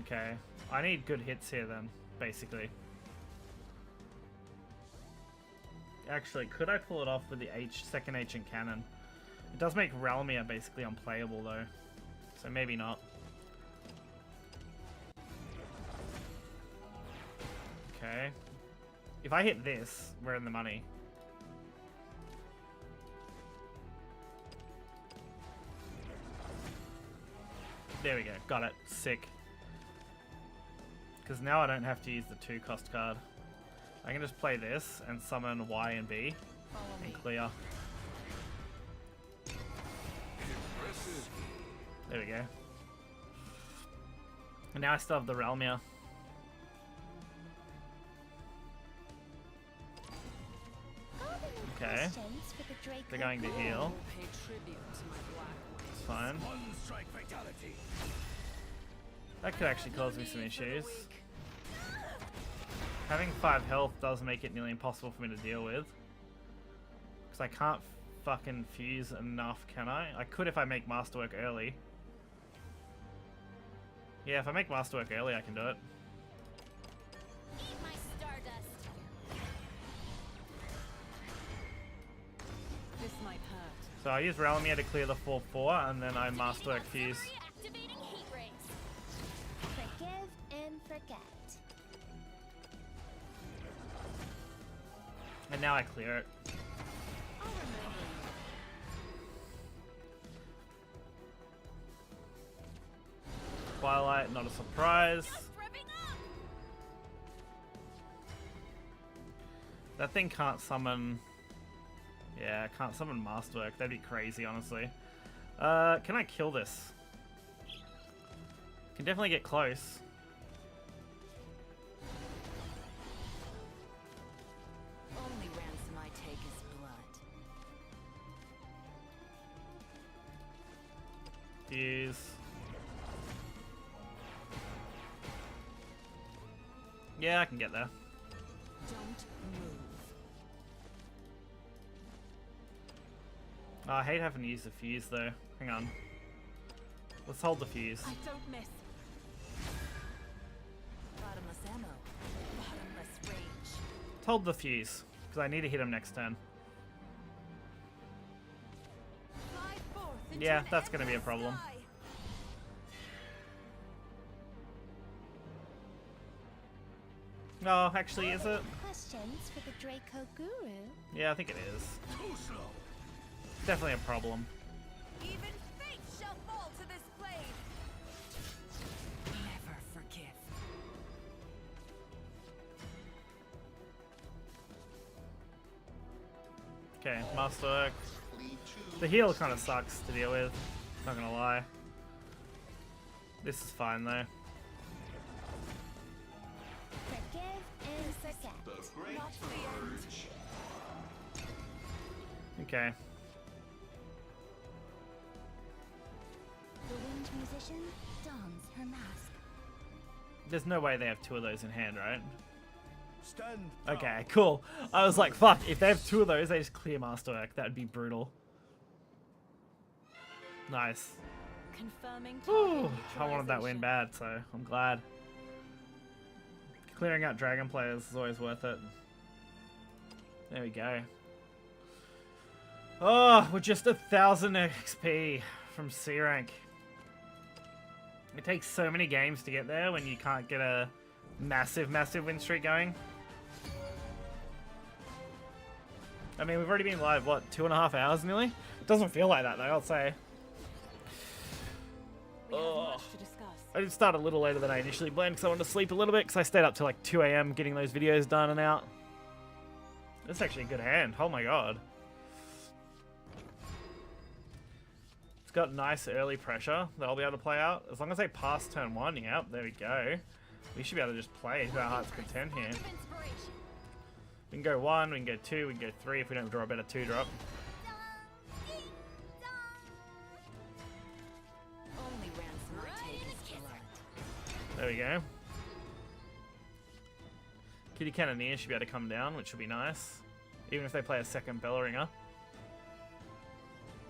Okay. I need good hits here then, basically. Actually, could I pull it off with the second Ancient Cannon? It does make Realmir basically unplayable though. So maybe not. Okay. If I hit this, we're in the money. There we go. Got it. Sick. Because now I don't have to use the 2 cost card. I can just play this and summon Y and B and clear. There we go. And now I still have the Realmir. Questions for the Draco They're going to Guru? heal. Pay tribute to my black wings. It's fine. One strike fatality. That could actually cause me some issues. Having 5 health does make it nearly impossible for me to deal with. Because I can't fucking fuse enough, can I? I could if I make Masterwork early. Yeah, if I make Masterwork early, I can do it. Eat my stardust. This might hurt. So I use Realmir to clear the 4/4, and then I Masterwork fuse. Activating heat rays. Forgive and forget. And now I clear it. I'll remember you. Twilight, not a surprise. Just revving up. That thing can't summon... Yeah, it can't summon Masterwork. That'd be crazy, honestly. Can I kill this? Can definitely get close. Only ransom I take is blood. Fuse. Yeah, I can get there. Don't move. Oh, I hate having to use the fuse though. Hang on. Let's hold the fuse. I don't miss. Bottomless ammo. Bottomless rage. Let's hold the fuse. Because I need to hit him next turn. Fly forth into Yeah, an that's going to be a endless problem. sky. Oh, actually, is it? Questions for the Draco Guru? Yeah, I think it is. Too slow. Definitely a problem. Even fate shall fall to this blade. Never forgive. Okay, Masterwork. The heal kind of sucks to deal with. Not gonna lie. This is fine though. Forgive and forget. Not the end. Okay. The winged musician dons her mask. There's no way they have 2 of those in hand, right? Stand. Okay, cool. I was like, fuck, if they have 2 of those, they just clear Masterwork. That'd be brutal. Nice. Confirming Whew, target I wanted that win neutralization. bad, so I'm glad. Clearing out dragon players is always worth it. There we go. Oh, we're just 1,000 XP from C rank. It takes so many games to get there when you can't get a massive win streak going. I mean, we've already been live, what, 2.5 hours nearly? It doesn't feel like that though, I'll say. We have Ugh. much to discuss. I did start a little later than I initially planned because I wanted to sleep a little bit because I stayed up till like 2 AM getting those videos done and out. That's actually a good hand. Oh my god. It's got nice early pressure that I'll be able to play out. As long as I pass turn 1, yep, there we go. We should be able to just play to our heart's content here. Of inspiration. We can go 1, we can go 2, we can go 3 if we don't draw a better 2 drop. Ding dong. Only ransom I Right take in is the kisser. blood. There we go. Kitty Cannoneer should be able to come down, which will be nice. Even if they play a second Bellringer.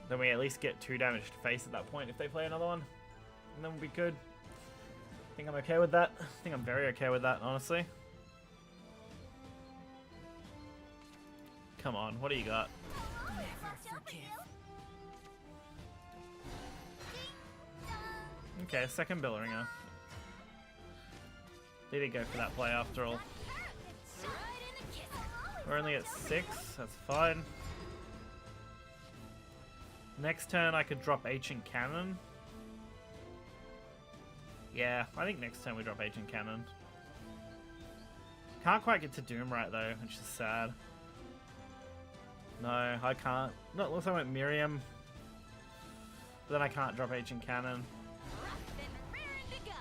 Then we at least get 2 damage to face at that point if they play another one. And then we'll be good. I think I'm okay with that. I think I'm very okay with that, honestly. Come on, what do you got? Never Watch over forgive. you. Ding dong. Okay, second Bellringer. They did go for that play after all. Right in the kisser. We're only at 6, that's fine. Next turn I could drop Ancient Cannon. Yeah, I think next turn we drop Ancient Cannon. Can't quite get to Doom right though, which is sad. No, I can't. No, it looks like I went Miriam. But then I can't drop Ancient Cannon. Rough and raring to go.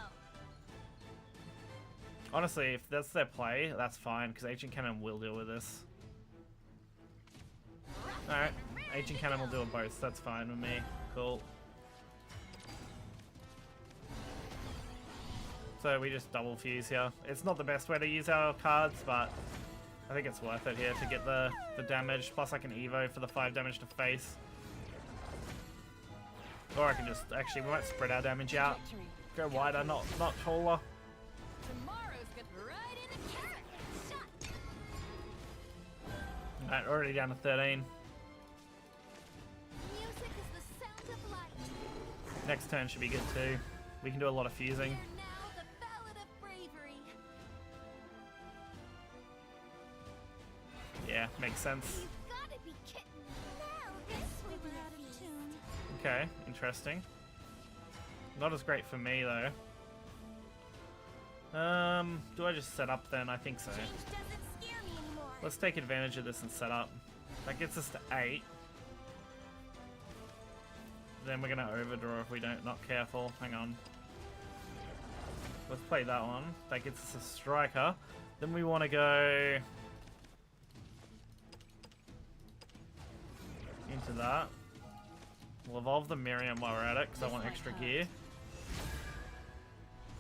Honestly, if that's their play, that's fine, because Ancient Cannon will deal with this. Alright, Ancient Cannon will do it both, that's fine with me. Cool. So we just double fuse here. It's not the best way to use our cards, but I think it's worth it here to get the damage. Plus I can evo for the 5 damage to face. Or I can just, actually we might spread our damage out. Go wider, not taller. Tomorrow's good. Right in the carrot. Shot. Alright, already down to 13. Music is the sound of light. Next turn should be good too. We can do a lot of fusing. Hear now the ballad of bravery. Yeah, makes sense. You've gotta be kidding. Now this will be out of tune. Okay, interesting. Not as great for me though. Do I just set up then? I think so. Change doesn't scare me anymore. Let's take advantage of this and set up. That gets us to 8. Then we're gonna overdraw if we don't not careful. Hang on. Let's play that one. That gets us a striker. Then we want to go into that. We'll evolve the Miriam while we're at it because I want extra gear.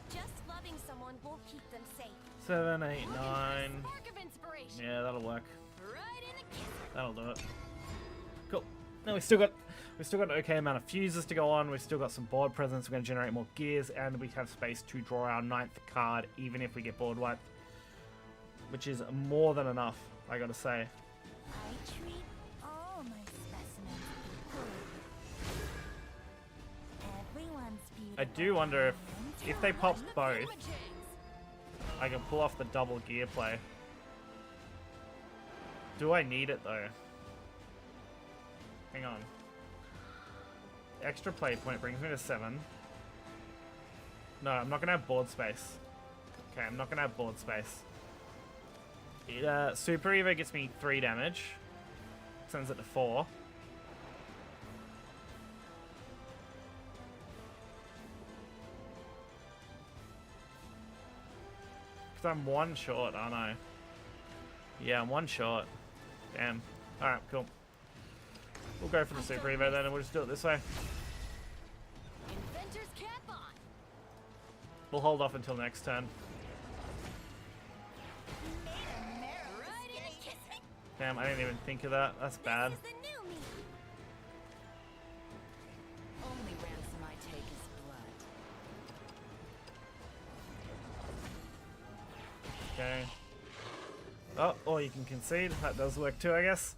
Just loving someone won't keep them safe. 7, 8, 9. Spark of inspiration. Yeah, that'll work. Right in the kiss. That'll do it. Cool. Now we've still got an okay amount of fuses to go on. We've still got some board presence. We're going to generate more gears, and we have space to draw our 9th card, even if we get board wiped, which is more than enough, I gotta say. I treat all my specimens equally. Everyone's beautiful. I do wonder if they pop both, Imagings. I can pull off the double gear play. Do I need it though? Hang on. Extra play point brings me to 7. No, I'm not gonna have board space. Okay, I'm not gonna have board space. It, Super Evo gets me 3 damage. Sends it to 4. Because I'm 1 short, aren't I? Yeah, I'm 1 short. Damn. Alright, cool. We'll go for the Super Evo then and we'll just do it this way. Inventor's cap on. We'll hold off until next turn. Right in the kiss. Damn, I didn't even think of that. That's bad. This is the new me. Only ransom I take is blood. Okay. Oh, or you can concede. That does work too, I guess.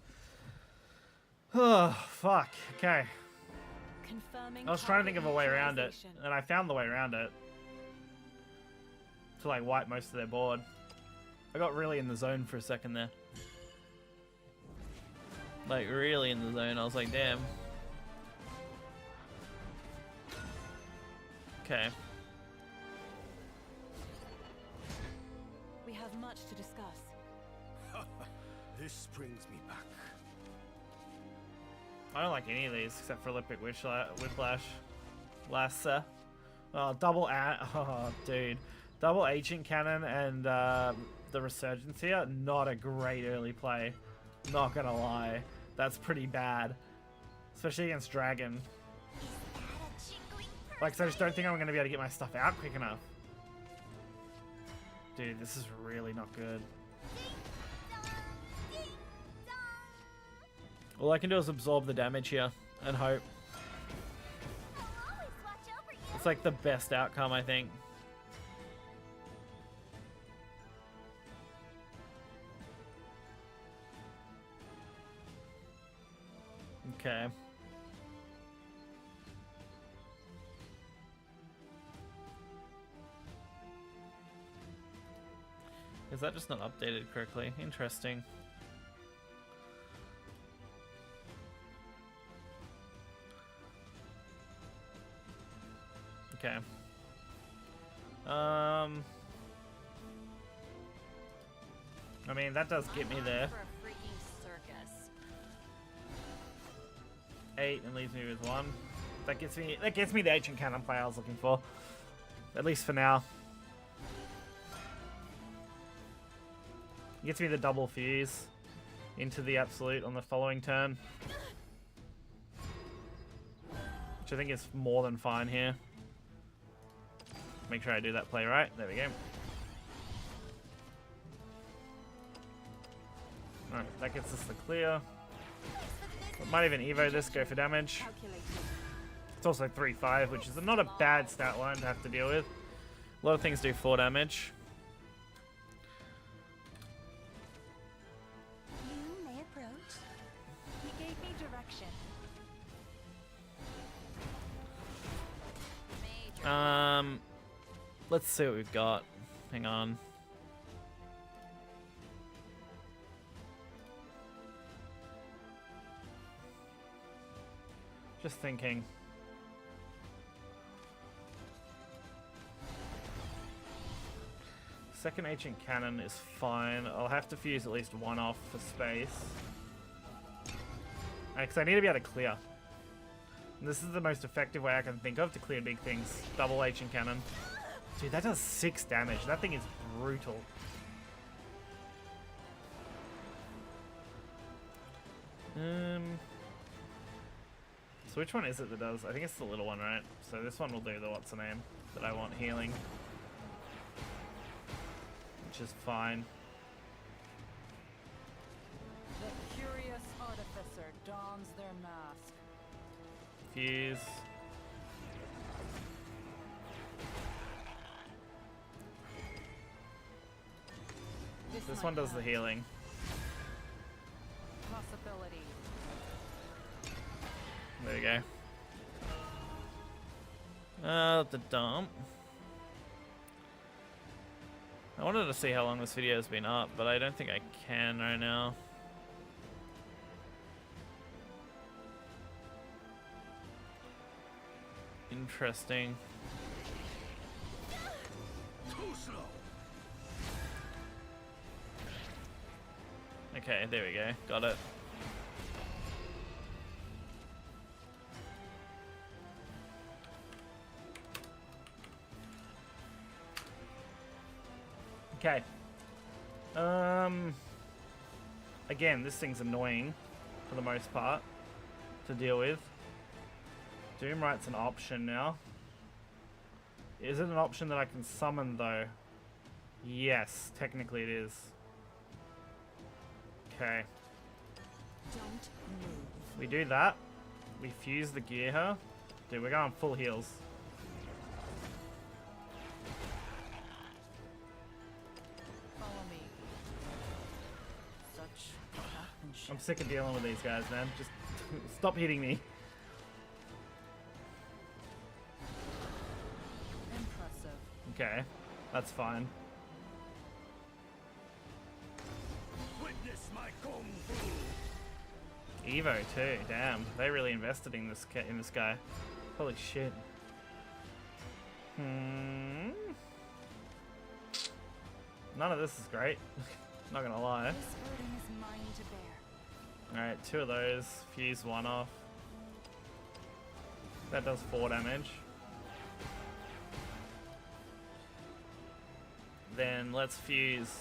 Oh, fuck. Okay. Confirming I was trying to think of a way around it, neutralization. and I found the way around it. To, like, wipe most of their board. I got really in the zone for a second there. Like, really in the zone. I was like, damn. Okay. We have much to discuss. This brings me back. I don't like any of these except for Olympic Whiplash. Lassa. Oh, oh, dude. Double Ancient Cannon and the Resurgence here, not a great early play. Not gonna lie. That's pretty bad. Especially against Dragon. Like, 'cause I just don't think I'm gonna be able to get my stuff out quick enough. Dude, this is really not good. All I can do is absorb the damage here and hope. I'll always watch over you. It's like the best outcome, I think. Okay. Is that just not updated correctly? Interesting. Okay. I mean, that does get me there. For a freaking circus. 8 and leaves me with 1. That gets me the Ancient Cannon play I was looking for. At least for now. Gets me the double fuse. into the absolute on the following turn. Which I think is more than fine here. Make sure I do that play right. There we go. Alright, that gets us the clear. Might even evo this, go for damage. It's also 3-5, which is not a bad stat line to have to deal with. A lot of things do 4 damage. You may approach. He gave me direction. Let's see what we've got. Hang on. Just thinking. Second ancient cannon is fine. I'll have to fuse at least one off for space. Because I need to be able to clear. And this is the most effective way I can think of to clear big things. Double ancient cannon. Dude, that does 6 damage. That thing is brutal. So which one is it that does? I think it's the little one, right? So this one will do the what's the name that I want healing. Which is fine. The curious artificer dons their mask. Fuse. This one does the healing. Possibility. There you go. The dump. I wanted to see how long this video has been up, but I don't think I can right now. Interesting. Too slow. Okay, there we go. Got it. Okay. Again, this thing's annoying for the most part to deal with. Doomright's an option now. Is it an option that I can summon though? Yes, technically it is. Okay. Don't move. We do that. We fuse the gear here. Dude, we're going full heals. Follow me. Such craftsmanship. I'm sick of dealing with these guys, man. Just stop hitting me. Impressive. Okay, that's fine. Witness my kung fu. Evo too. Damn, they really invested in this guy. Holy shit. None of this is great. Not gonna lie. This burden is mine to bear. Alright, 2 of those. Fuse 1 off. That does 4 damage. Then let's fuse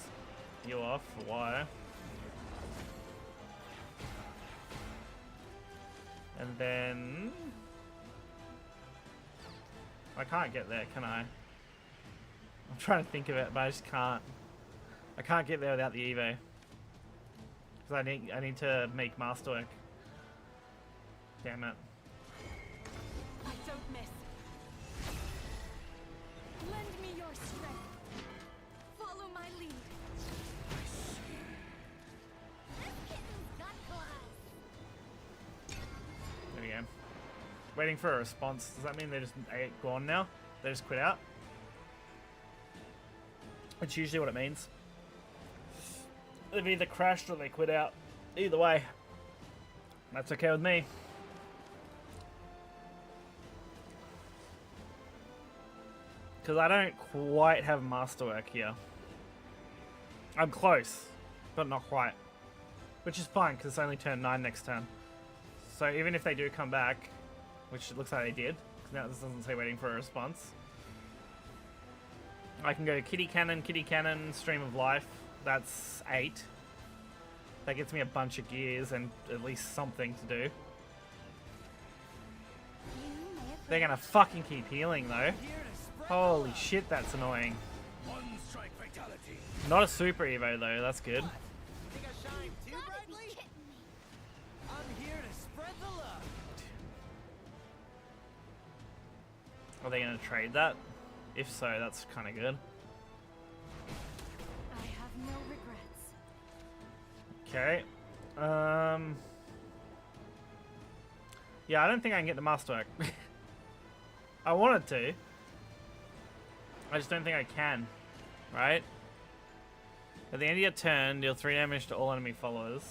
you off for Y. And then... I can't get there, can I? I'm trying to think of it, but I just can't. I can't get there without the Evo. Because I need to make Masterwork. Damn it. I don't miss. Lend me your strength. Follow my lead. This kitten's got claws. There we go. Waiting for a response. Does that mean they're just gone now? They just quit out? That's usually what it means. They've either crashed or they quit out. Either way. That's okay with me. Because I don't quite have Masterwork here. I'm close, but not quite. Which is fine, because it's only turn 9 next turn. So even if they do come back, which it looks like they did, because now this doesn't say waiting for a response, I can go Kitty Cannon, Stream of Life. That's 8. That gets me a bunch of gears and at least something to do. They're gonna fucking keep healing though. Holy shit, that's annoying. One strike fatality. Not a super evo though, that's good. Think I shine too brightly? I'm here to spread the love. Are they gonna trade that? If so, that's kind of good. I have no regrets. Okay. Yeah, I don't think I can get the masterwork. I wanted to. I just don't think I can. Right? At the end of your turn, deal 3 damage to all enemy followers.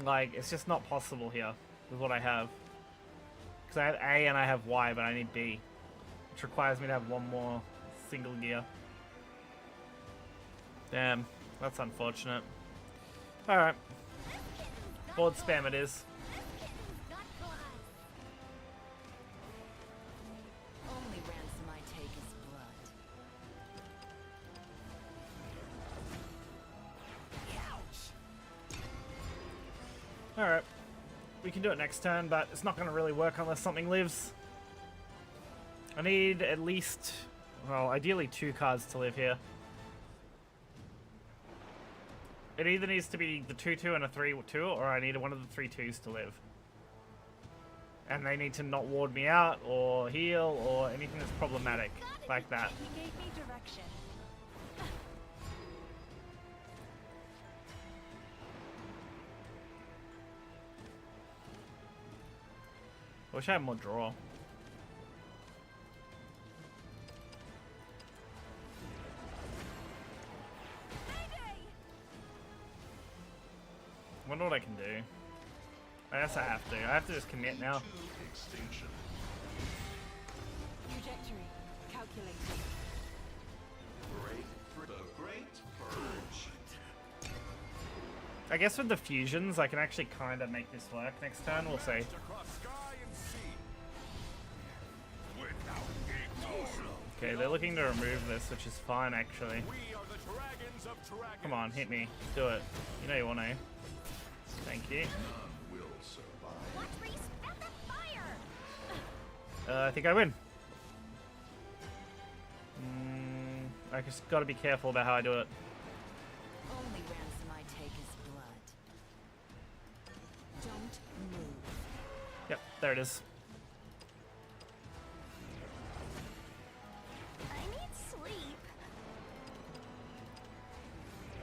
Like, it's just not possible here with what I have. Because I have A and I have Y, but I need B. Which requires me to have one more single gear. Damn, that's unfortunate. Alright. Board spam it is. Only ransom I take is blood. Alright. We can do it next turn, but it's not going to really work unless something lives. I need at least, well, ideally 2 cards to live here. It either needs to be the 2/2 and a 3/2, or I need one of the 3/2s to live. And they need to not ward me out, or heal, or anything that's problematic, like that. He gave me direction. I wish I had more draw. I wonder what I can do. I guess I have to. I have to just commit now. Trajectory. Calculating. I guess with the fusions, I can actually kind of make this work next turn. We'll see. Across sky and sea. Without equal. Okay, they're looking to remove this, which is fine, actually. We are the dragons of dragons. Come on, hit me. Do it. You know you want to. Thank you. Watch where you spat that fire! I think I win. I just got to be careful about how I do it. Only ransom I take is blood. Don't move. Yep, there it is. I need sleep.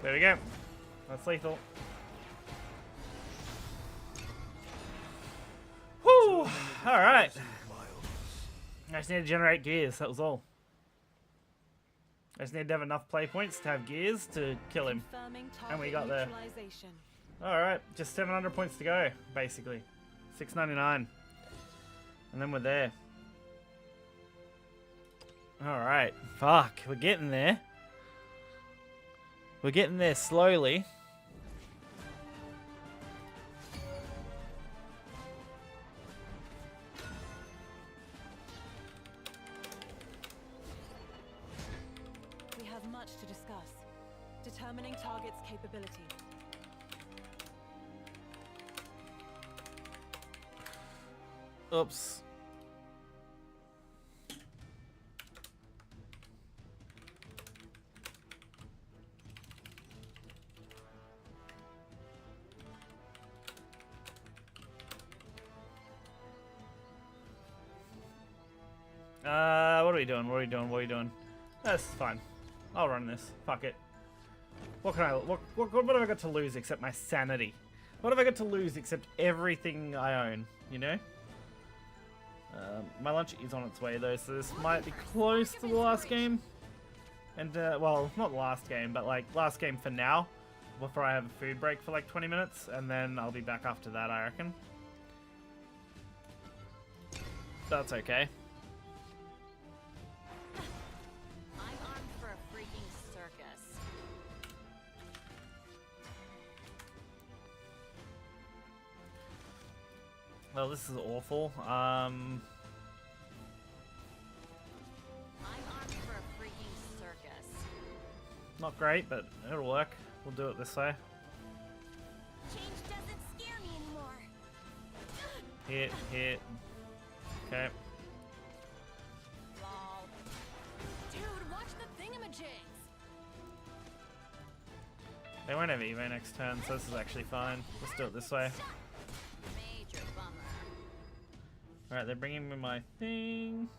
There we go. That's lethal. Whew! Alright. I just need to generate gears, that was all. I just need to have enough play points to have gears to kill him. Confirming And we target got there. neutralization. Alright, just 700 points to go, basically. 699. And then we're there. Alright, fuck, we're getting there. We're getting there slowly. We have much to discuss. Determining target's capability. Oops. What are we doing? What are we doing? What are we doing? That's fine. I'll run this. Fuck it. What can I? What have I got to lose except my sanity? What have I got to lose except everything I own? You know. My lunch is on its way though, so this might be close to the last game. And well, not the last game, but like last game for now. Before I have a food break for like 20 minutes, and then I'll be back after that, I reckon. That's okay. I'm armed for a freaking circus. Well, this is awful. I'm armed for a freaking circus. Not great, but it'll work. We'll do it this way. Change doesn't scare me anymore. Hit, hit. Okay. Lol. Dude, watch the thingamajigs. They won't have Evo next turn, so this is actually fine. Let's do it this way. Major bummer. Alright, they're bringing me my thing.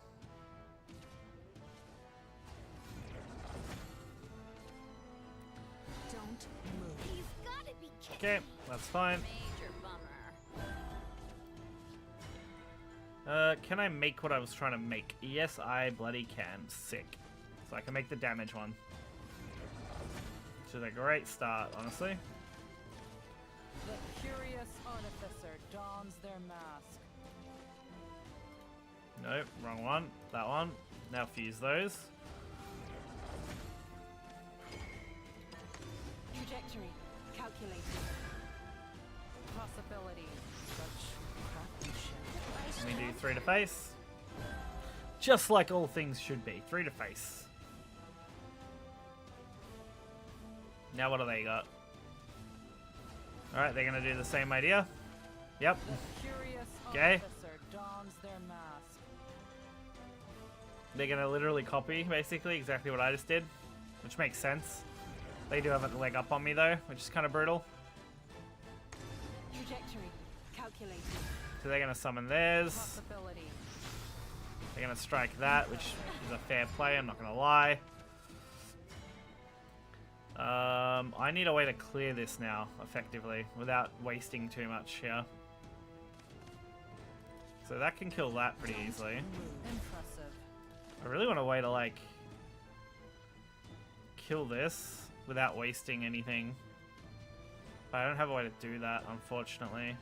Don't move. He's gotta be kidding. Okay, that's fine. Major bummer. Can I make what I was trying to make? Yes, I bloody can. Sick. So I can make the damage one. Which is a great start, honestly. The curious artificer dons their mask. Nope, wrong one. That one. Now fuse those. Trajectory calculated. Possibilities. Such craftsmanship. We do 3 to face. Just like all things should be. 3 to face. Now what do they got? Alright, they're gonna do the same idea. Yep. The curious Okay. artificer dons their mask. They're gonna literally copy, basically, exactly what I just did. Which makes sense. They do have a leg up on me, though, which is kind of brutal. Trajectory calculated. So they're gonna summon theirs. Possibilities. They're gonna strike that, which is a fair play, I'm not gonna lie. I need a way to clear this now, effectively, without wasting too much here. So that can kill that pretty easily. Impressive. I really want a way to, like, kill this without wasting anything. But I don't have a way to do that, unfortunately.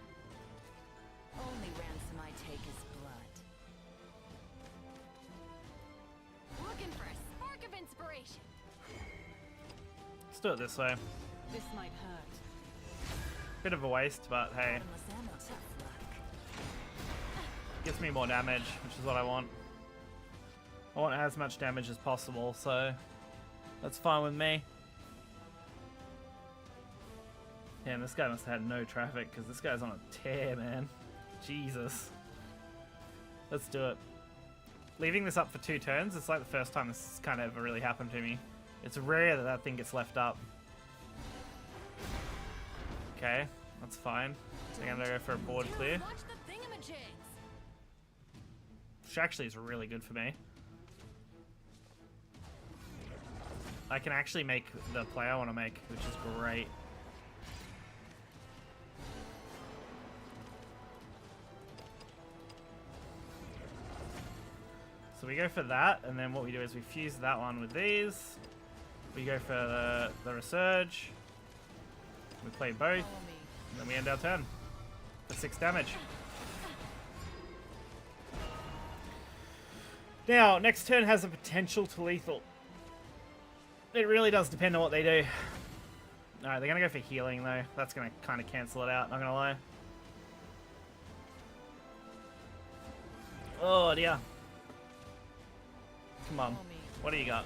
Only ransom I take is blood. Looking for a spark of inspiration. Let's do it this way. This might hurt. Bit of a waste, but hey, Bottomless ammo, tough luck. gets me more damage, which is what I want. I want as much damage as possible, so that's fine with me. Damn, this guy must have had no traffic, because this guy's on a tear, man. Jesus. Let's do it. Leaving this up for 2 turns, it's like the first time this has kind of ever really happened to me. It's rare that that thing gets left up. Okay, that's fine. So I'm gonna go for a board Dude, clear. watch the thingamajigs. Which actually is really good for me. I can actually make the play I want to make, which is great. So we go for that, and then what we do is we fuse that one with these. We go for the resurge. We play both, Follow me. and then we end our turn for 6 damage. Now, next turn has a potential to lethal. It really does depend on what they do. Alright, they're going to go for healing, though. That's going to kind of cancel it out, not going to lie. Oh, dear. Come on. Follow me. What do you got?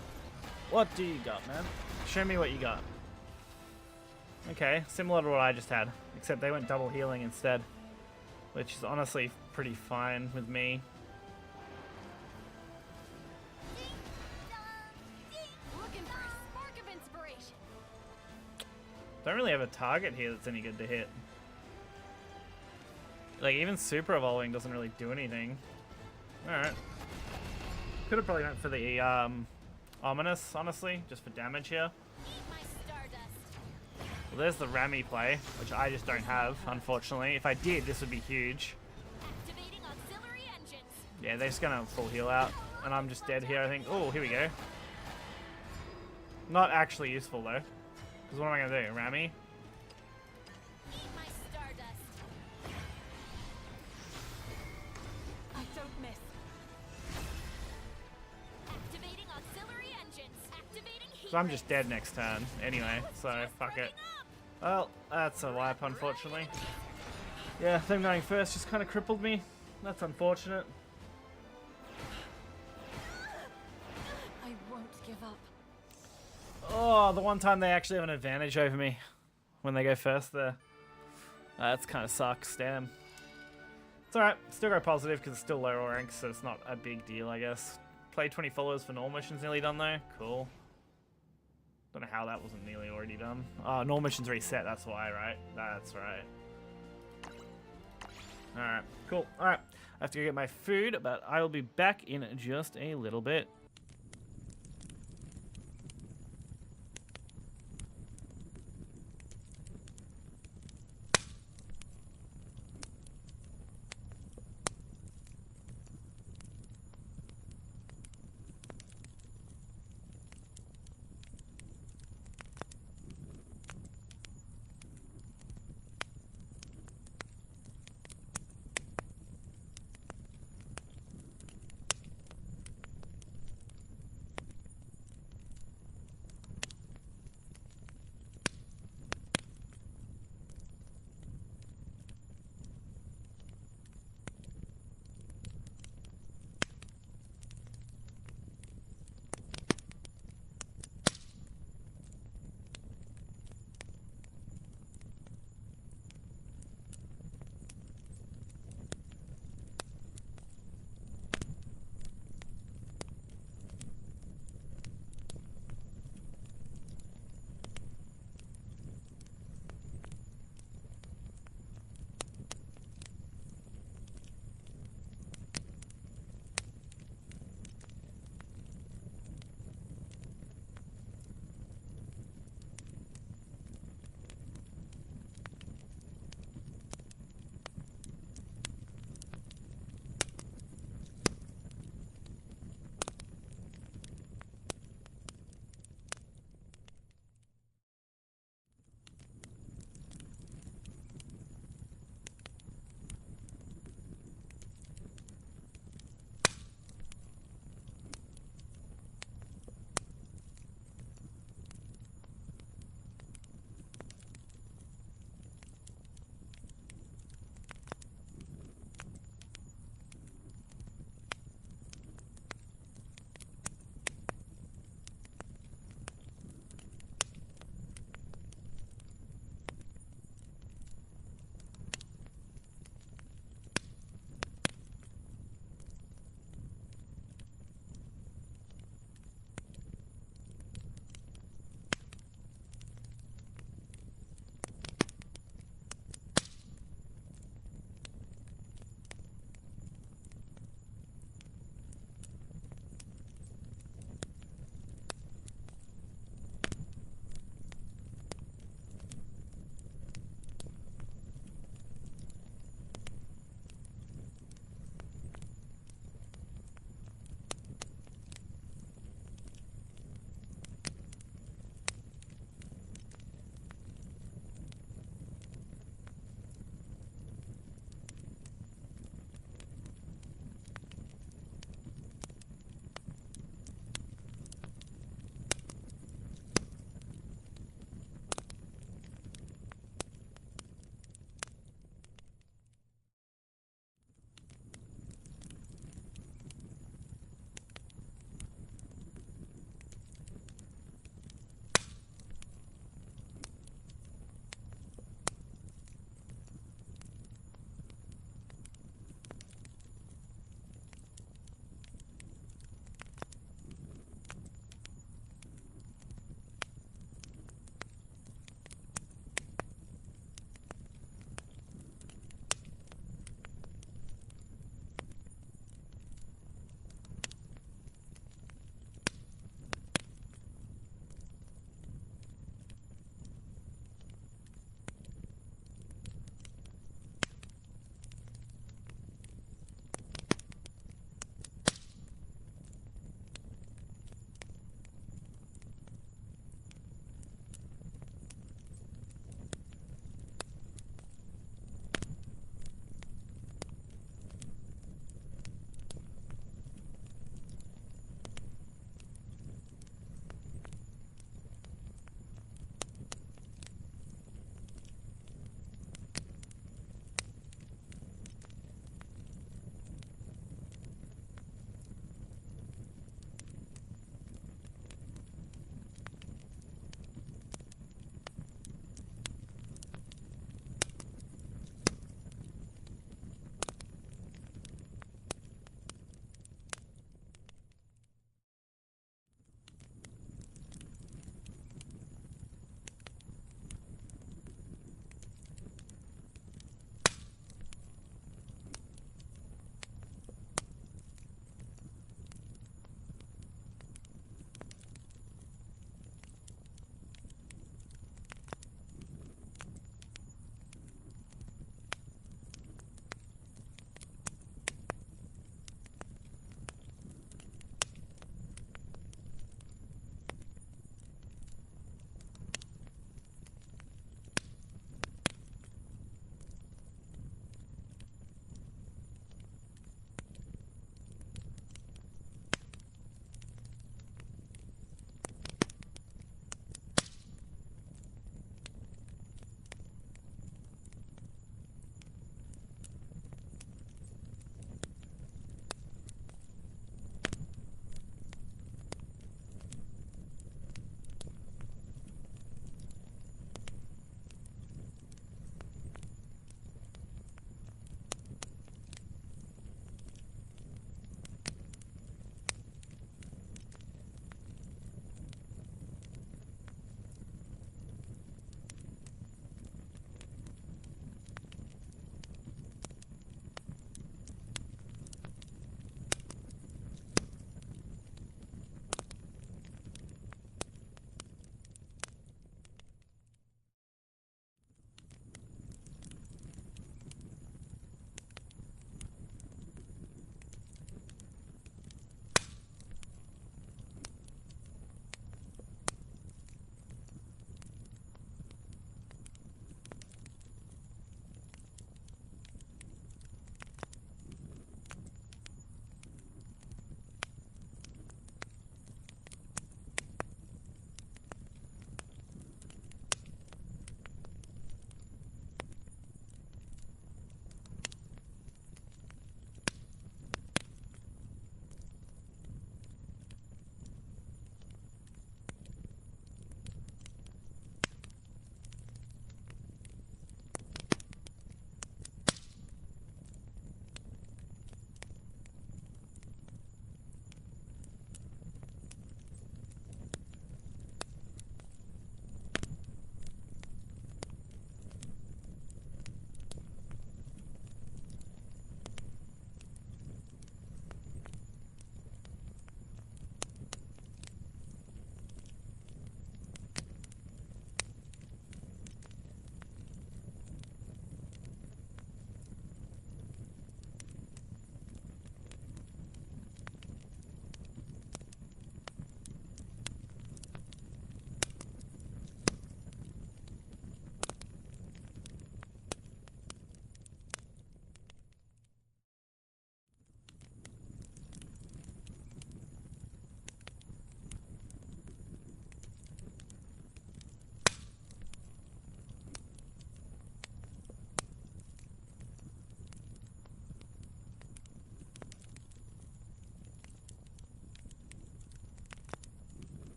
What do you got, man? Show me what you got. Okay, similar to what I just had, except they went double healing instead, which is honestly pretty fine with me. Looking for a spark of inspiration. Don't really have a target here that's any good to hit. Like, even super evolving doesn't really do anything. Alright. Could have probably went for the ominous, honestly, just for damage here. Eat my stardust. Well, there's the Rami play, which I just don't have, unfortunately. If I did, this would be huge. Activating auxiliary engines. Yeah, they're just gonna full heal out, and I'm just dead here, I think. Oh, here we go. Not actually useful, though. Because what am I gonna do? Rami? Eat my stardust. I don't miss. Activating auxiliary engines. Activating heat So I'm just rays. dead next turn, anyway, so fuck it. Well, that's a wipe, unfortunately. Yeah, them going first just kind of crippled me. That's unfortunate. I won't give up. Oh, the one time they actually have an advantage over me when they go first there. That's kind of sucks, damn. It's alright, still go positive because it's still low rank, so it's not a big deal, I guess. Play 20 followers for normal missions nearly done though. Cool. Don't know how that wasn't nearly already done. Oh, normal missions reset, that's why, right? That's right. Alright, cool. Alright, I have to go get my food, but I will be back in just a little bit.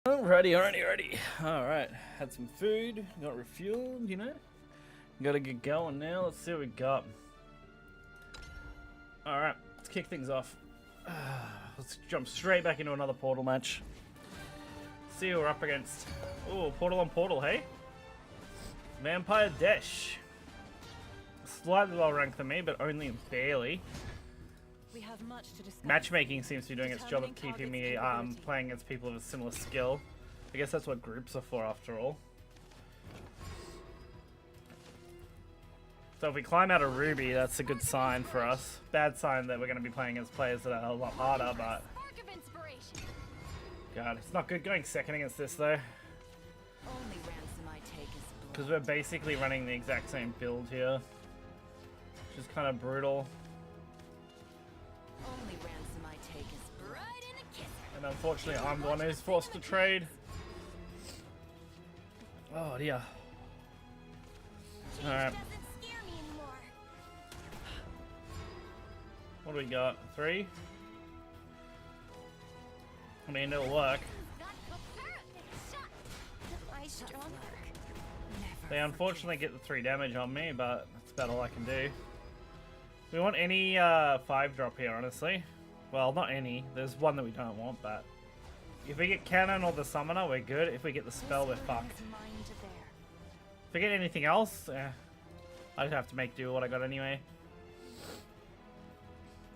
Alrighty. Alright, had some food, got refueled, you know. Gotta get going now. Let's see what we got. Alright, let's kick things off. Let's jump straight back into another Portal match. See who we're up against. Oh, Portal on Portal, hey? Vampire Dash. Slightly lower ranked than me, but only barely. We have much to discuss. Matchmaking seems to be doing its job of keeping me playing against people of a similar skill. I guess that's what groups are for, after all. So if we climb out of Ruby, that's a good sign for us. Bad sign that we're going to be playing against players that are a lot harder, but... God, it's not good going second against this, though. Only ransom I take is blood. Because we're basically running the exact same build here. Which is kind of brutal. Only ransom I take is blood. Right in the kisser. And unfortunately, I'm the one who's forced to trade. Oh, dear. Alright. What do we got? 3? I mean, it'll work. They unfortunately get the 3 damage on me, but that's about all I can do. We want any 5-drop here, honestly. Well, not any. There's one that we don't want, but... If we get Cannon or the Summoner, we're good. If we get the spell, we're fucked. If we get anything else, I'd have to make do with what I got anyway.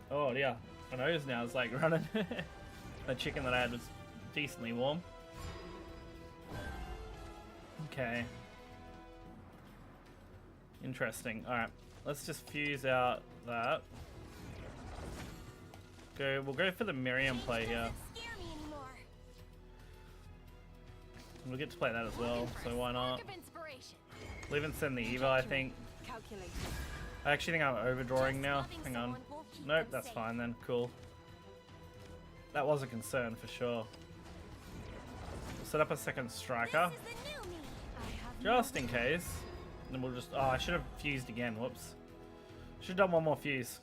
Oh, yeah. My nose now is like running. The chicken that I had was decently warm. Okay. Interesting. Alright. Let's just fuse out that. We'll go for the Miriam play here. We'll get to play that as well, so why not? We'll even send the Eva, I think. I actually think I'm overdrawing now. Hang on. Nope, that's fine then. Cool. That was a concern for sure. We'll set up a second striker. Just in case. And we'll just... Oh, I should have fused again. Whoops. Should have done one more fuse.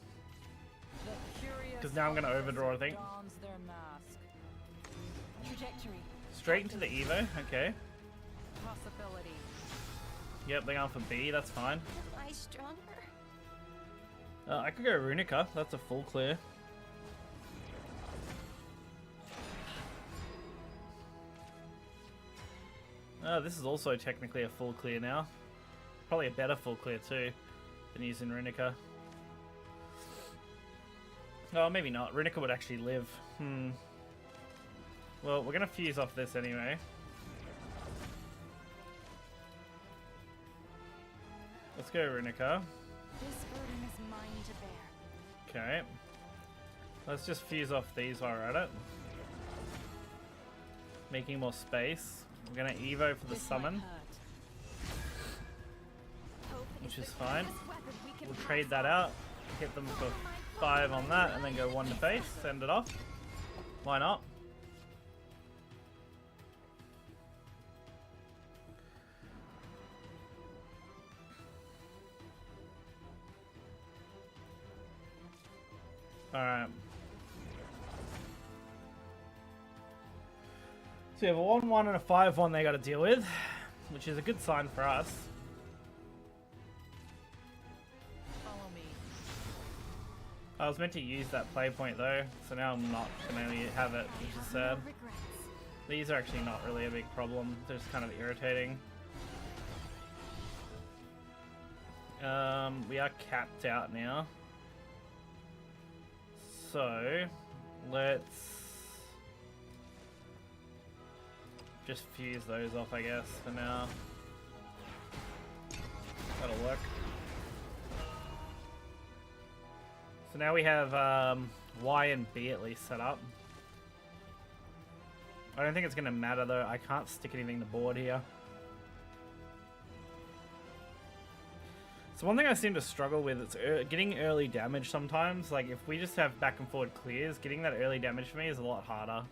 Because now I'm going to overdraw, I think. Straight into the Evo. Okay. Possibility. Yep, they're going for B. That's fine. I could go Runica. That's a full clear. This is also technically a full clear now. Probably a better full clear too than using Runica. Oh, maybe not. Runica would actually live. Well, we're going to fuse off this anyway. Let's go Runica. This burden is mine to bear. Okay. Let's just fuse off these while we're at it. Making more space. We're going to Evo for the summon. Which is fine. We'll trade that out. Hit them for 5 on that and then go 1 to face. Send it off. Why not? Alright. So we have a 1-1 and a 5-1 they got to deal with, which is a good sign for us. Follow me. I was meant to use that play point though, so now I'm not going to have it, which is sad. These are actually not really a big problem, they're just kind of irritating. We are capped out now. So, let's just fuse those off, I guess, for now. That'll work. So now we have Y and B at least set up. I don't think it's going to matter though. I can't stick anything to board here. So one thing I seem to struggle with is getting early damage sometimes. Like if we just have back and forward clears, getting that early damage for me is a lot harder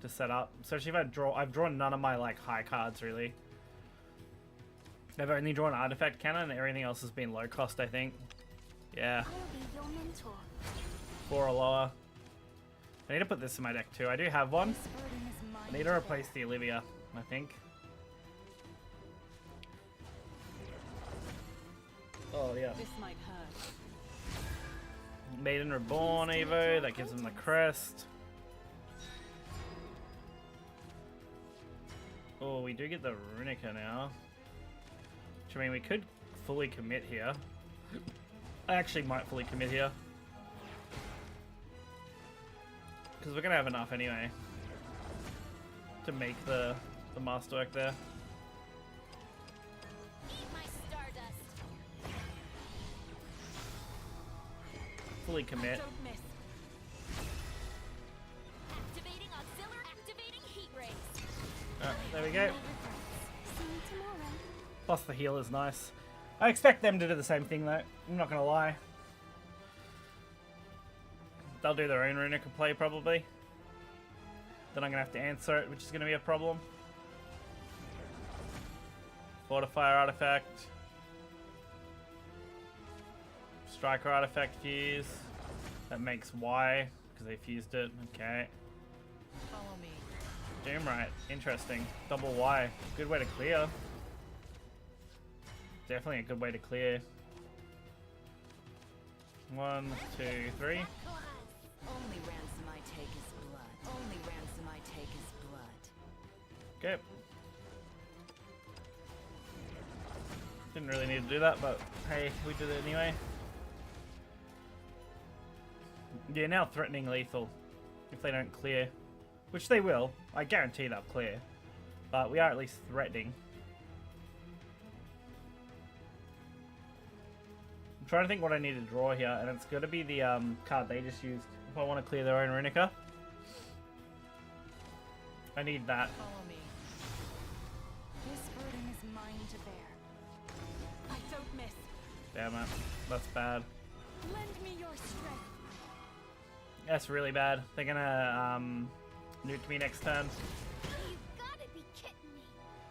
to set up. Especially if I've drawn none of my like high cards really. I've only drawn Artifact Cannon and everything else has been low cost, I think. Yeah. 4 or lower. I need to put this in my deck too. I do have one. I need to replace the Olivia, I think. Oh yeah. This might hurt. Maiden Reborn Evo, that gives him the crest. Oh, we do get the Runica now. Which, I mean, we could fully commit here. I actually might fully commit here. Because we're going to have enough anyway. To make the masterwork there. Eat my stardust. Fully commit. Don't miss. Activating auxiliary. Activating heat rays. There we go. See you tomorrow. Plus the heal is nice. I expect them to do the same thing though. I'm not gonna lie. They'll do their own Runica play probably. Then I'm gonna have to answer it, which is gonna be a problem. Fortifier artifact. Striker artifact fuse. That makes Y, because they fused it. Okay. Follow me. Doomright. Interesting. Double Y. Good way to clear. Definitely a good way to clear. 1, 2, 3. Only ransom I take is blood. Only ransom I take is blood. Okay. Didn't really need to do that, but hey, we did it anyway. Yeah, now threatening lethal. If they don't clear. Which they will. I guarantee they'll clear. But we are at least threatening. I'm trying to think what I need to draw here, and it's going to be the card they just used. If I want to clear their own Runica. I need that. Follow me. This burden is mine to bear. I don't miss. Damn it. That's bad. Lend me your strength. That's really bad. They're gonna nuke me next turn. You gotta be kidding me.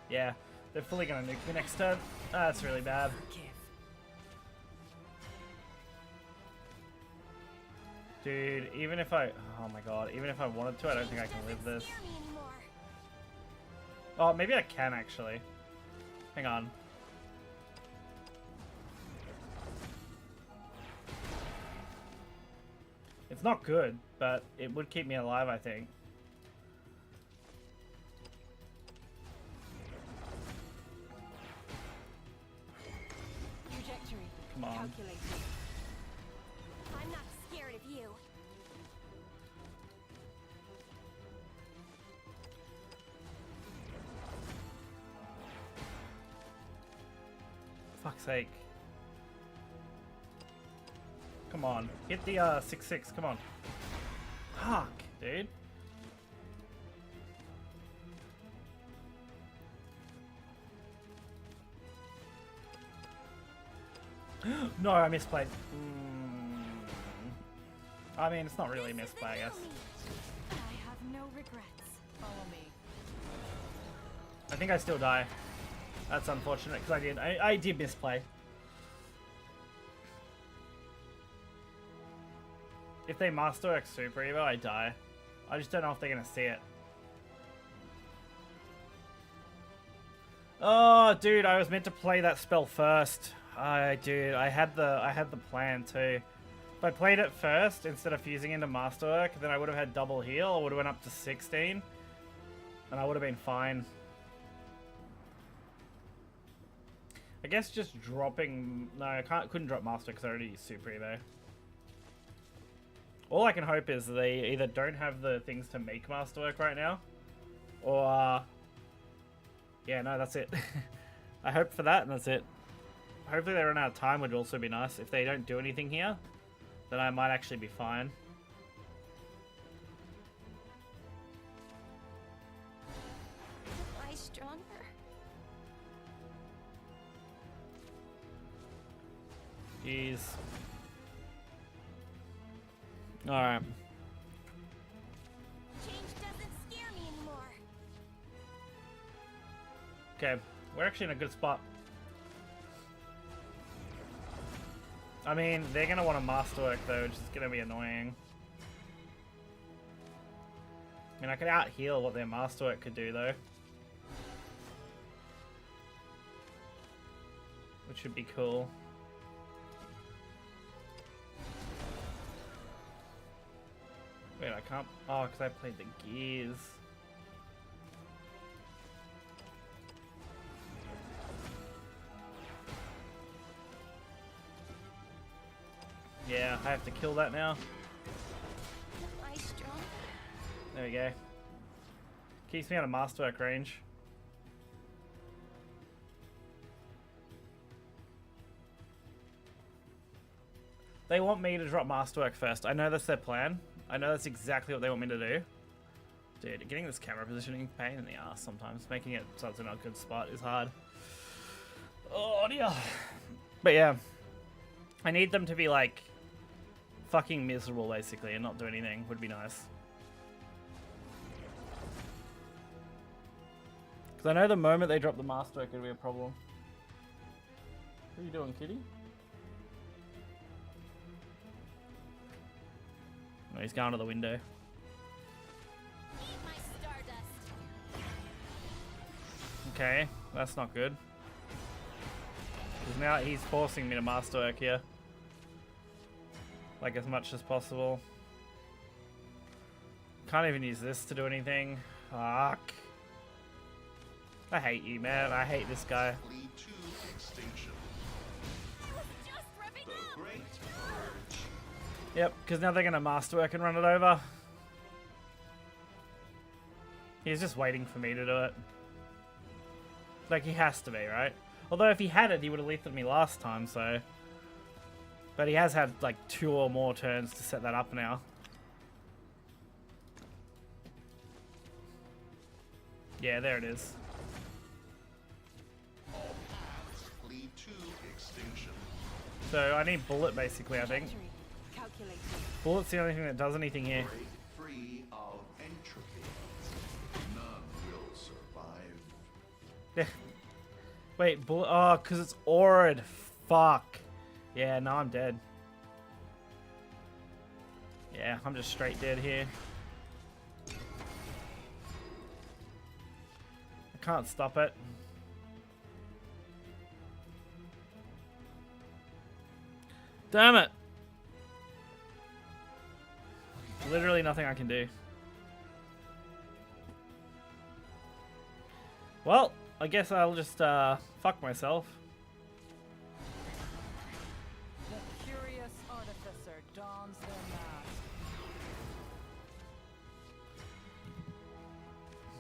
Yeah, they're fully gonna nuke me next turn. That's really bad. Forgive. Dude, even if I... Oh my god, even if I wanted to, I don't think I can live this. Scare me anymore. Oh, maybe I can actually. Hang on. It's not good, but it would keep me alive, I think. Trajectory. Come on. Calculated. I'm not scared of you. Fuck's sake. Come on. Hit the 6/6. Come on. Fuck, dude. No, I misplayed. I mean, it's not really misplay, I guess. I have no regrets. Follow me. I think I still die. That's unfortunate, because I did misplay. If they Master X Super Evo, I die. I just don't know if they're gonna see it. Oh, dude, I was meant to play that spell first. Dude, I had the plan too. If I played it first instead of fusing into Masterwork, then I would have had double heal. I would have went up to 16, and I would have been fine. I guess just dropping... No, I couldn't drop Master because I already used Super Evo. All I can hope is they either don't have the things to make Masterwork right now, or... yeah, no, that's it. I hope for that, and that's it. Hopefully they run out of time would also be nice. If they don't do anything here, then I might actually be fine. Am I stronger? Jeez. Alright. Change doesn't scare me anymore. Okay, we're actually in a good spot. I mean, they're going to want a Masterwork though, which is going to be annoying. I mean, I could out heal what their masterwork could do though, which would be cool. Wait, I can't. Oh, because I played the gears. Yeah, I have to kill that now. I strong? There we go. Keeps me out of masterwork range. They want me to drop masterwork first. I know that's their plan. I know that's exactly what they want me to do. Dude, getting this camera positioning pain in the ass sometimes. Making it so it's in a good spot is hard. Oh dear. But yeah. I need them to be like fucking miserable basically and not do anything would be nice. Because I know the moment they drop the masterwork it'll be a problem. What are you doing, kitty? No, he's going to the window. Eat my stardust. Okay, that's not good. Because now he's forcing me to masterwork here. Like as much as possible. Can't even use this to do anything. Fuck. I hate you, man. I hate this guy. Lead to extinction. I was just revving up. The Great Purge. Yep, because now they're going to masterwork and run it over. He's just waiting for me to do it. Like, he has to be, right? Although if he had it, he would have lethal me last time, so... But he has had, like, 2 or more turns to set that up now. Yeah, there it is. All paths lead to extinction. So I need Bullet, basically, I think. Trajectory calculated. Bullet's the only thing that does anything here. Break free of entropy. None will survive. Yeah. Wait, Bullet... Oh, because it's Aurid. Fuck. Yeah, no, I'm dead. Yeah, I'm just straight dead here. I can't stop it. Damn it! Literally nothing I can do. Well, I guess I'll just fuck myself. The curious artificer dons their mask.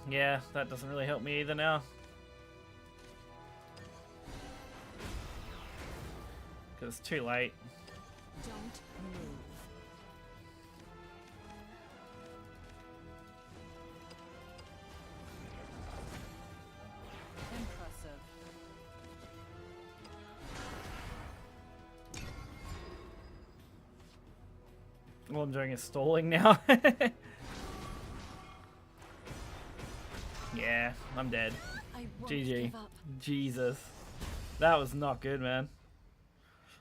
Yeah, that doesn't really help me either now. Because it's too late. Don't move. Impressive. All I'm doing is stalling now. Yeah, I'm dead. I won't GG. give up. Jesus. That was not good, man.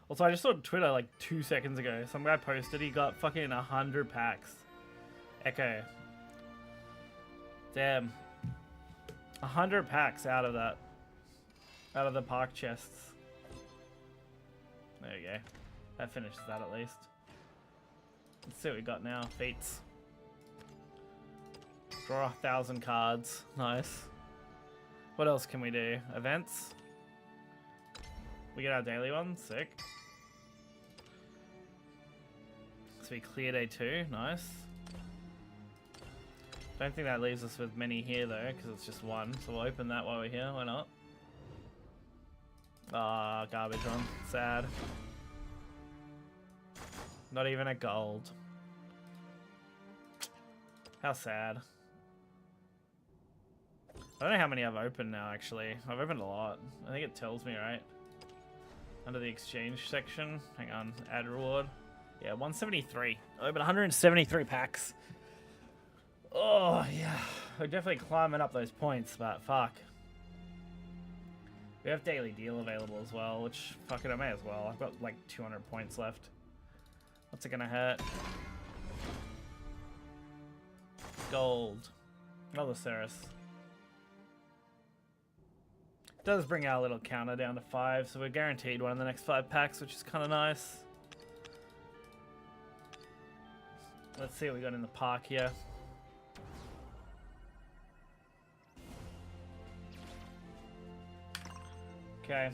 Also, I just saw on Twitter like 2 seconds ago. Some guy posted he got fucking 100 packs. Echo. Damn. 100 packs out of that. Out of the park chests. There you go. That finishes that at least. Let's see what we got now. Feats. Draw 1,000 cards. Nice. What else can we do? Events. We get our daily one. Sick. So we clear day 2. Nice. Don't think that leaves us with many here though, because it's just one. So we'll open that while we're here. Why not? Ah, garbage one. Sad. Not even a gold. How sad. I don't know how many I've opened now, actually. I've opened a lot. I think it tells me, right? Under the exchange section. Hang on. Add reward. Yeah, 173. I opened 173 packs. Oh, yeah. We're definitely climbing up those points, but fuck. We have daily deal available as well, which, fuck it, I may as well. I've got like 200 points left. What's it gonna hurt? gold. Oh, the Ceres. Does bring our little counter down to 5, so we're guaranteed one in the next 5 packs, which is kind of nice. Let's see what we got in the park here. Okay.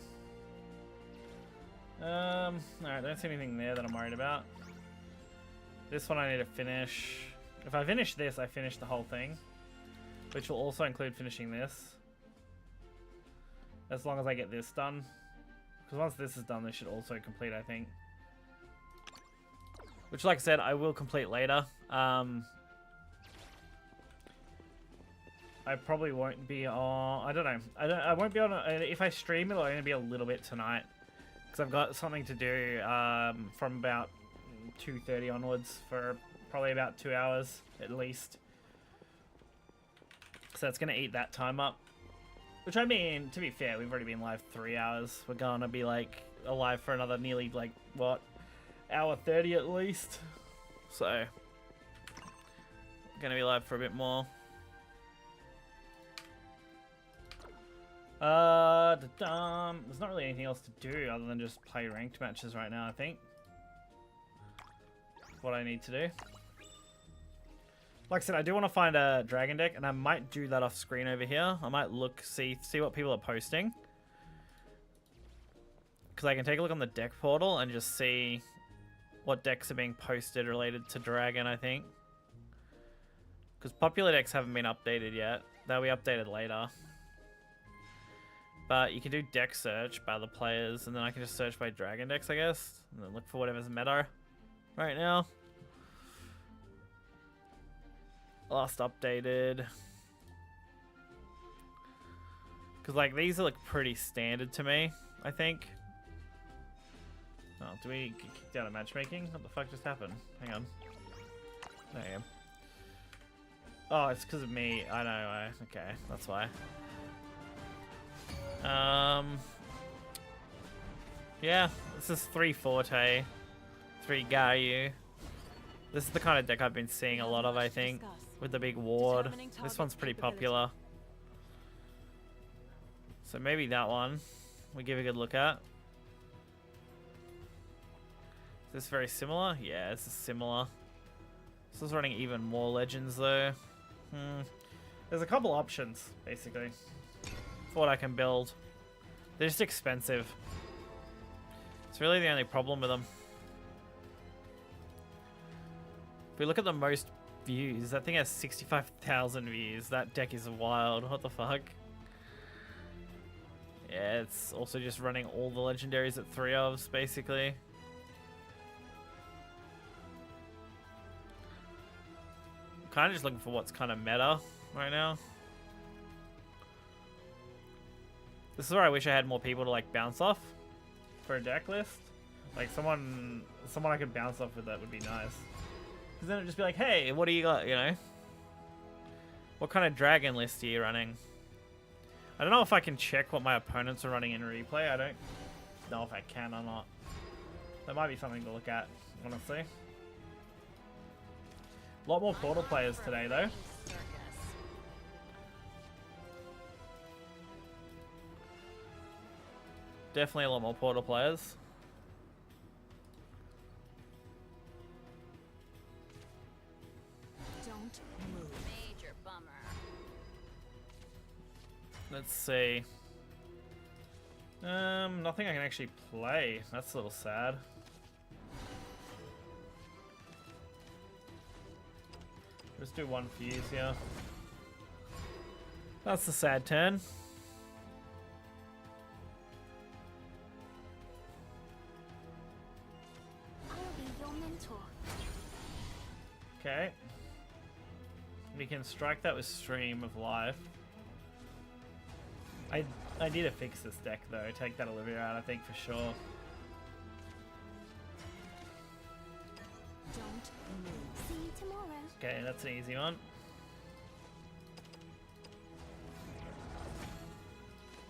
Alright, don't see anything there that I'm worried about. This one I need to finish. If I finish this, I finish the whole thing. Which will also include finishing this. As long as I get this done. Because once this is done, this should also complete, I think. Which, like I said, I will complete later. I probably won't be on... I don't know. I won't be on... If I stream, it'll only be a little bit tonight. Because I've got something to do from about 2:30 onwards for probably about 2 hours at least. So it's going to eat that time up. Which, I mean, to be fair, we've already been live 3 hours. We're going to be, like, alive for another nearly, like, what? Hour 30 at least. So, going to be live for a bit more. There's not really anything else to do other than just play ranked matches right now, I think. What I need to do. Like I said, I do want to find a dragon deck, and I might do that off screen over here. I might look, see what people are posting. Because I can take a look on the deck portal and just see what decks are being posted related to dragon, I think. Because popular decks haven't been updated yet. They'll be updated later. But you can do deck search by the players, and then I can just search by dragon decks, I guess. And then look for whatever's meta right now. Last updated. Because, like, these look pretty standard to me, I think. Oh, do we get kicked out of matchmaking? What the fuck just happened? Hang on. There I am. Oh, it's because of me. I know. Okay, that's why. Yeah, this is 3 Forte, 3 Gayu. This is the kind of deck I've been seeing a lot of, I think, with the big ward. This one's pretty popular. So maybe that one we give a good look at. Is this very similar? Yeah, this is similar. This is running even more legends though. There's a couple options, basically, for what I can build. They're just expensive. It's really the only problem with them. If we look at the most views, that thing has 65,000 views. That deck is wild. What the fuck? Yeah, it's also just running all the legendaries at 3 ofs, basically. I'm kind of just looking for what's kind of meta right now. This is where I wish I had more people to, like, bounce off for a deck list. Like, someone I could bounce off with that would be nice. Because then it'd just be like, hey, what do you got, you know? What kind of dragon list are you running? I don't know if I can check what my opponents are running in replay. I don't know if I can or not. That might be something to look at, honestly. A lot more portal players today, though. Definitely a lot more portal players. Don't move. Major bummer. Let's see. Nothing I can actually play. That's a little sad. Let's do 1 fuse here. That's the sad turn. Okay. We can strike that with Stream of Life. I need to fix this deck though. Take that Olivia out, I think, for sure. Don't move. See you tomorrow. Okay, that's an easy one.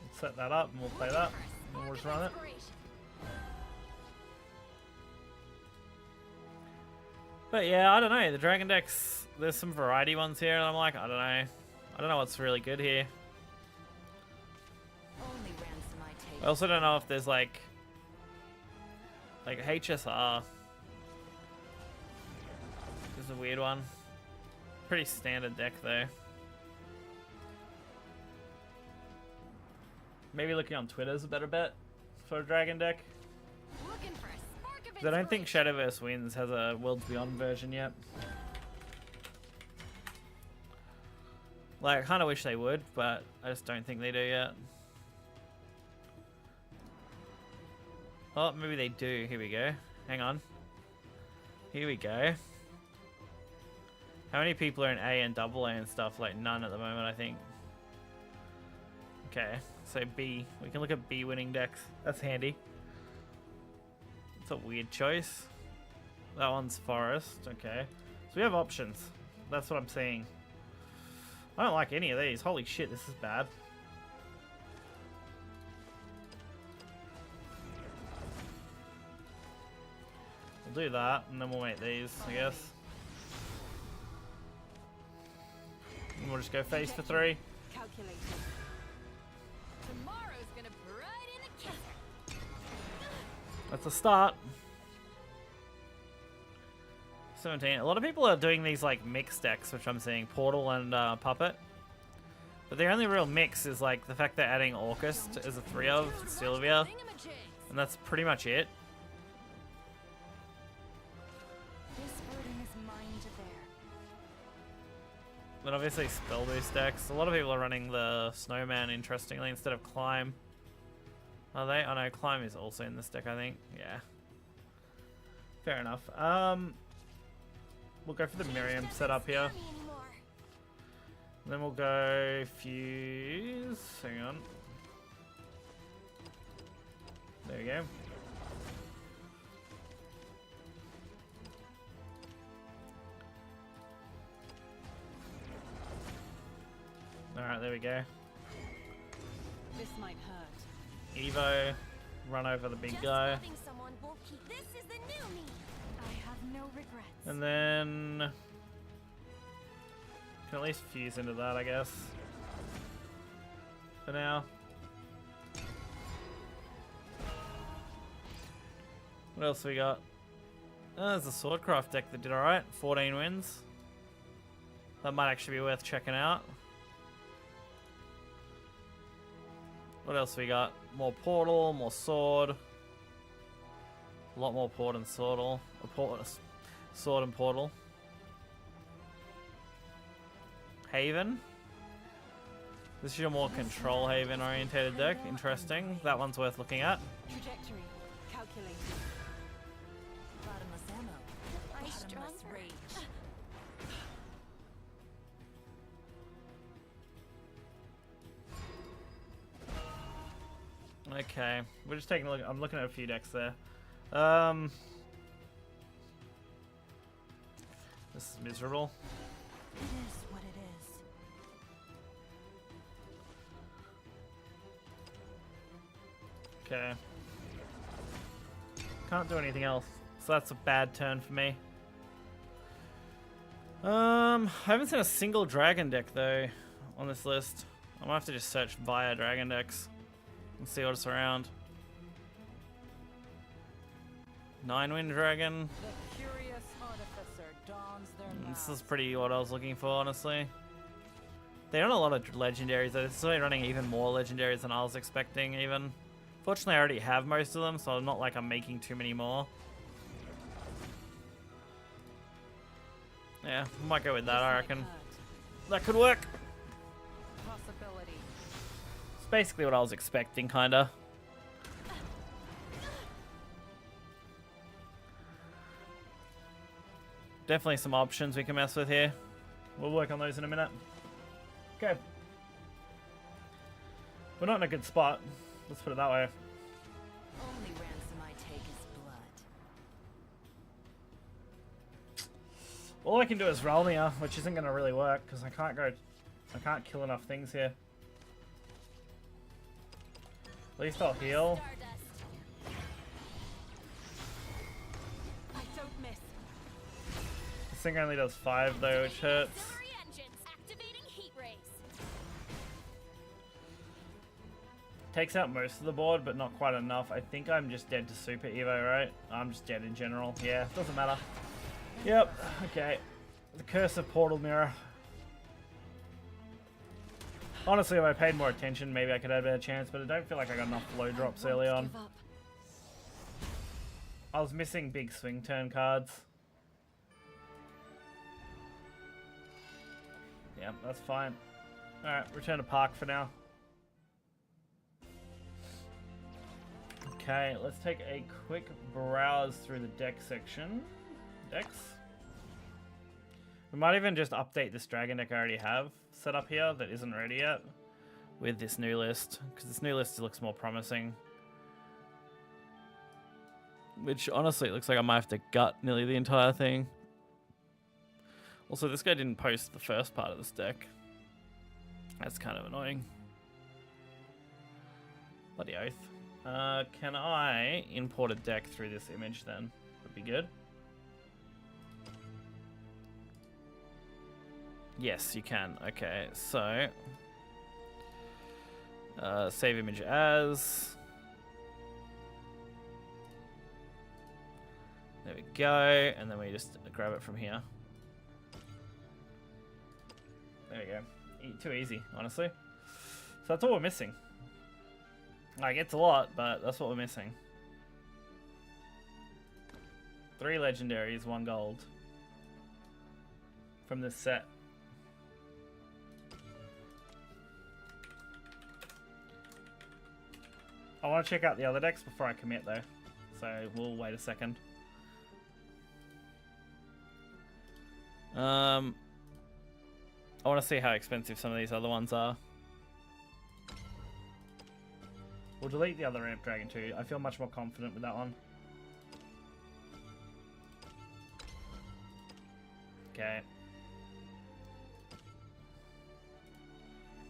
We'll set that up and we'll play that. And we'll just run it. But yeah, I don't know. The dragon decks, there's some variety ones here, and I'm like, I don't know. I don't know what's really good here. Only ransom I take. I also don't know if there's like HSR is a weird one. Pretty standard deck though. Maybe looking on Twitter is a better bet for a dragon deck. Looking for a spark of 'Cause I don't think Shadowverse Wins has a Worlds Beyond version yet. Like, I kind of wish they would, but I just don't think they do yet. Oh, maybe they do. Here we go. Hang on. Here we go. How many people are in A and AA and stuff? Like, none at the moment, I think. Okay, so B. We can look at B winning decks. That's handy. It's a weird choice. That one's Forest. Okay. So we have options. That's what I'm seeing. I don't like any of these. Holy shit, this is bad. We'll do that, and then we'll make these, I guess. And we'll just go face for 3. Calculated. Tomorrow's gonna brighten a kisser. That's a start. 17. A lot of people are doing these like mixed decks, which I'm seeing. Portal and Puppet. But the only real mix is like the fact they're adding Orcust as a 3 of Sylvia. And that's pretty much it. This burden is mine to bear. But obviously spell boost decks. A lot of people are running the Snowman, interestingly, instead of Climb. Are they? Oh no, Climb is also in this deck, I think. Yeah. Fair enough. We'll go for the Miriam setup here. And then we'll go Fuse. Hang on. There we go. Alright, there we go. This might hurt. Evo, run over the big guy. This is the new me. I have no regrets. And then can at least fuse into that, I guess. For now. What else we got? Oh, there's a Swordcraft deck that did alright. 14 wins. That might actually be worth checking out. What else we got? More Portal, more Sword. A lot more Port and Sword. Sword and Portal. Haven. This is your more Control Haven orientated deck. Interesting. That one's worth looking at. Trajectory. Calculated. Bottomless ammo. I Bottomless stronger. rage. Okay, we're just taking a look. I'm looking at a few decks there. This is miserable. It is what it is. Okay. Can't do anything else. So that's a bad turn for me. I haven't seen a single dragon deck though on this list. I'm gonna have to just search via dragon decks and see what's around. 9-win dragon. The curious artificer dons their This is mask. pretty what I was looking for, honestly. They run a lot of legendaries though. This is really running even more legendaries than I was expecting even. Fortunately, I already have most of them, so I'm not like I'm making too many more. Yeah, I might go with that, I reckon. That could work. Possibility. It's basically what I was expecting, kinda. Definitely some options we can mess with here. We'll work on those in a minute. Okay. We're not in a good spot. Let's put it that way. Only ransom I take is blood. All I can do is Ralmir, which isn't going to really work because I can't kill enough things here. At least I'll heal. I don't miss. This thing only does 5 though, which hurts. Auxiliary engines activating heat rays. Takes out most of the board, but not quite enough. I think I'm just dead to Super Evo, right? I'm just dead in general. Yeah, doesn't matter. Yep, okay. The curse of Portal Mirror. Honestly, if I paid more attention, maybe I could have a better chance, but I don't feel like I got enough flow drops early on. Give up. I was missing big swing turn cards. Yeah, that's fine. Alright, return to park for now. Okay, let's take a quick browse through the deck section. Decks. We might even just update this dragon deck I already have set up here that isn't ready yet with this new list, because this new list looks more promising. Which, honestly, it looks like I might have to gut nearly the entire thing. Also, this guy didn't post the first part of this deck. That's kind of annoying. Bloody oath. Can I import a deck through this image then? Would be good. Yes, you can. Okay, so... save image as... There we go, and then we just grab it from here. There we go. Too easy, honestly. So that's all we're missing. Like, it's a lot, but that's what we're missing. 3 legendaries, 1 gold. From this set. I want to check out the other decks before I commit, though. So we'll wait a second. I want to see how expensive some of these other ones are. We'll delete the other Ramp Dragon too. I feel much more confident with that one. Okay.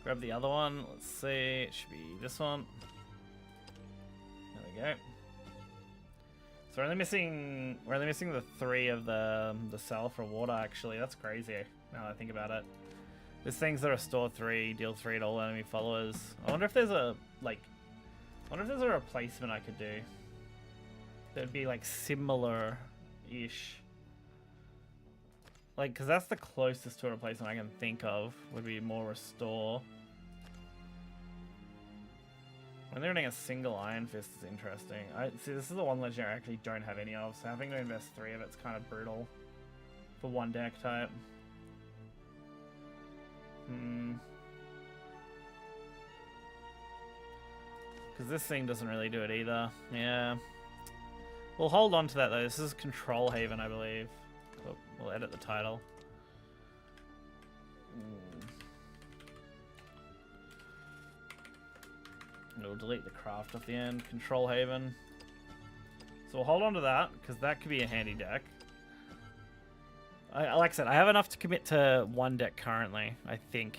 Grab the other one. Let's see. It should be this one. There we go. So we're only missing the 3 of the cell for water. Actually, that's crazy. Now that I think about it, there's things that restore 3, deal 3 to all enemy followers. I wonder if there's a replacement I could do that'd be like similar-ish. Like, because that's the closest to a replacement I can think of. Would be more restore. When they're running a single Iron Fist is interesting. See, this is the one legendary I actually don't have any of, so having to invest 3 of it's kind of brutal for 1 deck type. Because this thing doesn't really do it either. Yeah. We'll hold on to that though. This is Control Haven, I believe. We'll edit the title. We'll delete the craft at the end. Control Haven. So we'll hold on to that, because that could be a handy deck. Like I said, I have enough to commit to 1 deck currently, I think.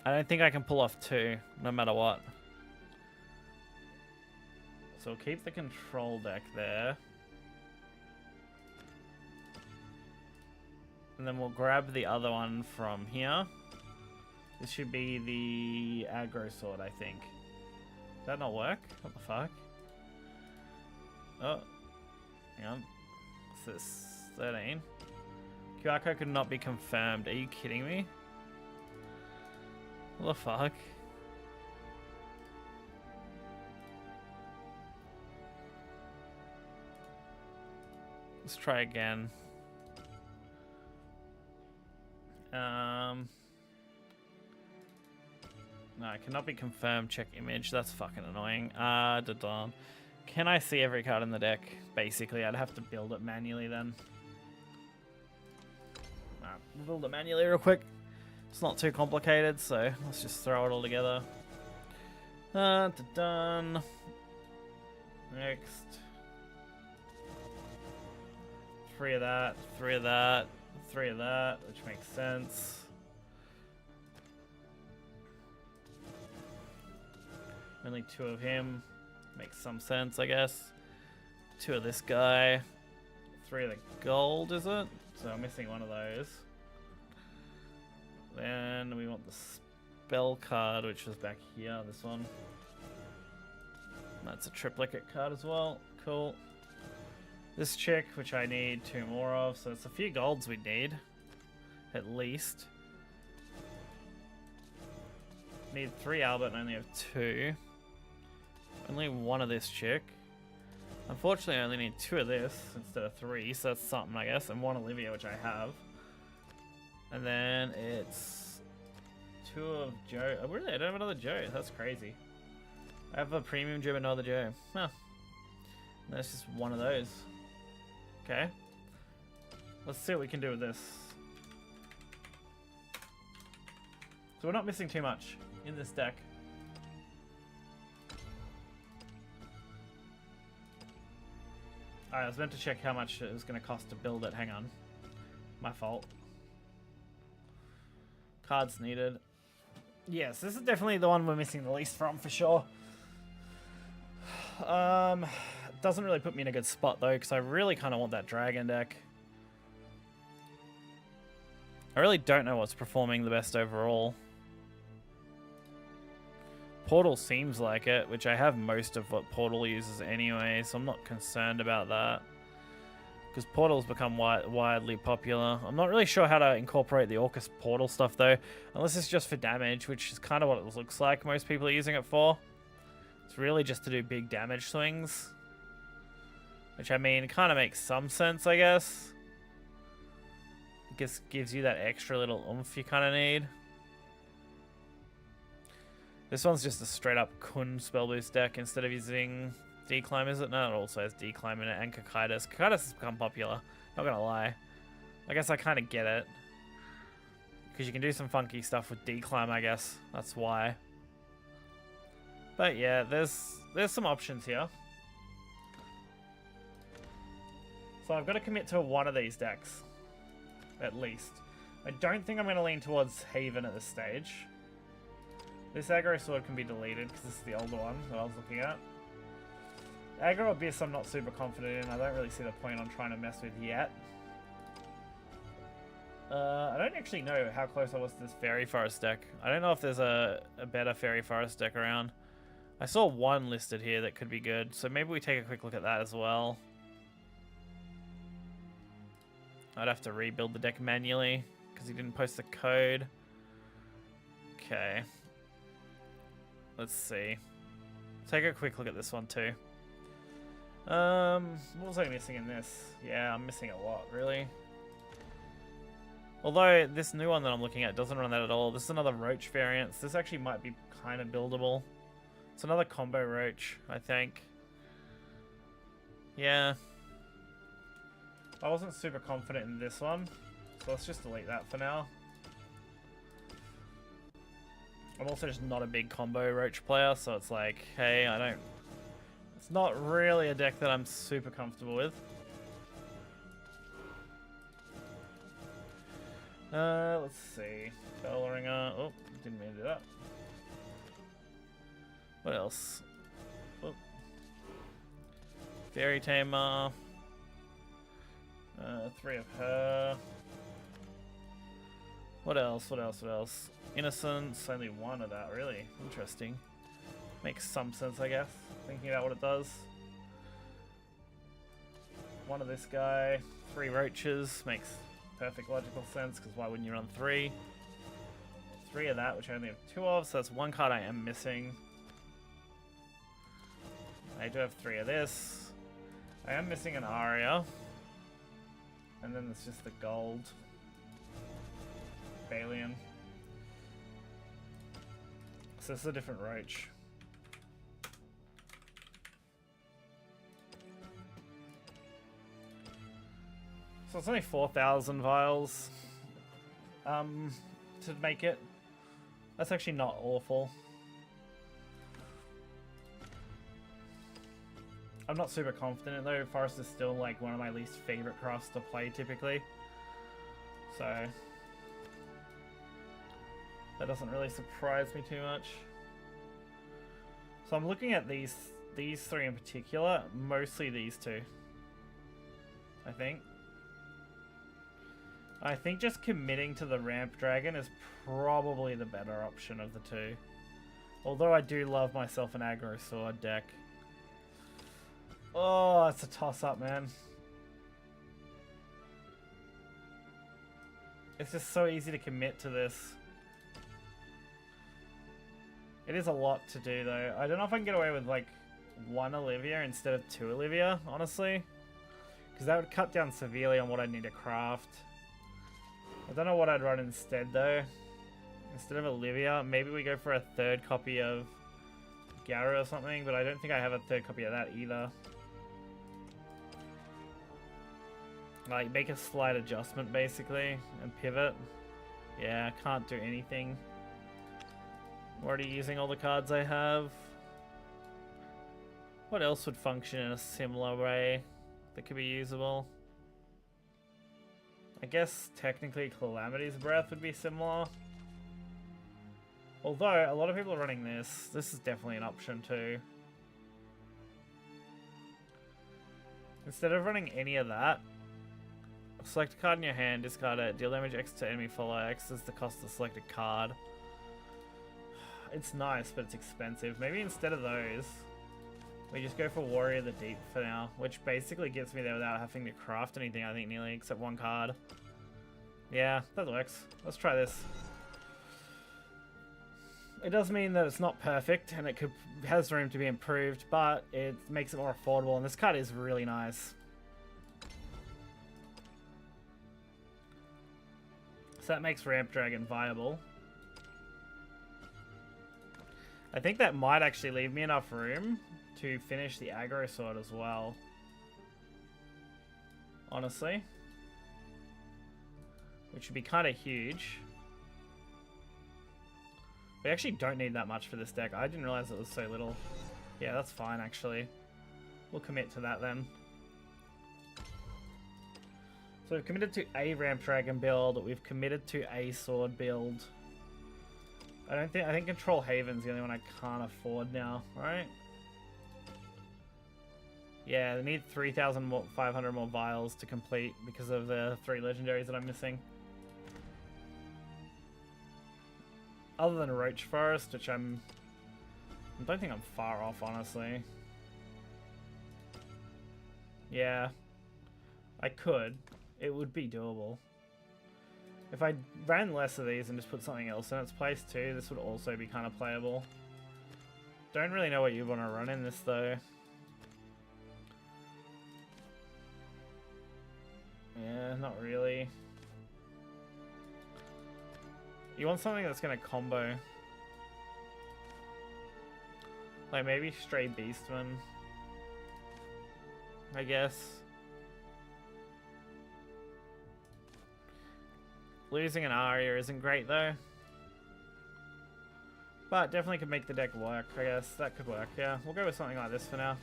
I don't think I can pull off 2, no matter what. So we'll keep the control deck there. And then we'll grab the other one from here. This should be the aggro sword, I think. Does that not work? What the fuck? Oh. Hang on. What's this? 13. QR code could not be confirmed. Are you kidding me? What the fuck? Let's try again. No, it cannot be confirmed. Check image. That's fucking annoying. Can I see every card in the deck? Basically, I'd have to build it manually then. Alright, we'll build it manually real quick. It's not too complicated, so let's just throw it all together. Done. Next. 3 of that, 3 of that, 3 of that, which makes sense. Only 2 of him. Makes some sense, I guess. 2 of this guy. 3 of the gold, is it? So I'm missing one of those. Then we want the spell card, which is back here, this one. That's a triplicate card as well. Cool. This chick, which I need 2 more of, so it's a few golds we need. At least. Need 3 Albert and only have 2. Only 1 of this chick. Unfortunately, I only need 2 of this instead of 3, so that's something, I guess. And 1 Olivia, which I have. And then it's 2 of Joe. Oh, really? I don't have another Joe. That's crazy. I have a premium Joe, but no other Joe. Huh. And that's just 1 of those. Okay. Let's see what we can do with this. So we're not missing too much in this deck. Alright, I was meant to check how much it was going to cost to build it. Hang on. My fault. Cards needed. Yes, this is definitely the one we're missing the least from, for sure. Doesn't really put me in a good spot, though, because I really kind of want that dragon deck. I really don't know what's performing the best overall. Portal seems like it, which I have most of what Portal uses anyway, so I'm not concerned about that. Because Portal's become widely popular. I'm not really sure how to incorporate the Orcus Portal stuff, though. Unless it's just for damage, which is kind of what it looks like most people are using it for. It's really just to do big damage swings. Which, I mean, kind of makes some sense, I guess. It just gives you that extra little oomph you kind of need. This one's just a straight up Kun spell boost deck instead of using Declimb, is it? No, it also has Declimb in it and Cocytus. Cocytus has become popular, not gonna lie. I guess I kind of get it. Because you can do some funky stuff with Declimb, I guess. That's why. But yeah, there's some options here. So I've got to commit to one of these decks. At least. I don't think I'm going to lean towards Haven at this stage. This Aggro Sword can be deleted because this is the older one that I was looking at. Aggro Abyss I'm not super confident in. I don't really see the point on trying to mess with yet. I don't actually know how close I was to this Fairy Forest deck. I don't know if there's a better Fairy Forest deck around. I saw one listed here that could be good, so maybe we take a quick look at that as well. I'd have to rebuild the deck manually because he didn't post the code. Okay. Let's see. Take a quick look at this one too. What was I missing in this? Yeah, I'm missing a lot, really. Although this new one that I'm looking at doesn't run that at all. This is another Roach variant. This actually might be kind of buildable. It's another combo Roach, I think. Yeah. I wasn't super confident in this one, so let's just delete that for now. I'm also just not a big combo Roach player, so it's like, hey, I don't... It's not really a deck that I'm super comfortable with. Let's see. Bellringer. Oh, didn't mean to do that. What else? Oh. Fairy Tamer. 3 of her. What else? What else? What else? Innocence. Only 1 of that, really. Interesting. Makes some sense, I guess. Thinking about what it does. 1 of this guy. 3 roaches. Makes perfect logical sense, because why wouldn't you run 3? 3 of that, which I only have 2 of, so that's 1 card I am missing. I do have 3 of this. I am missing an Aria. And then there's just the gold. Balian. So this is a different Roach. So it's only 4,000 vials to make it. That's actually not awful. I'm not super confident though. Forest is still like one of my least favorite crafts to play typically. So that doesn't really surprise me too much. So I'm looking at these 3 in particular, mostly these 2. I think. I think just committing to the Ramp Dragon is probably the better option of the two. Although I do love myself an aggro sword deck. Oh, it's a toss-up, man. It's just so easy to commit to this. It is a lot to do, though. I don't know if I can get away with, like, 1 Olivia instead of 2 Olivia, honestly. Because that would cut down severely on what I'd need to craft. I don't know what I'd run instead, though. Instead of Olivia, maybe we go for a 3rd copy of Gara or something, but I don't think I have a 3rd copy of that either. Like, make a slight adjustment, basically, and pivot. Yeah, can't do anything. I'm already using all the cards I have. What else would function in a similar way that could be usable? I guess, technically, Calamity's Breath would be similar. Although, a lot of people are running this. This is definitely an option, too. Instead of running any of that, select a card in your hand, discard it, deal damage X to enemy follow. X is the cost of the selected card. It's nice, but it's expensive. Maybe instead of those, we just go for Warrior of the Deep for now, which basically gets me there without having to craft anything, I think, nearly, except 1 card. Yeah, that works. Let's try this. It does mean that it's not perfect, and it has room to be improved, but it makes it more affordable, and this card is really nice. So that makes Ramp Dragon viable. I think that might actually leave me enough room to finish the aggro sword as well. Honestly. Which would be kind of huge. We actually don't need that much for this deck. I didn't realize it was so little. Yeah, that's fine actually. We'll commit to that then. So we've committed to a Ramp Dragon build. We've committed to a sword build. I think Control Haven's the only one I can't afford now, right? Yeah, they need 3,500 more vials to complete because of the 3 legendaries that I'm missing. Other than Roach Forest, which I don't think I'm far off, honestly. Yeah, I could. It would be doable. If I ran less of these and just put something else in its place too, this would also be kind of playable. Don't really know what you want to run in this though. Yeah, not really. You want something that's going to combo. Like maybe Stray Beastman, I guess. Losing an Aria isn't great though. But definitely could make the deck work, I guess. That could work, yeah. We'll go with something like this for now.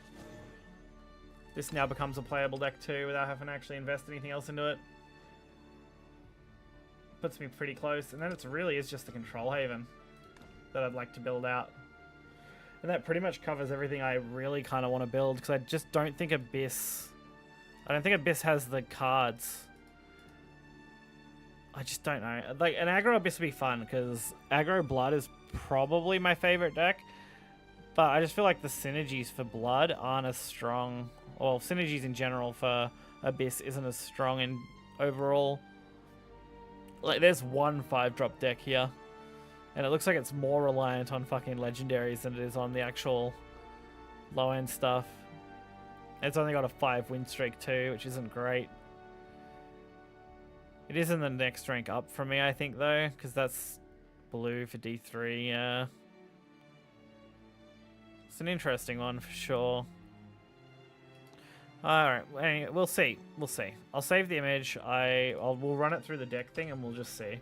This now becomes a playable deck too without having to actually invest anything else into it. Puts me pretty close. And then it really is just the Control Haven that I'd like to build out. And that pretty much covers everything I really kind of want to build, because I just don't think Abyss... I don't think Abyss has the cards. I just don't know. Like, an aggro Abyss would be fun, because aggro Blood is probably my favorite deck. But I just feel like the synergies for Blood aren't as strong. Well, synergies in general for Abyss isn't as strong in overall. Like, there's one 5-drop deck here. And it looks like it's more reliant on fucking legendaries than it is on the actual low-end stuff. It's only got a 5-win streak too, which isn't great. It is in the next rank up for me, I think, though, because that's blue for D3, yeah. It's an interesting one for sure. Alright, anyway, we'll see. We'll see. I'll save the image. We'll run it through the deck thing and we'll just see.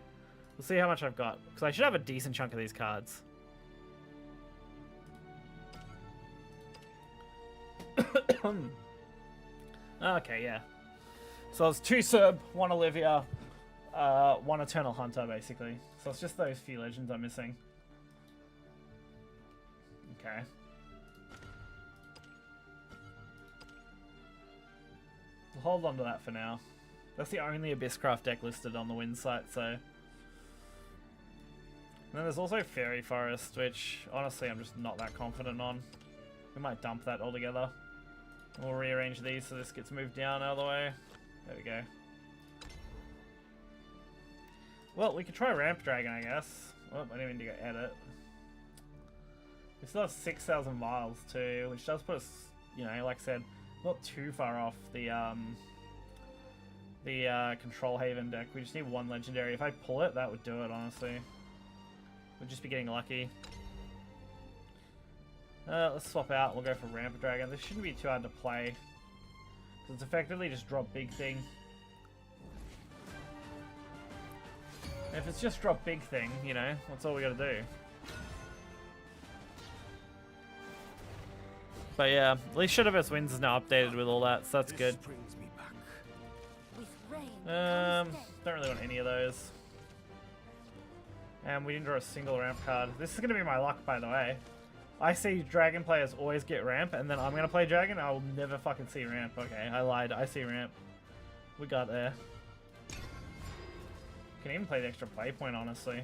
We'll see how much I've got, because I should have a decent chunk of these cards. Okay, yeah. So it's 2 Serb, 1 Olivia, 1 Eternal Hunter, basically. So it's just those few legends I'm missing. Okay. hold on to that for now. That's the only Abysscraft deck listed on the win site, so. And then there's also Fairy Forest, which honestly I'm just not that confident on. We might dump that altogether. We'll rearrange these so this gets moved down out of the way. There we go. Well, we could try Ramp Dragon, I guess. Oh, I didn't mean to go edit. We still have 6,000 vials too, which does put us, you know, like I said, not too far off the Control Haven deck. We just need one legendary. If I pull it, that would do it, honestly. We'd just be getting lucky. Let's swap out. We'll go for Ramp Dragon. This shouldn't be too hard to play. Because it's effectively just drop big thing. And if it's just drop big thing, you know, that's all we gotta do. But yeah, at least Shadowverse Wins is now updated with all that, so that's good. Don't really want any of those. And we didn't draw a single ramp card. This is gonna be my luck, by the way. I see dragon players always get ramp, and then I'm gonna play dragon, I will never fucking see ramp. Okay, I lied. I see ramp. We got there. Can even play the extra play point, honestly.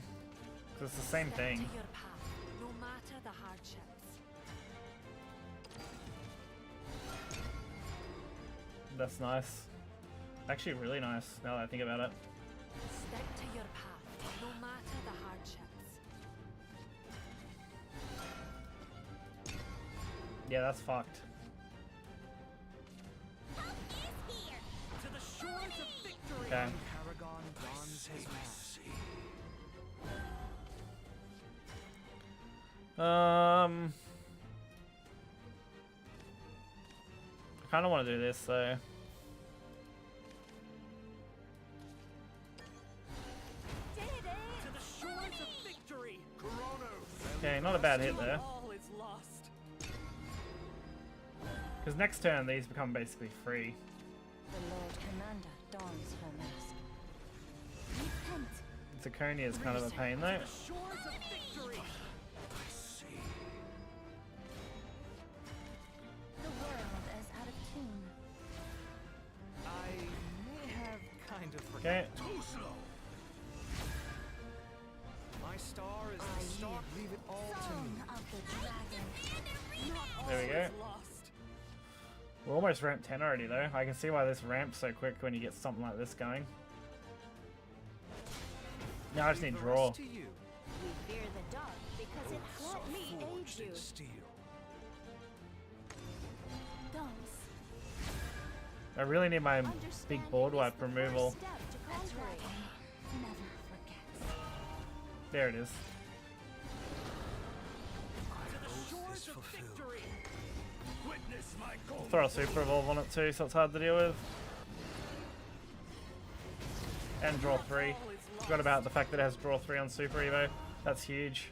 Because it's the same thing. To your path, no matter the hardships. That's nice. Actually, really nice, now that I think about it. Stick to your path, no matter the hardships. Yeah, that's fucked. To the shores of victory. Okay. Paragon dons his mask. I kind of want to do this, though. To the shores of victory. Okay, not a bad hit there. All is lost. Because next turn, these become basically free. The Lord Commander dons her mask. Repent. Zirconia is kind of a pain, though. Shores of victory. The world is out of tune. I may have kind of Okay. forgotten. Too slow. My star is the star. Leave it all to me. Song of the Dragon. Not all There we go. is lost. We're almost ramp 10 already, though. I can see why this ramps so quick when you get something like this going. Now I just need The draw. rest to you. We fear the dark because it let me aid you. Dons. I really need my big board wipe removal. Step to The conquering. dragon never forgets. There it is. To the shores of victory. Witness my goal. Throw a super evolve on it too, so it's hard to deal with. And draw 3. Forgot about the fact that it has draw 3 on Super Evo. That's huge.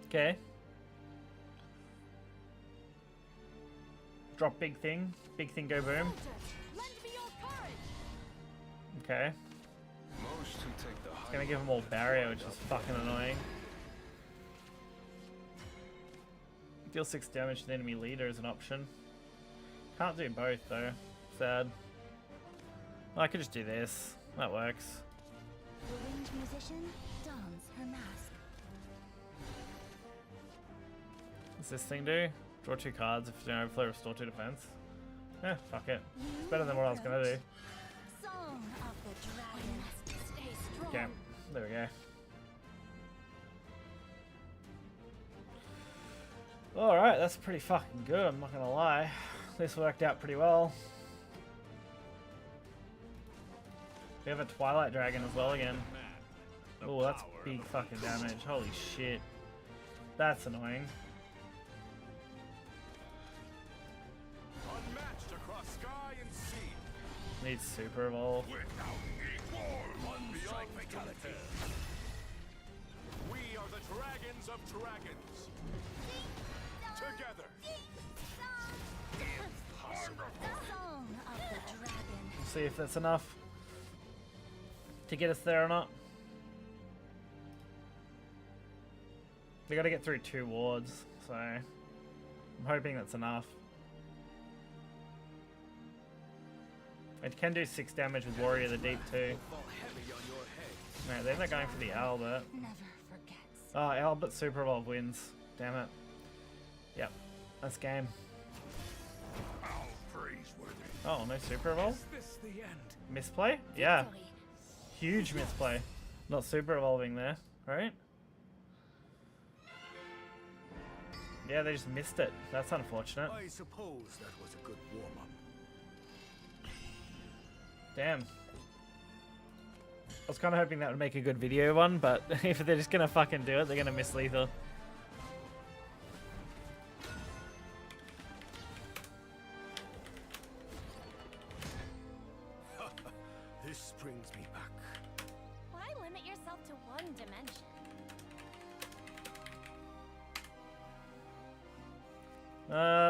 Okay. Drop big thing. Big thing go boom. Lend me your courage. Okay. Most who take the It's gonna give them all barrier, which is fucking annoying. Deal 6 damage to the enemy leader is an option. Can't do both though. Sad. Well, I could just do this. That works. The winged musician dons her mask. What's this thing do? Draw 2 cards if you don't overplay, restore 2 defense. Eh, fuck it. It's better than what I was gonna do. Song of the Dragon. Stay strong. Okay, there we go. Alright, that's pretty fucking good, I'm not gonna lie. This worked out pretty well. We have a Twilight Dragon as well again. Oh, that's big fucking damage. Holy shit. That's annoying. unmatched across sky and sea. Needs Super Evolve. Without equal, one strike fatality. We are the dragons of dragons. Together. Song of the Dragon. We'll see if that's enough to get us there or not. We gotta get through 2 wards, so I'm hoping that's enough. It can do 6 damage with Warrior of the Deep too. No, they're not going for the Albert. Never forgets. Oh, Albert Super Evolve wins. Damn it. Yep, that's game. How praiseworthy. Oh, no Super Evolve? Is this the end? Misplay? Yeah. Victory. Huge misplay. Not Super Evolving there, right? Yeah, they just missed it. That's unfortunate. I suppose that was a good warm-up. Damn. I was kind of hoping that would make a good video one, but if they're just gonna fucking do it, they're gonna miss lethal. This brings me back. Why limit yourself to one dimension?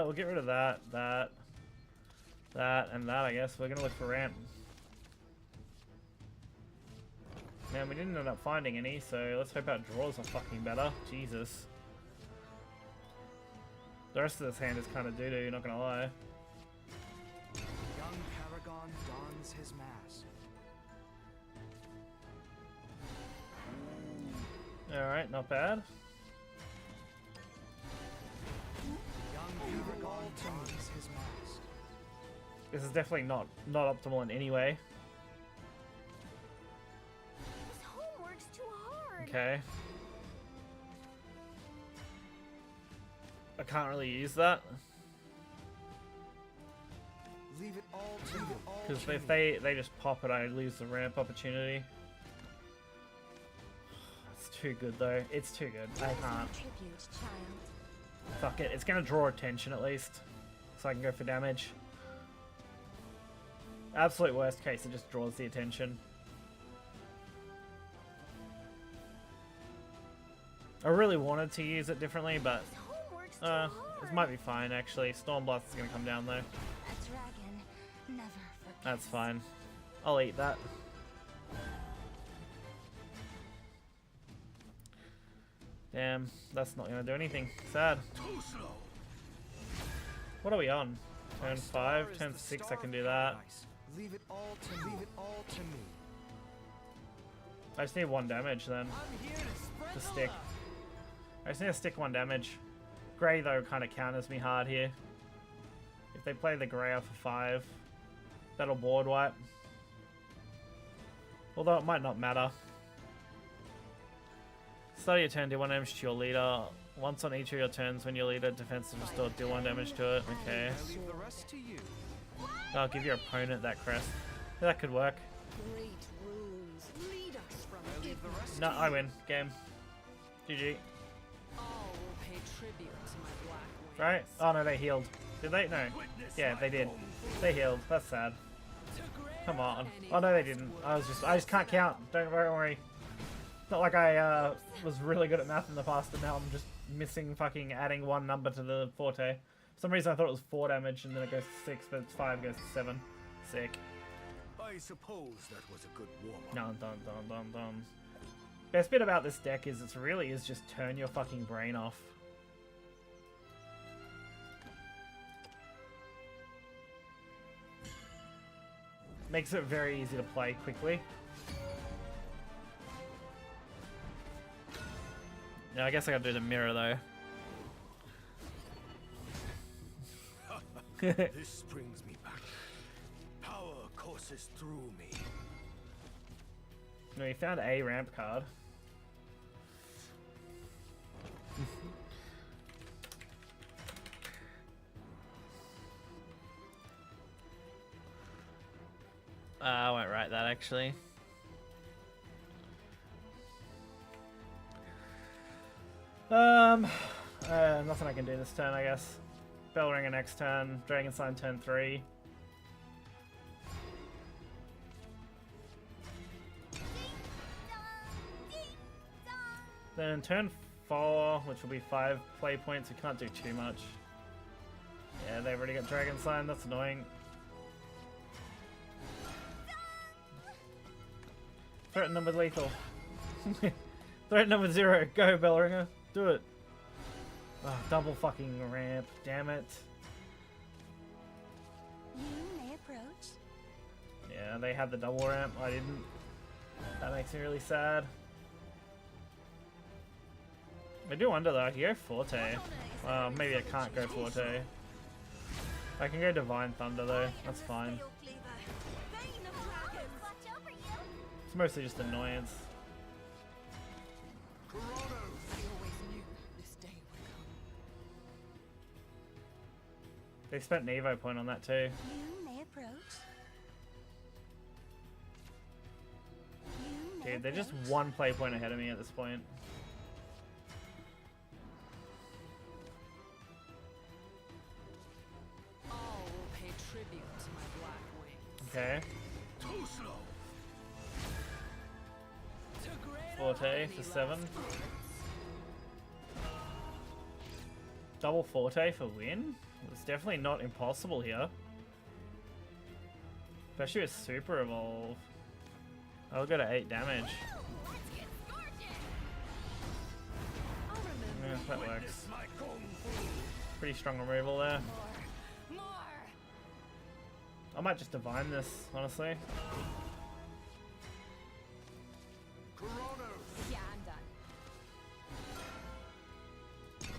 We'll get rid of that, and that, I guess. We're gonna look for ramp. Man, we didn't end up finding any, so let's hope our draws are fucking better. Jesus. The rest of this hand is kind of doo-doo, not gonna lie. Young Paragon dons his mask. Alright, not bad. Young Paragon dons his mask. This is definitely not optimal in any way. This homework's too hard. Okay. I can't really use that. Leave it all to you. Because if they just pop it, I lose the ramp opportunity. It's too good though. It's too good. I can't. Tribute, child. Fuck it. It's gonna draw attention at least. So I can go for damage. Absolute worst case, it just draws the attention. I really wanted to use it differently, but This homework's too hard. this might be fine actually. Stormblast is gonna come down though. A dragon never forgets. That's fine. I'll eat that. Damn, that's not gonna do anything. Sad. Too slow. What are we on? Turn Star 5, is turn the 6 star I can of do that. paradise. Leave it all to leave it all to me. I just need 1 damage then. I'm here to spread To the stick. love. I just need to stick 1 damage. Grey though kind of counters me hard here. If they play the Grey off for 5, that'll board wipe. Although it might not matter. Start your turn, do 1 damage to your leader. Once on each of your turns when your leader defensive restored, do 1 damage to it. Okay. I leave the rest to you. I'll give your opponent that crest. Yeah, that could work. Great runes lead us from I leave the rest No, to I you. win. Game. GG. All will pay tribute to my black wings. Right? Oh no, they healed. Did they? No. Yeah, they did. They healed. That's sad. Come on. Oh no, they didn't. I just can't count. Don't worry. It's not like I was really good at math in the past, and now I'm just missing fucking adding 1 number to the forte. For some reason I thought it was 4 damage, and then it goes to 6, but it's 5 goes to 7. Sick. I suppose that was a good warm-up. Dun dun dun dun dun. Best bit about this deck is it really is just turn your fucking brain off. Makes it very easy to play quickly. Yeah, I guess I gotta do the mirror though. This brings me back. Power courses through me. No, we found a ramp card. I won't write that actually. Nothing I can do this turn, I guess. Bellringer next turn, Dragon Sign turn 3. Then turn 4, which will be 5 play points, we can't do too much. Yeah, they've already got Dragon Sign, that's annoying. Threaten them with lethal. Threaten them with 0, go Bellringer, do it. Ugh, double fucking ramp, damn it. You may approach. Yeah, they had the double ramp, I didn't. That makes me really sad. I do wonder though, I could go Forte. Well, maybe I can't go Forte. I can go Divine Thunder though, that's fine. It's mostly just annoyance. I always knew this day would come. They spent an Evo point on that too. You may approach. You may Dude, they're just approach. one play point ahead of me at this point. All will pay tribute to my black wings. Okay. Too slow. To greater Forte harmony, for 7. last words. Double Forte for win? It's definitely not impossible here. Especially with Super Evolve. I'll go to 8 damage. Yeah, that works. Witness my kung fu. Pretty strong removal there. More! I might just divine this, honestly. Kronos. Yeah, I'm done.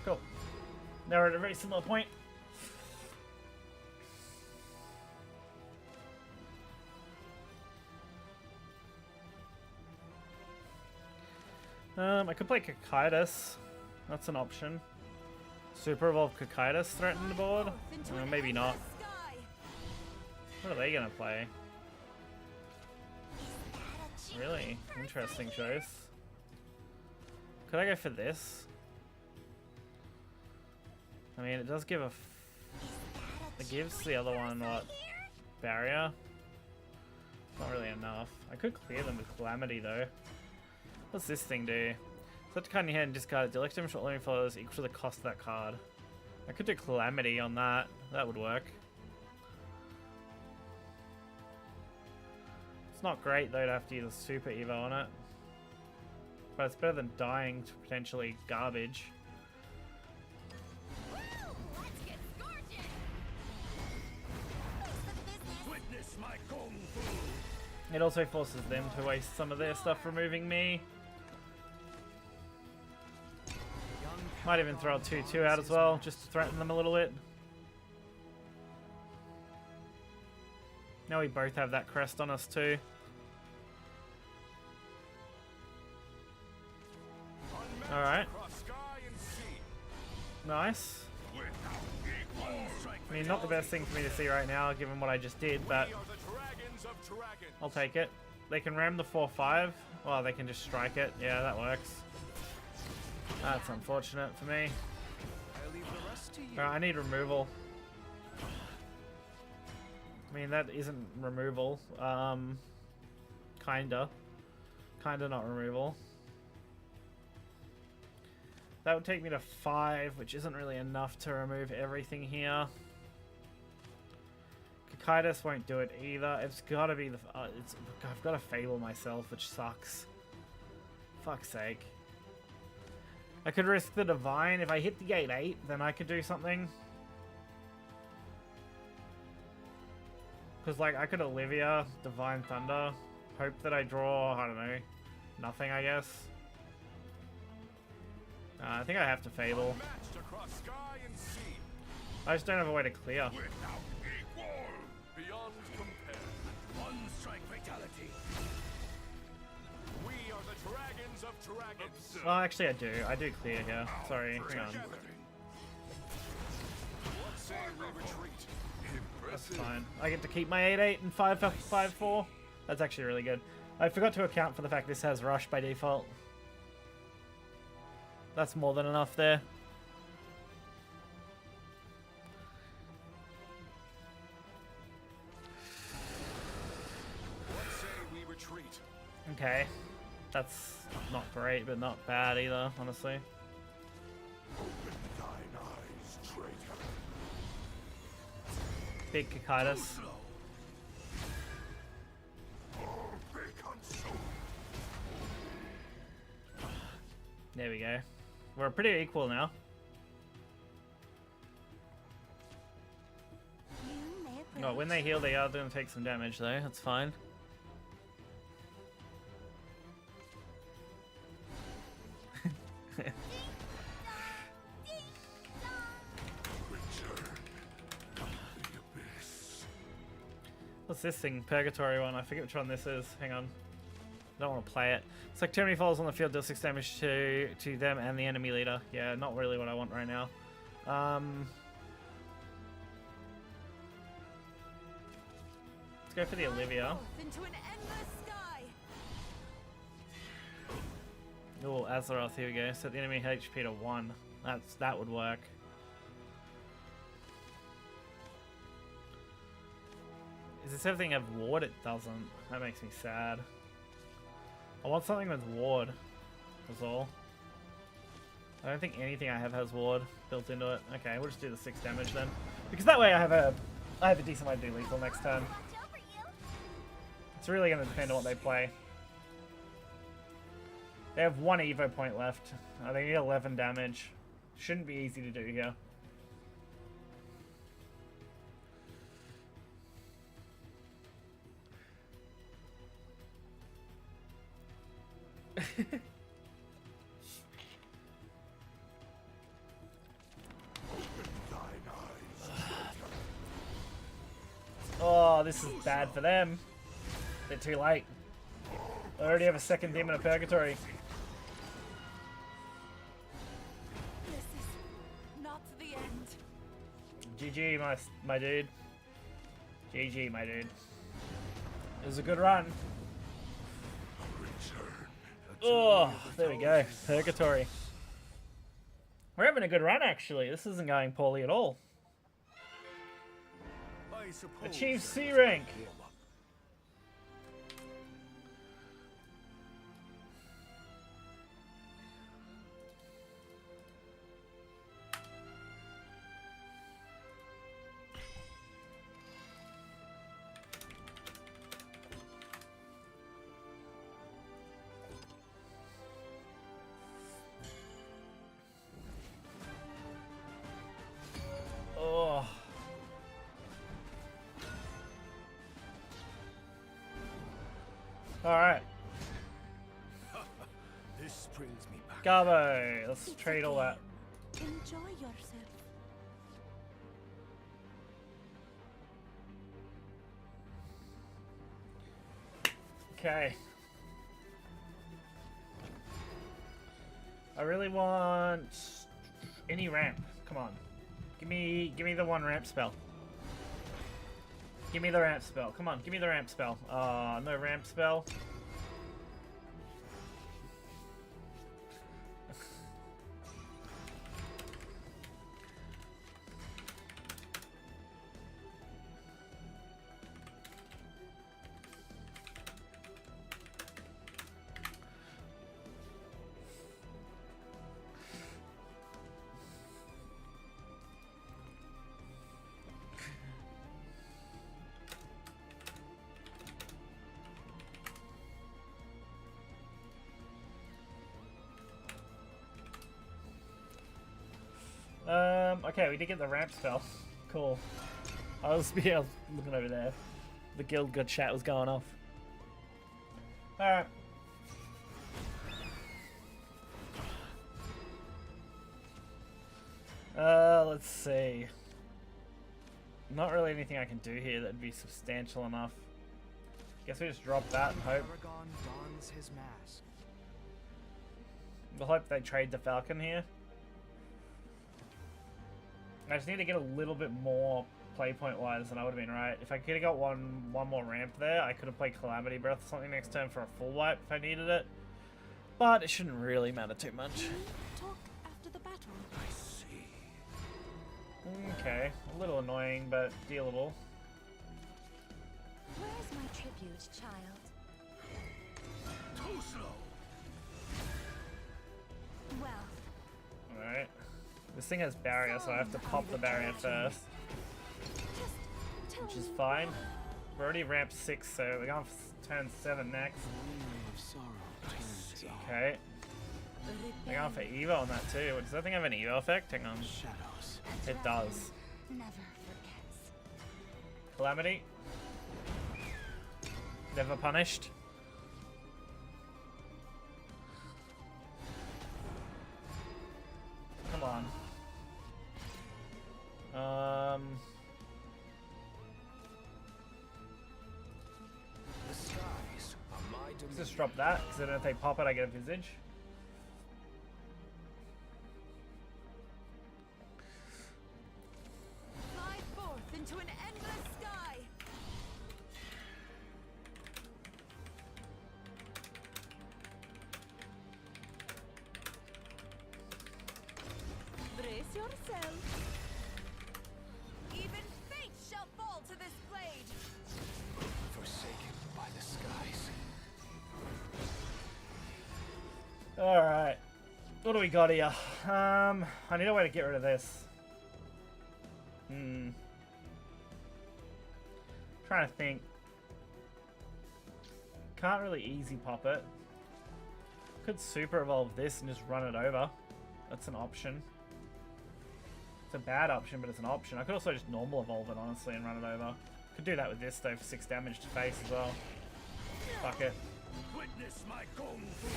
Cool. Now we're at a very similar point. I could play Cocytus. That's an option. Super Evolve Cocytus threaten the board? Maybe not. What are they gonna play? Really interesting choice. Could I go for this? I mean, it does give a. It gives the other one what? Barrier? Not really enough. I could clear them with Calamity though. What's this thing do? Set the card in your hand and discard it. Delect them short living follows equal to the cost of that card. I could do Calamity on that. That would work. It's not great though to have to use a Super Evo on it. But it's better than dying to potentially garbage. Let's get scorching! Witness my kung fu. It also forces them to waste some of their stuff removing me. Might even throw a 2-2 out as well, just to threaten them a little bit. Now we both have that crest on us too. Alright. Across sky and sea. Nice. Without equal. I mean, not the best thing for me to see right now, given what I just did, but We are the dragons of dragons. I'll take it. They can ram the 4-5. Well, they can just strike it. Yeah, that works. That's unfortunate for me. I leave the rest to you. Alright, I need removal. I mean, that isn't removal. Kinda. Kinda not removal. That would take me to 5, which isn't really enough to remove everything here. Cocytus won't do it either. It's gotta be the... I've got to Fable myself, which sucks. Fuck's sake. I could risk the Divine. If I hit the 8-8, then I could do something. Because, like, I could Olivia, Divine Thunder, hope that I draw, I don't know, nothing, I guess. I think I have to Fable. Matched across sky and sea. I just don't have a way to clear. Without equal. Beyond compare. One strike fatality. We are the dragons of dragons. Well, actually, I do. I do clear here. Sorry, hang on. What say we retreat? That's Impressive. fine. I get to keep my 8-8 and 5-4. That's actually really good. I forgot to account for the fact this has Rush by default. That's more than enough there. What say we retreat? Okay. That's not great, but not bad either, honestly. Open thine eyes, traitor. Big Cocytus. All be consumed. There we go. We're pretty equal now. Oh, when they heal, they are going to take some damage, though. That's fine. What's this thing? Purgatory one. I forget which one this is. Hang on. I don't want to play it. It's like too many falls on the field, deal 6 damage to them and the enemy leader. Yeah, not really what I want right now. Let's go for the Olivia. Into an endless sky. Oh, Azeroth, here we go. Set the enemy HP to 1. That would work. Is this everything have ward? It doesn't. That makes me sad. I want something with ward. That's all. I don't think anything I have has ward built into it. Okay, we'll just do the 6 damage then, because that way I have a decent way to do lethal next turn. It's really going to depend on what they play. They have 1 Evo point left. They need 11 damage. Shouldn't be easy to do here. Oh, this is bad for them. They're too late. They already have a second Demon of Purgatory. This is not the end. GG, my dude. GG, my dude. It was a good run. Oh, there we go. Purgatory. We're having a good run, actually. This isn't going poorly at all. Achieve C rank. Oh. All right. This brings me back. Garbo, let's trade all that. Enjoy yourself. Okay. I really want any ramp. Come on. Give me the 1 ramp spell. Give me the ramp spell. Come on, give me the ramp spell. No ramp spell. Okay, we did get the ramp spell. Cool. I was looking over there. The guild good chat was going off. Alright. Let's see. Not really anything I can do here that'd be substantial enough. Guess we just drop that and hope. Aragon dons his mask. We'll hope they trade the Falcon here. I just need to get a little bit more play point wise than I would have been right. If I could have got one more ramp there, I could have played Calamity Breath or something next turn for a full wipe if I needed it. But it shouldn't really matter too much. Talk after the battle. I see. Okay, a little annoying, but dealable. Where's my tribute, child? Too slow. Well, Alright. This thing has barrier, so I have to pop the barrier first. Which is fine. We're already ramped 6, so we're going for turn 7 next. Okay. They're going for Evo on that too. Does that thing have an Evo effect? Hang on. Shadows. It does. never forgets. Calamity. Never punished. Come on. The skies are my Let's domain. just drop that, because then if they pop it, I get a visage. Fly forth into an endless sky. Brace yourself. Even fate shall fall to this blade. Forsaken by the skies. Alright. What do we got here? I need a way to get rid of this. Trying to think. Can't really easy pop it. Could super evolve this and just run it over. That's an option. It's a bad option, but it's an option. I could also just normal evolve it, honestly, and run it over. Could do that with this, though, for 6 damage to face as well. Fuck it. Witness my kung fu.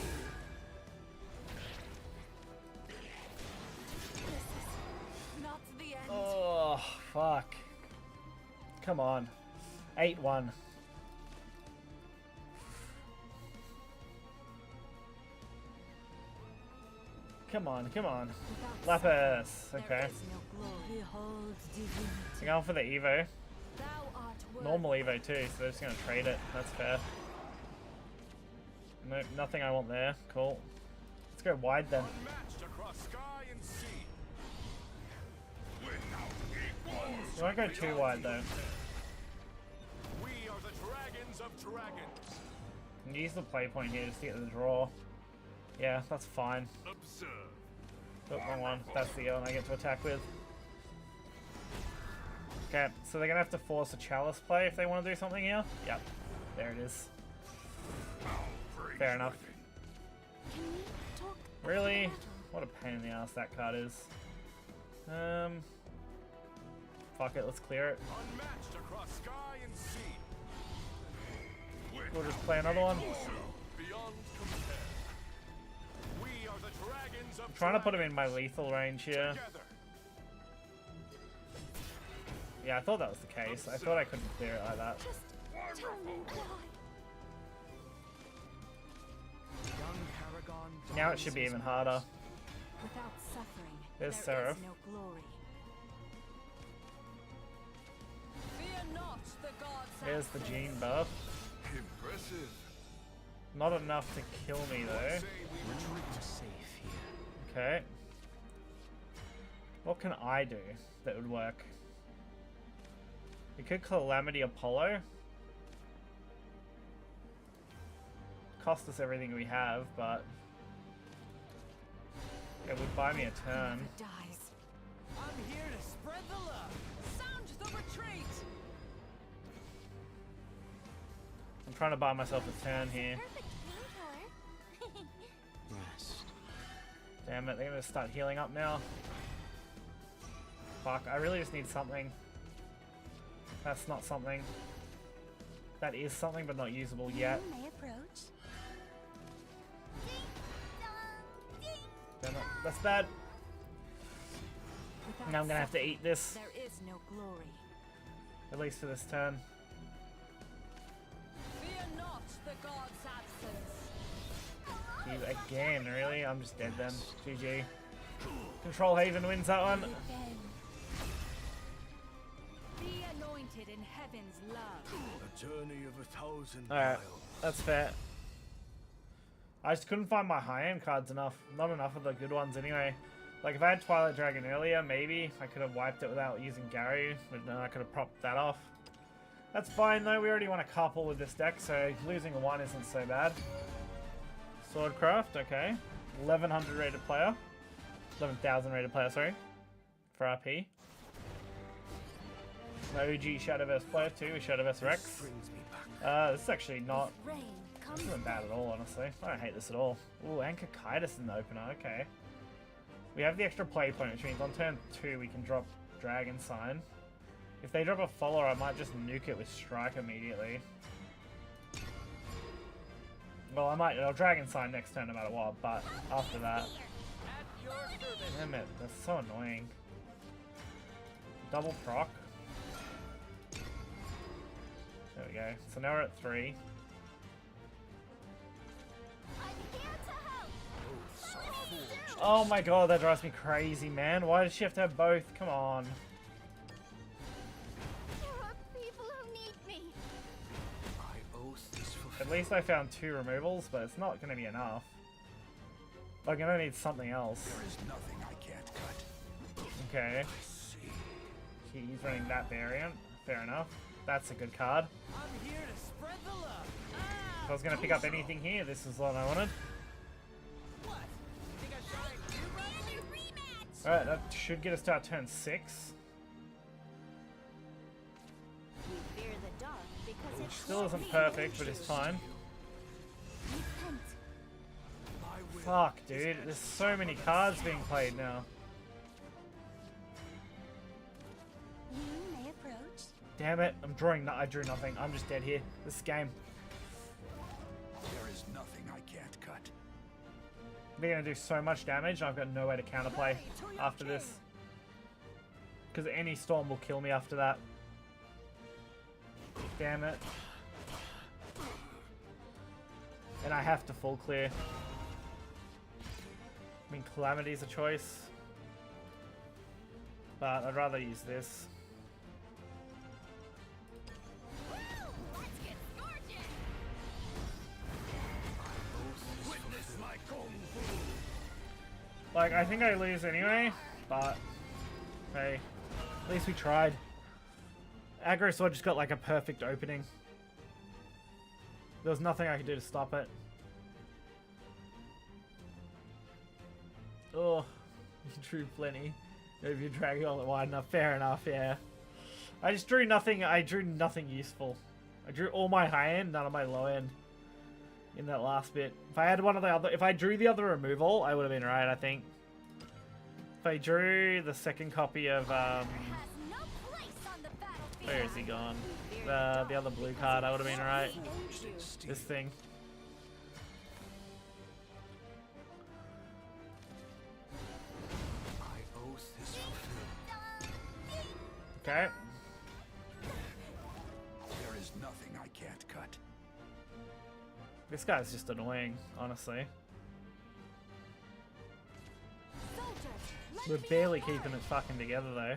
Not the end. Oh, fuck. Come on. 8-1. Come on, come on. Lapis. Okay. There is no glory. Behold divinity. So going for the Evo. Thou art worthy. Normal Evo too, so they're just going to trade it. That's fair. Nope, nothing I want there. Cool. Let's go wide then. Unmatched across sky and sea. Without equals. You won't go too wide though. We are the dragons of dragons. You can use the play point here just to get the draw. Yeah, that's fine. Observe. Oh, wrong one. That's the one I get to attack with. Okay, so they're gonna have to force a chalice play if they want to do something here. Yep, there it is. Fair enough. Can we talk? Really? What a pain in the ass that card is. Fuck it, let's clear it. Unmatched across sky and sea. We'll just play another one. Beyond compare. We are the dragons of I'm trying to put him in my lethal range here. together. Yeah, I thought that was the case. I thought I couldn't clear it like that. Just tell me why. Young Paragon. Now it should be even harder. Without suffering, There's there Seraph. is no glory. Fear not the gods. There's the gene buff. Impressive. Not enough to kill me though. Say we retreat to safe here. Okay. What can I do that would work? We could Calamity Apollo. Cost us everything we have, but it would buy me a turn. Whoever dies. I'm here to spread the love. Sound the retreat. I'm trying to buy myself a turn here. Perfect painkiller. Rest. Damn it, they're gonna start healing up now. Fuck, I really just need something. That's not something. That is something, but not usable yet. You may approach. Damn it, that's bad. Without Now I'm gonna have to suffering, eat this, There is no glory. at least for this turn. Fear not the gods' absence. You again, really? I'm just dead then. GG. Control Haven wins that one. Be anointed in heaven's love. A journey of 1,000 Alright, miles. that's fair. I just couldn't find my high-end cards enough. Not enough of the good ones anyway. Like, if I had Twilight Dragon earlier, maybe I could have wiped it without using Gary, but then I could have propped that off. That's fine though, we already won a couple with this deck, so losing a one isn't so bad. Swordcraft, okay. 1100 rated player. 11,000 rated player, sorry. For RP. OG Shadowverse player too, with Shadowverse Rex. Brings me back. This is actually not Rain comes This isn't bad at all, honestly. I don't hate this at all. Ooh, Anchor Kitus in the opener, okay. We have the extra play point, which means on turn 2 we can drop Dragon Sign. If they drop a follower, I might just nuke it with strike immediately. Well, I might. I'll Dragon Sign next turn no matter what, but after that. Damn it, that's so annoying. Double proc. There we go. So now we're at 3. Oh my god, that drives me crazy, man. Why does she have to have both? Come on. There are people who need me. I owe this for At least I found 2 removals, but it's not going to be enough. I'm going to need something else. There is nothing I can't cut. Okay. See. He's running that variant. Fair enough. That's a good card. I'm here to spread the love. If I was going to pick up anything here, this is what I wanted. What? Think I shot at you, Bradley? Rematch. Alright, that should get us to our turn 6. We fear the dark because it Still isn't perfect, but it's fine. repent. Fuck, dude. There's so many cards being played now. You may approach. Damn it. I'm drawing. I drew nothing. I'm just dead here. This game. There is nothing I can't cut. They're going to do so much damage, I've got no way to counterplay after this. Because any storm will kill me after that. Damn it. And I have to full clear. I mean, Calamity's a choice. But I'd rather use this. Woo! Let's get scorching. Witness my kung fu. Like, I think I lose anyway, but hey, at least we tried. Aggro Sword just got like a perfect opening. There was nothing I could do to stop it. Oh, you drew plenty. If you drag it all wide enough, fair enough, yeah. I just drew nothing. I drew nothing useful. I drew all my high end, none of my low end in that last bit. If I had one of the other, if I drew the other removal, I would have been right, I think. If I drew the second copy of Has no place on the battlefield. where is he gone? The other blue card, I would have been right. This thing. I owe this fulfilled. Okay. There is nothing I can't cut. This guy's just annoying, honestly. Soldiers, let We're me barely apart. keeping it fucking together though.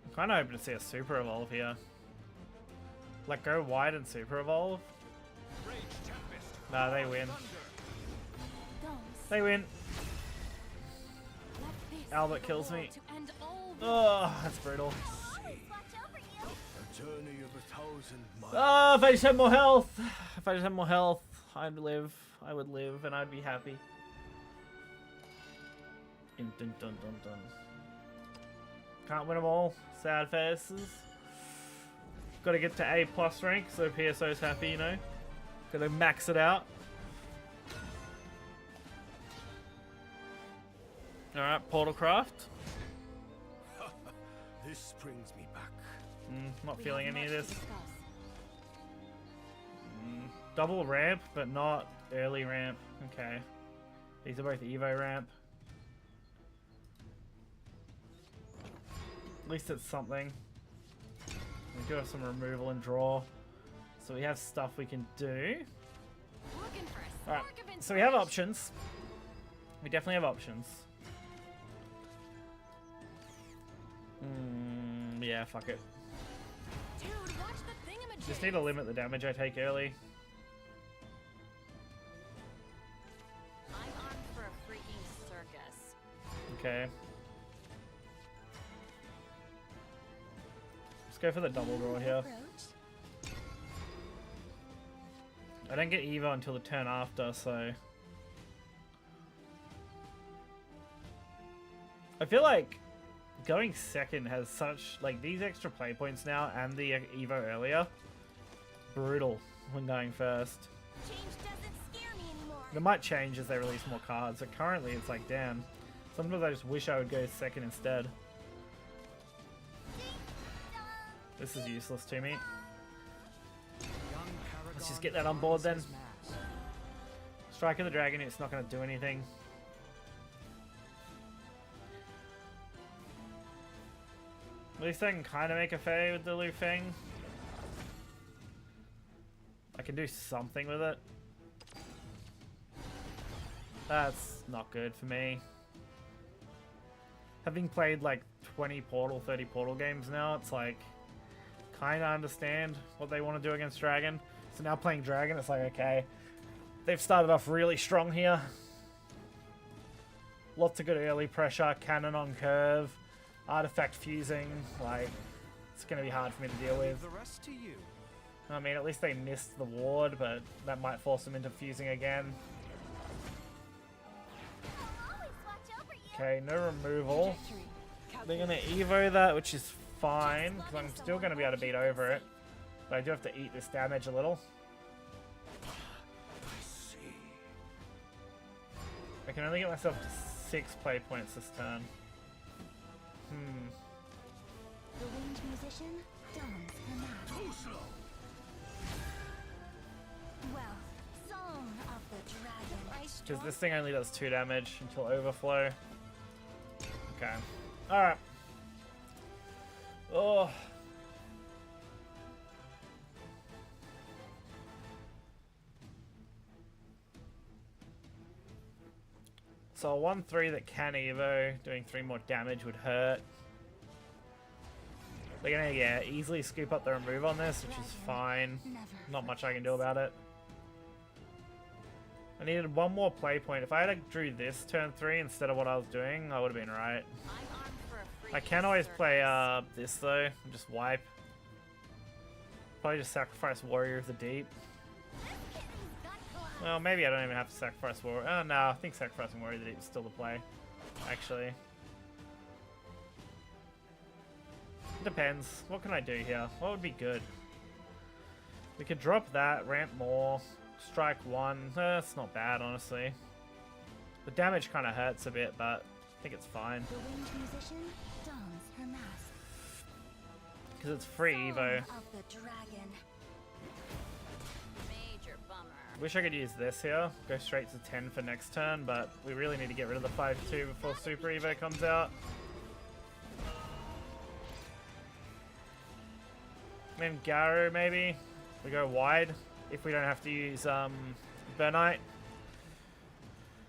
I'm kind of hoping to see a super evolve here. Like go wide and super evolve. Rage Tempest. Nah, they win. Those, They win. let this Albert be the kills war me. to end all Oh, that's brutal. I'll always watch over you. A journey of 1,000 miles. Oh, if I just had more health. If I just had more health, I'd live. I would live and I'd be happy. Dun, dun, dun, dun, dun. Can't win them all. Sad faces. Got to get to A+ rank so PSO's happy, you know. Got to max it out. Alright, Portalcraft. This brings me back. Not We feeling have any of much this. to discuss. Double ramp, but not early ramp. Okay. These are both Evo ramp. At least it's something. We do have some removal and draw. So we have stuff we can do. Looking for a Alright, spark of so we have inspiration. options. We definitely have options. Yeah, fuck it. Dude, watch the thingamajig. Just need to limit the damage I take early. I'm on for a freaking circus. Okay. Let's go for the double draw here. Approach. I don't get Evo until the turn after, so... I feel like going second has such... Like, these extra play points now and the Evo earlier, brutal when going first. Change doesn't scare me anymore. It might change as they release more cards, but currently it's like, damn. Sometimes I just wish I would go second instead. This is useless to me. Young Let's just Paragon get that on board then. dons his mask. Strike of the Dragon, it's not going to do anything. At least I can kind of make a fay with the Lu Feng. I can do something with it. That's not good for me. Having played like 20 Portal, 30 Portal games now, it's like, kind of understand what they want to do against Dragon. So now playing Dragon, it's like, okay, they've started off really strong here. Lots of good early pressure, cannon on curve, artifact fusing, like, it's going to be hard for me to deal with. The rest to you. I mean, at least they missed the ward, but that might force them into fusing again. I'll always watch over you. Okay, no removal. Trajectory. They're going to evo that, which is fine, because I'm still going to be able to beat over it. But I do have to eat this damage a little. I see. I can only get myself to 6 play points this turn. The winged musician dons her mask. Too slow. Well, song of the dragon. Because this thing only does 2 damage until overflow. Okay. Alright. Oh. So a 1-3 that can evo, doing 3 more damage would hurt. They're gonna, yeah, easily scoop up the remove on this, which is fine. Not much I can do about it. I needed 1 more play point. If I had drew this turn 3 instead of what I was doing, I would have been right. I'm armed for a free I can always play service. this though, and just wipe. Probably just sacrifice Warrior of the Deep. Well, maybe I don't even have to sacrifice Warrior. Oh no, I think sacrificing Warrior of the Deep is still the play. Actually. Depends. What can I do here? What would be good? We could drop that, ramp more, strike 1. That's not bad, honestly. The damage kind of hurts a bit, but I think it's fine. The winged musician dons her mask. Because it's free Evo. Song of the dragon. Major bummer. Wish I could use this here. Go straight to 10 for next turn, but we really need to get rid of the 5-2 before Super Evo comes out. Then Garu, maybe. We go wide if we don't have to use Burnite.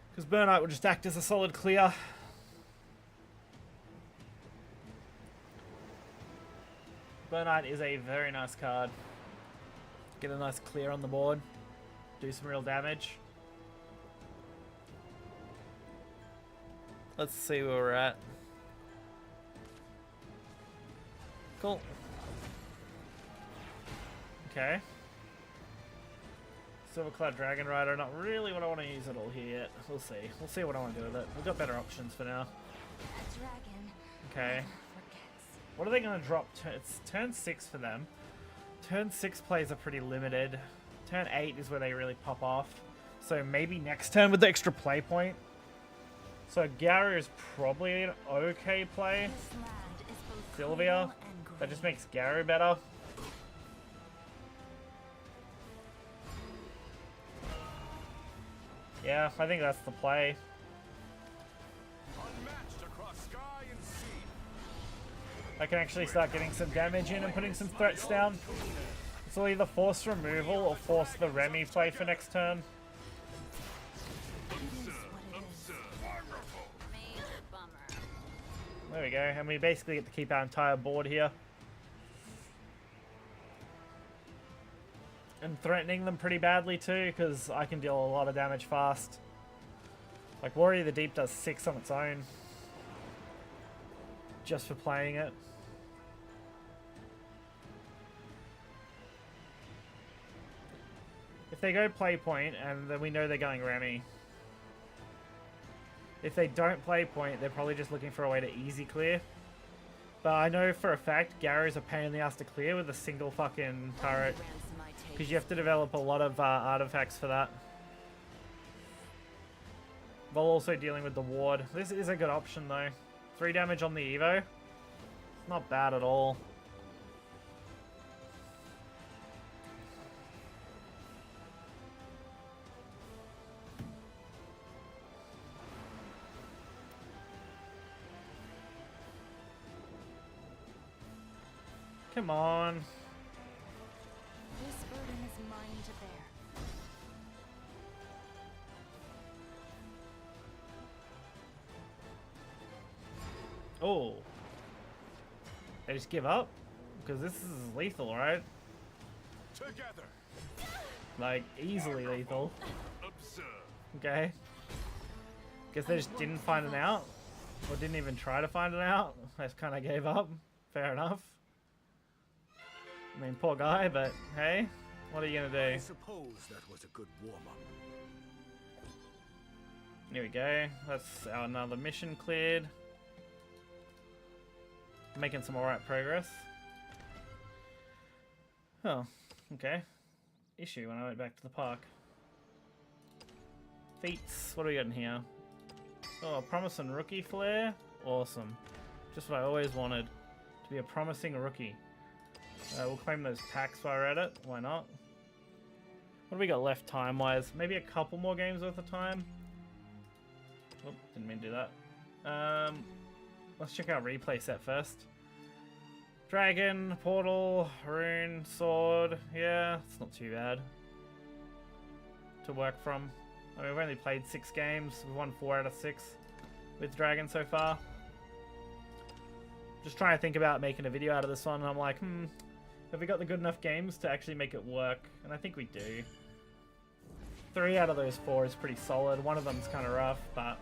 Because Burnite will just act as a solid clear. Burnite is a very nice card. Get a nice clear on the board. Do some real damage. Let's see where we're at. Cool. Okay. Silvercloud Dragon Rider, not really what I want to use at all here yet. We'll see. We'll see what I want to do with it. We've got better options for now. A dragon Okay. never forgets. What are they going to drop? It's turn 6 for them. Turn 6 plays are pretty limited. Turn 8 is where they really pop off. So maybe next turn with the extra play point. So Garu is probably an okay play. This land is both Sylvia. cruel and That just great. makes Garu better. Yeah, I think that's the play. Unmatched across sky and sea. I can actually start getting some damage in and putting some threats down. So either force removal or force the Remy play for next turn. It is what it is. Major bummer. There we go, and we basically get to keep our entire board here. And threatening them pretty badly too, because I can deal a lot of damage fast. Like Warrior of the Deep does 6 on its own. Just for playing it. If they go play point, and then we know they're going Remy. If they don't play point, they're probably just looking for a way to easy clear. But I know for a fact, Garu's a pain in the ass to clear with a single fucking turret. Ransom I take Because you have to develop a lot of artifacts for that. While also dealing with the ward. This is a good option though. 3 damage on the Evo. It's not bad at all. Come on. This burden is mine to bear. Oh. They just give up? Because this is lethal, right? Together. Like, easily lethal. Observe. Okay. Guess they just didn't find it out. Or didn't even try to find it out. I just kind of gave up. Fair enough. I mean, poor guy, but hey, what are you gonna I do? suppose that was a good warm-up. Here we go. That's our another mission cleared. Making some alright progress. Oh, okay. Issue when I went back to the park. Feats. What do we got in here? Oh, promising rookie flair. Awesome. Just what I always wanted. To be a promising rookie. We'll claim those packs while we're at it. Why not? What do we got left time-wise? Maybe a couple more games worth of time? Oh, didn't mean to do that. Let's check our replay set first. Dragon, portal, rune, sword. Yeah, it's not too bad to work from. I mean, we've only played 6 games. We've won 4 out of 6 with Dragon so far. Just trying to think about making a video out of this one, and I'm like, have we got the good enough games to actually make it work? And I think we do. 3 out of those 4 is pretty solid. One of them's kind of rough, but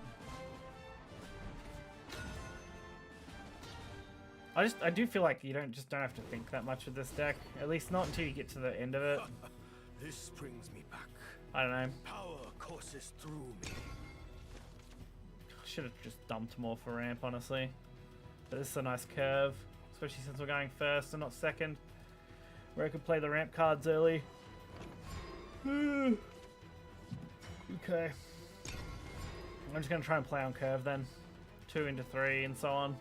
I do feel like you don't have to think that much with this deck. At least not until you get to the end of it. This brings me back. I don't know. Power courses through me. Should have just dumped more for ramp, honestly. But this is a nice curve, especially since we're going first and not second, where I could play the ramp cards early. Okay. I'm just going to try and play on curve then. 2 into 3 and so on.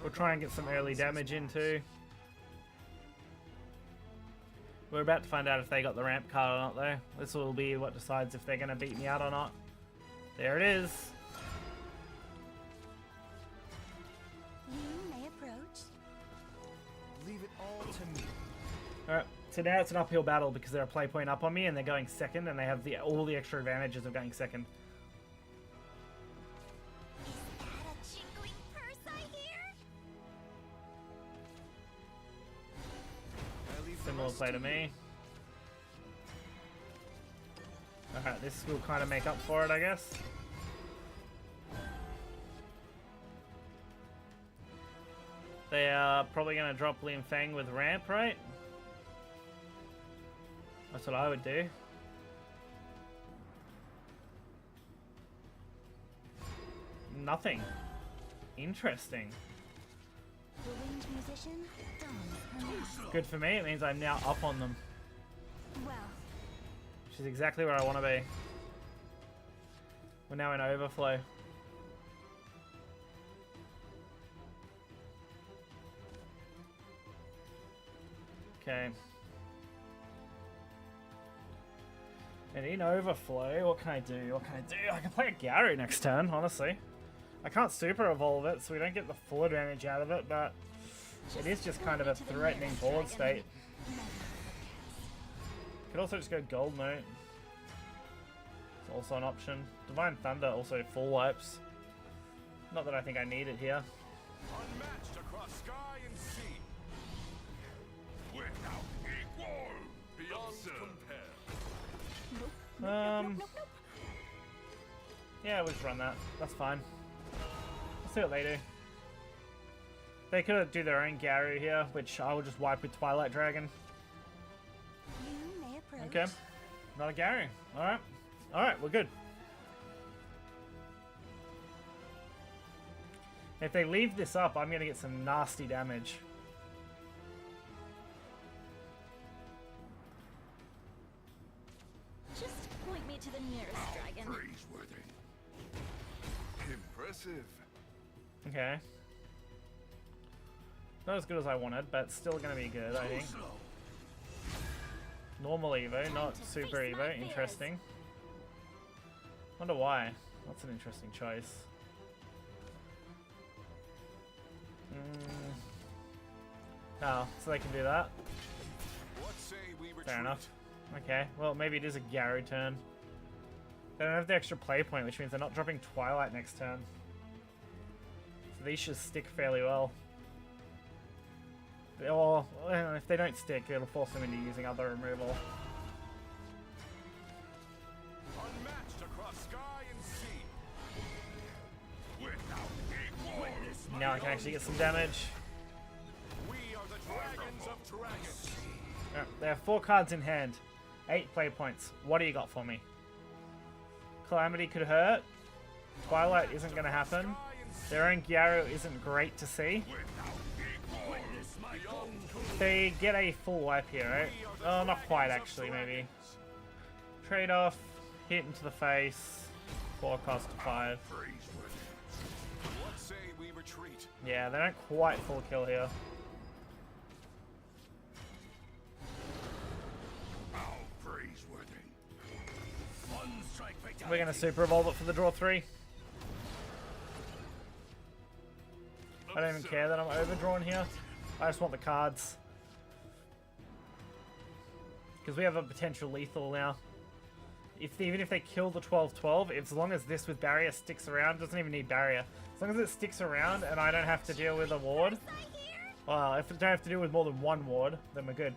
We'll try and get some early damage in too. We're about to find out if they got the ramp card or not though. This will be what decides if they're going to beat me out or not. There it is. You may approach. Leave it all to me. Alright, so now it's an uphill battle because they're a play point up on me and they're going second and they have all the extra advantages of going second. Is that a jingling purse I hear? I leave the Similar rest play to me. Alright, this will kind of make up for it, I guess. They are probably going to drop Liam Fang with ramp, right? That's what I would do. Nothing. Interesting. The winged musician dons her mask. Good for me, it means I'm now up on them. Well, Which is exactly where I want to be. We're now in overflow. Okay. And in overflow, what can I do? What can I do? I can play a Gary next turn, honestly. I can't super evolve it, so we don't get the full advantage out of it, but it is just kind of a threatening board state. Could also just go Gold Note. It's also an option. Divine Thunder also full wipes. Not that I think I need it here. Unmatched across sky and sea. Without equal. Beyond compare. Yeah, we'll just run that. That's fine. Let's see what they do. They could do their own Garu here, which I will just wipe with Twilight Dragon. you may approach. Okay. Not a Garu. Alright. Alright, we're good. If they leave this up, I'm going to get some nasty damage. Just point me to the nearest dragon. Praiseworthy. Impressive. Okay. Not as good as I wanted, but still going to be good, I think. Normal Evo, not Super Evo. Interesting. Wonder why. That's an interesting choice. Oh, so they can do that. What say we retreat? Fair enough. Okay, well maybe it is a Garu turn. They don't have the extra play point, which means they're not dropping Twilight next turn. So these should stick fairly well. Or if they don't stick, it'll force them into using other removal. Unmatched across sky and sea. Without equal. Witness my Now I can actually get some damage. We are the dragons of dragons. Alright, they have 4 cards in hand. 8 play points. What do you got for me? Calamity could hurt. Twilight isn't going to happen. Their own Gyaru isn't great to see. They get a full wipe here, right? Oh, not quite actually, maybe. Trade off, hit into the face, 4 cost 5. What say we retreat? Yeah, they don't quite full kill here. How praiseworthy. One strike fatality. We're going to super evolve it for the draw 3. I don't even care that I'm overdrawn here. I just want the cards. Because we have a potential lethal now. Even if they kill the 12-12, as long as this with barrier sticks around, doesn't even need barrier. As long as it sticks around and I don't have to deal with a ward. Well, if I don't have to deal with more than 1 ward, then we're good.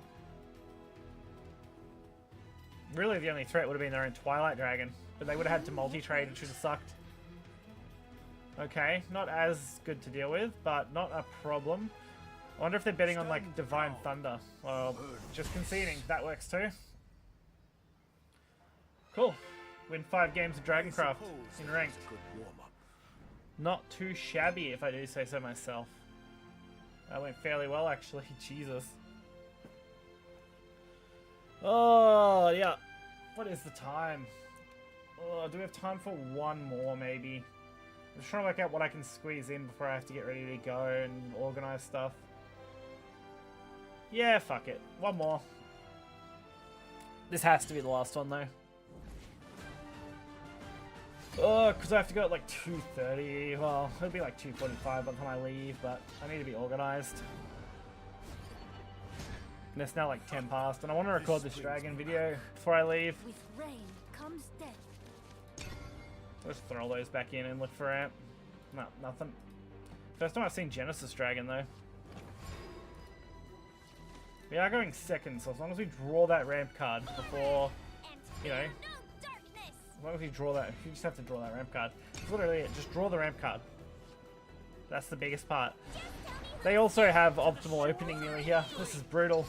Really the only threat would have been their own Twilight Dragon. But they would have had to multi-trade, which would have sucked. Okay, not as good to deal with, but not a problem. I wonder if they're betting on like Divine Thunder. Well, just conceding. That works too. Cool. Win 5 games of Dragoncraft in ranked. Not too shabby if I do say so myself. That went fairly well actually. Jesus. Oh, yeah. What is the time? Oh, do we have time for 1 more maybe? I'm just trying to work out what I can squeeze in before I have to get ready to go and organize stuff. Yeah, fuck it. 1 more. This has to be the last one, though. Oh, because I have to go at like 2:30. Well, it'll be like 2:45 by the time I leave, but I need to be organized. And it's now like 10 past, and I want to record this dragon video before I leave. With rain comes death. Let's throw those back in and look for ramp. No, nothing. First time I've seen Genesis Dragon, though. We are going second, so as long as we draw that ramp card before, you know, as long as we draw that, you just have to draw that ramp card. It's literally it, just draw the ramp card. That's the biggest part. They also have optimal opening nearly here. This is brutal.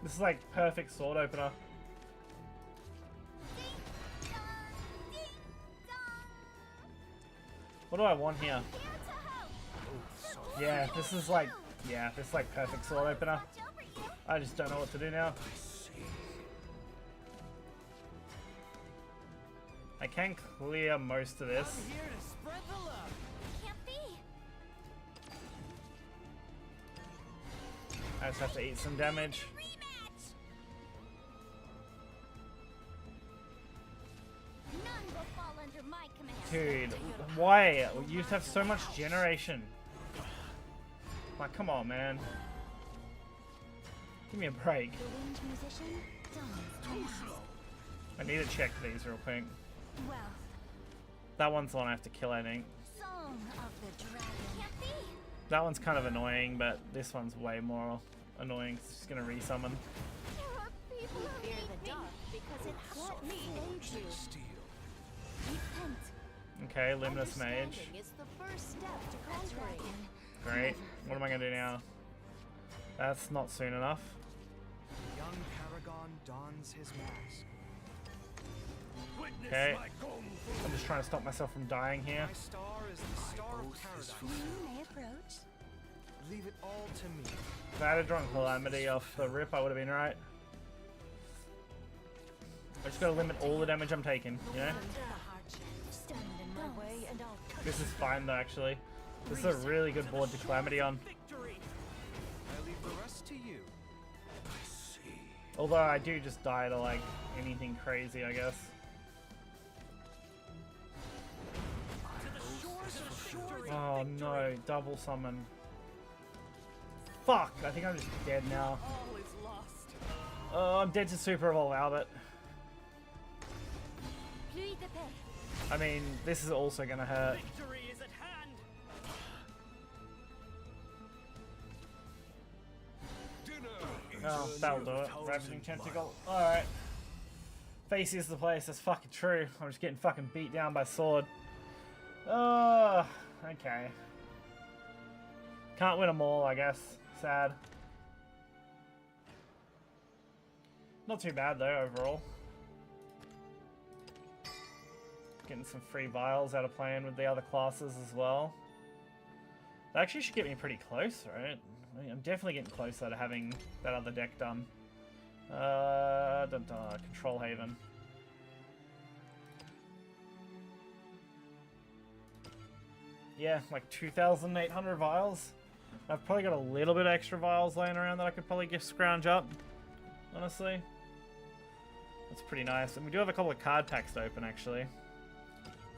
This is like perfect sword opener. What do I want here? Yeah, this is like, this is like perfect sword opener. I just don't know what to do now. I can clear most of this. I'm here to spread the love. Can't be. I just have to eat some damage. Rematch. None will fall under my command. Dude, why? You have so much generation. Like, come on, man. Give me a break. The winged musician dons. I need to check these real quick. Wealth. That one's the one I have to kill, I think. Song of the dragon. Can't be. That one's kind of annoying, but this one's way more annoying. It's just gonna resummon. There are people who Fear hate the me. dark because it let me aid you. Repent. Okay, Luminous Mage. Understanding is the first step to conquering. Great. What am I gonna do now? That's not soon enough. Young Paragon dons his mask. Okay. I'm just trying to stop myself from dying here. My star is the star of paradise. You may approach. Leave it all to me. If I had drawn Calamity off the rip, I would have been right. I just gotta limit all the damage I'm taking, you know? Stand in my way and I'll cut This is fine though, actually. This is a really good board to Calamity on. Victory! I leave the rest to you. Although I do just die to like anything crazy, I guess. To the shores of Oh victory. no, double summon. Fuck, I think I'm just dead now. All is lost. Oh, I'm dead to Super Evolve Albert. Pluie de paix. I mean, this is also gonna hurt. Victory is at hand. Oh, that'll do it. Ravaging Tentacle. Alright. Face is the place, that's fucking true. I'm just getting fucking beat down by sword. Oh, okay. Can't win them all, I guess. Sad. Not too bad though, overall. Getting some free vials out of playing with the other classes as well. That actually should get me pretty close, right? I mean, I'm definitely getting closer to having that other deck done. Control Haven. Yeah, like 2,800 vials. I've probably got a little bit of extra vials laying around that I could probably just scrounge up, honestly. That's pretty nice. And we do have a couple of card packs to open, actually.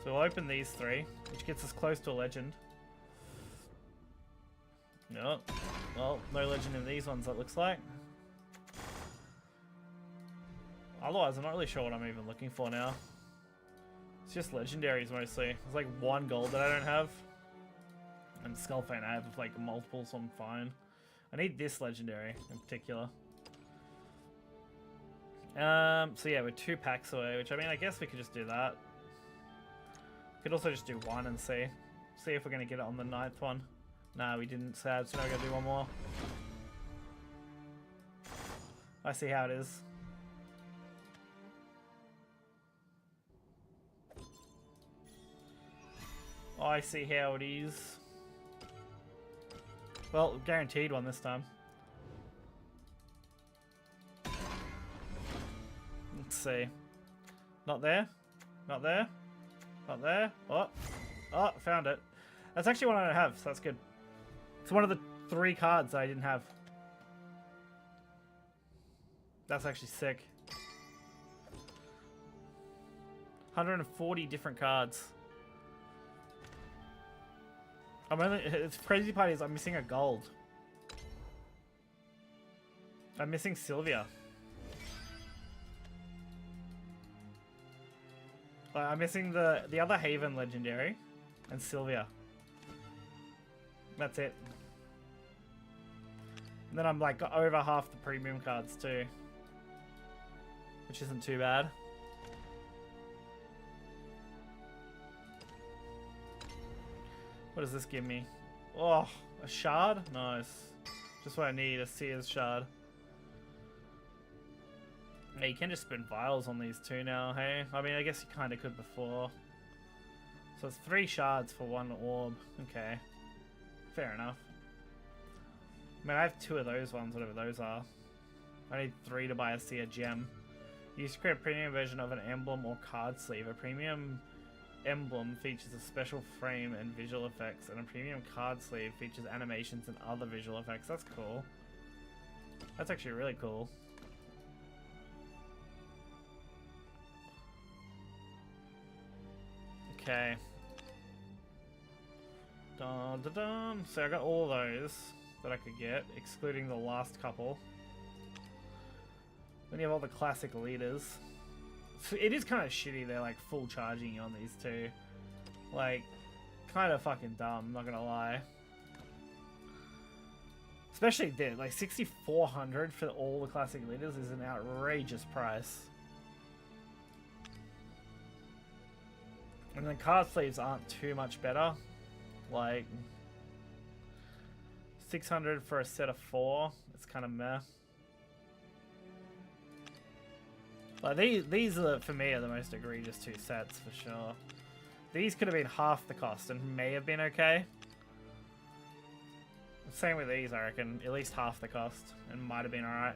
So we'll open these three, which gets us close to a legend. No. Well, no legend in these ones, it looks like. Otherwise, I'm not really sure what I'm even looking for now. It's just legendaries mostly. There's like one gold that I don't have. And Skullfane I have like multiple, so I'm fine. I need this legendary in particular. So yeah, we're 2 packs away, which I mean, I guess we could just do that. Could also just do one and see. See if we're going to get it on the 9th one. Nah, we didn't, sad, so now we're going to do one more. I see how it is. I see how it is. Well, guaranteed one this time. Let's see. Not there. Not there. Not there. Oh. Oh, found it. That's actually one I don't have, so that's good. It's one of the 3 cards that I didn't have. That's actually sick. 140 different cards. It's crazy part is I'm missing a gold. I'm missing Sylvia. I'm missing the other Haven legendary and Sylvia. That's it. And then I'm like over half the premium cards too, which isn't too bad. What does this give me? Oh, a shard? Nice. Just what I need, a Seer's shard. Yeah, you can just spend vials on these two now, hey? I mean, I guess you kind of could before. So it's 3 shards for 1 orb. Okay. Fair enough. I mean, I have 2 of those ones, whatever those are. I need 3 to buy a Seer gem. You create a premium version of an emblem or card sleeve. A premium emblem features a special frame and visual effects, and a premium card sleeve features animations and other visual effects. That's cool. That's actually really cool. Okay. Dun, dun, dun. So I got all those that I could get, excluding the last couple. Then you have all the classic leaders. So it is kind of shitty they're like full charging you on these two. Like, kind of fucking dumb, not gonna lie. Especially there, like 6,400 for all the classic leaders is an outrageous price. And the card sleeves aren't too much better. Like 600 for a set of 4. It's kind of meh. Like these are, for me, are the most egregious 2 sets for sure. These could have been half the cost and may have been okay. Same with these, I reckon. At least half the cost and might have been alright.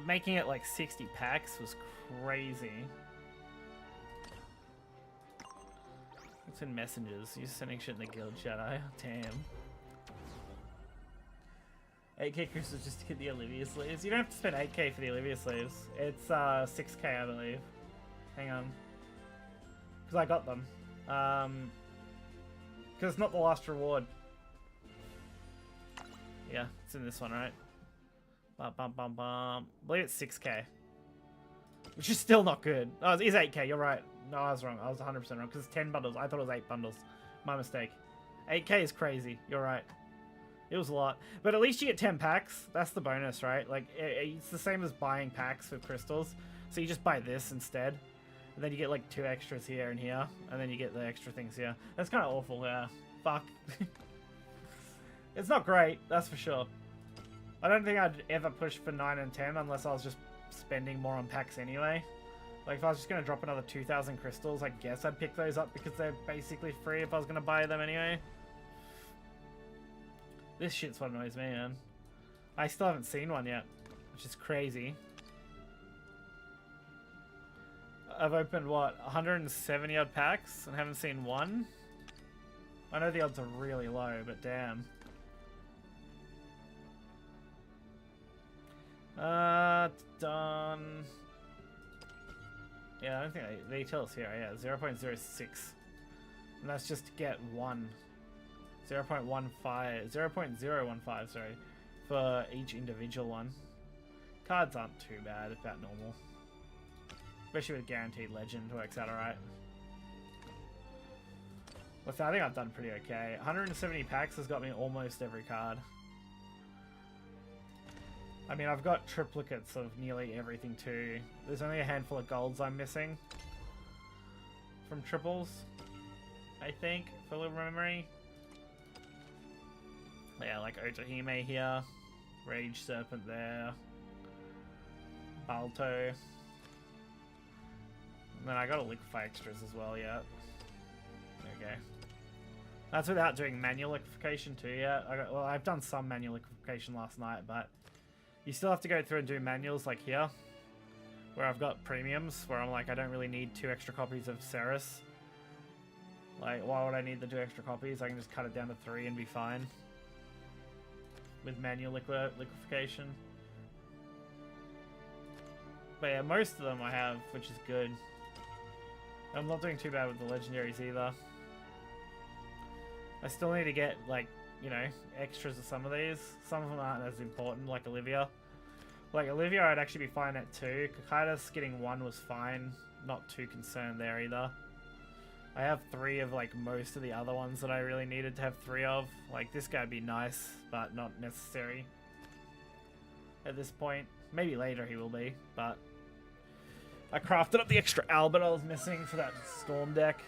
Making it like 60 packs was crazy. What's in messengers? You're sending shit in the guild chat, eh? Damn. 8k crystals just to get the Olivia sleeves. You don't have to spend 8k for the Olivia sleeves. It's 6k, I believe. Hang on. Because I got them. Because it's not the last reward. Yeah, it's in this one, right? Bum, bum, bum, bum. I believe it's 6k. Which is still not good. Oh, it is 8k, you're right. No, I was wrong. I was 100% wrong. Because it's 10 bundles. I thought it was 8 bundles. My mistake. 8k is crazy. You're right. It was a lot. But at least you get 10 packs. That's the bonus, right? Like, it's the same as buying packs with crystals. So you just buy this instead. And then you get like 2 extras here and here. And then you get the extra things here. That's kind of awful, yeah. Fuck. It's not great, that's for sure. I don't think I'd ever push for 9 and 10 unless I was just spending more on packs anyway. Like, if I was just going to drop another 2,000 crystals, I guess I'd pick those up because they're basically free if I was going to buy them anyway. This shit's what annoys me, man. I still haven't seen one yet, which is crazy. I've opened, what, 170 odd packs and haven't seen one? I know the odds are really low, but damn. Done. Yeah, I don't think they tell us here. Yeah, 0.06. And that's just to get one. 0.15, sorry, for each individual one. Cards aren't too bad, it's about normal. Especially with Guaranteed Legend, works out alright. Well, I think I've done pretty okay. 170 packs has got me almost every card. I mean, I've got triplicates of nearly everything too. There's only a handful of golds I'm missing from triples, I think, for little memory. Yeah, like Otohime here, Rage Serpent there, Balto. And then I got a Liquefy extras as well, yeah. Okay. That's without doing manual liquefaction too, yeah. Well, I've done some manual liquefaction last night, but you still have to go through and do manuals like here, where I've got premiums, where I'm like, I don't really need 2 extra copies of Ceres. Like, why would I need the 2 extra copies? I can just cut it down to 3 and be fine. With manual liquefaction. But yeah, most of them I have, which is good. I'm not doing too bad with the legendaries either. I still need to get, like, you know, extras of some of these. Some of them aren't as important, like Olivia. Like Olivia I'd actually be fine at 2. Kakaitis getting 1 was fine. Not too concerned there either. I have 3 of like most of the other ones that I really needed to have 3 of. Like this guy'd be nice, but not necessary at this point. Maybe later he will be, but I crafted up the extra Albert I was missing for that Storm deck.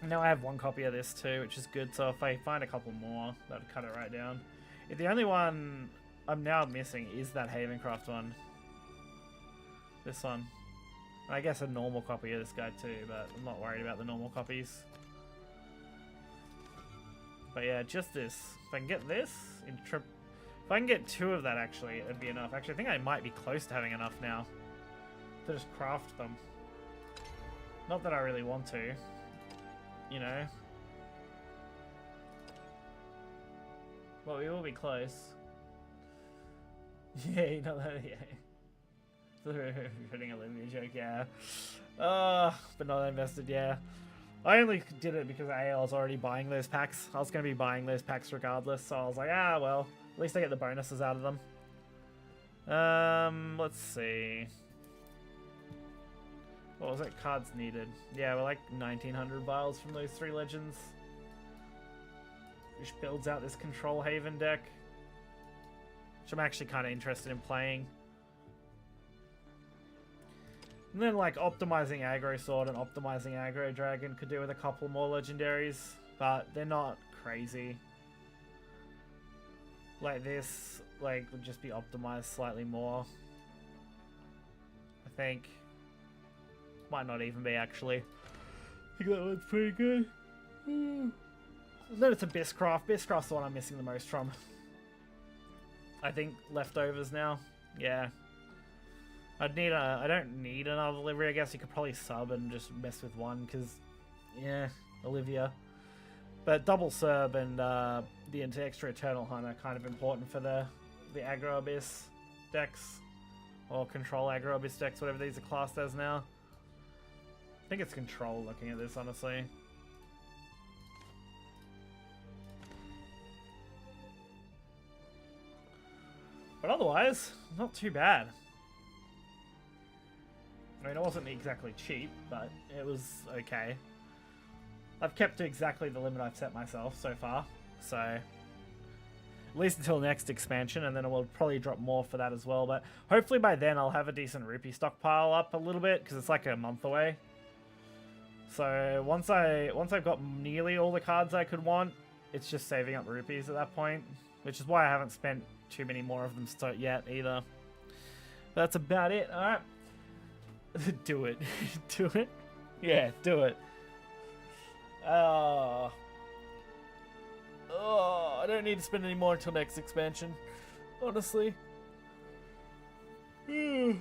Now I have 1 copy of this too, which is good. So if I find a couple more, that'd cut it right down. If the only one I'm now missing is that Havencraft one. This one. And I guess a normal copy of this guy too, but I'm not worried about the normal copies. But yeah, just this. If I can get this in trip, if I can get 2 of that, actually, it'd be enough. Actually, I think I might be close to having enough now to just craft them. Not that I really want to, you know. Well, we will be close. Yeah, you know that. Yeah. Putting a Olivia joke, yeah. But not invested, yeah. I only did it because I was already buying those packs. I was going to be buying those packs regardless, so I was like, ah, well, at least I get the bonuses out of them. Let's see. What was it? Cards needed. Yeah, we're like 1900 vials from those 3 legends. Which builds out this Control Haven deck. Which I'm actually kind of interested in playing. And then like optimizing Aggro Sword and optimizing Aggro Dragon could do with a couple more legendaries, but they're not crazy. Like this, like would just be optimized slightly more. I think. Might not even be actually. I think that one's pretty good. Then it's a Biscraft. Biscraft's the one I'm missing the most from. I think leftovers now. Yeah. I don't need another livery. I guess you could probably sub and just mess with 1 because, yeah, Olivia. But double serb and the extra Eternal Hunt are kind of important for the Aggro Abyss decks. Or Control Aggro Abyss decks, whatever these are classed as now. I think it's Control looking at this, honestly. But otherwise, not too bad. I mean, it wasn't exactly cheap, but it was okay. I've kept to exactly the limit I've set myself so far, so at least until next expansion, and then it will probably drop more for that as well. But hopefully by then I'll have a decent rupee stockpile up a little bit, because it's like a month away. So once I've got nearly all the cards I could want, it's just saving up rupees at that point, which is why I haven't spent too many more of them yet either. But that's about it. All right. Do it. Do it. Yeah, do it. Oh, I don't need to spend any more until next expansion, honestly. Not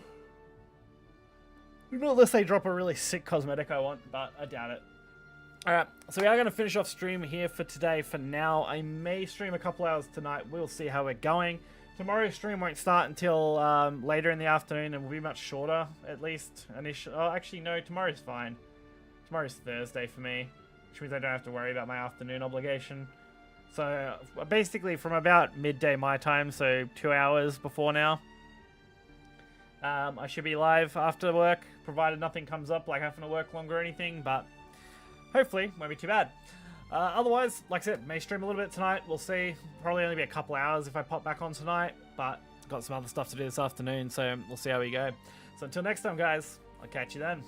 unless they drop a really sick cosmetic I want, but I doubt it. Alright, so we are going to finish off stream here for today for now. I may stream a couple hours tonight. We'll see how we're going. Tomorrow's stream won't start until later in the afternoon and will be much shorter, at least. Oh, actually, no, tomorrow's fine. Tomorrow's Thursday for me, which means I don't have to worry about my afternoon obligation. So, basically from about midday my time, so 2 hours before now, I should be live after work, provided nothing comes up like having to work longer or anything, but hopefully won't be too bad. Otherwise, like I said, may stream a little bit tonight. We'll see. Probably only be a couple hours if I pop back on tonight, but got some other stuff to do this afternoon, so we'll see how we go. So until next time, guys, I'll catch you then.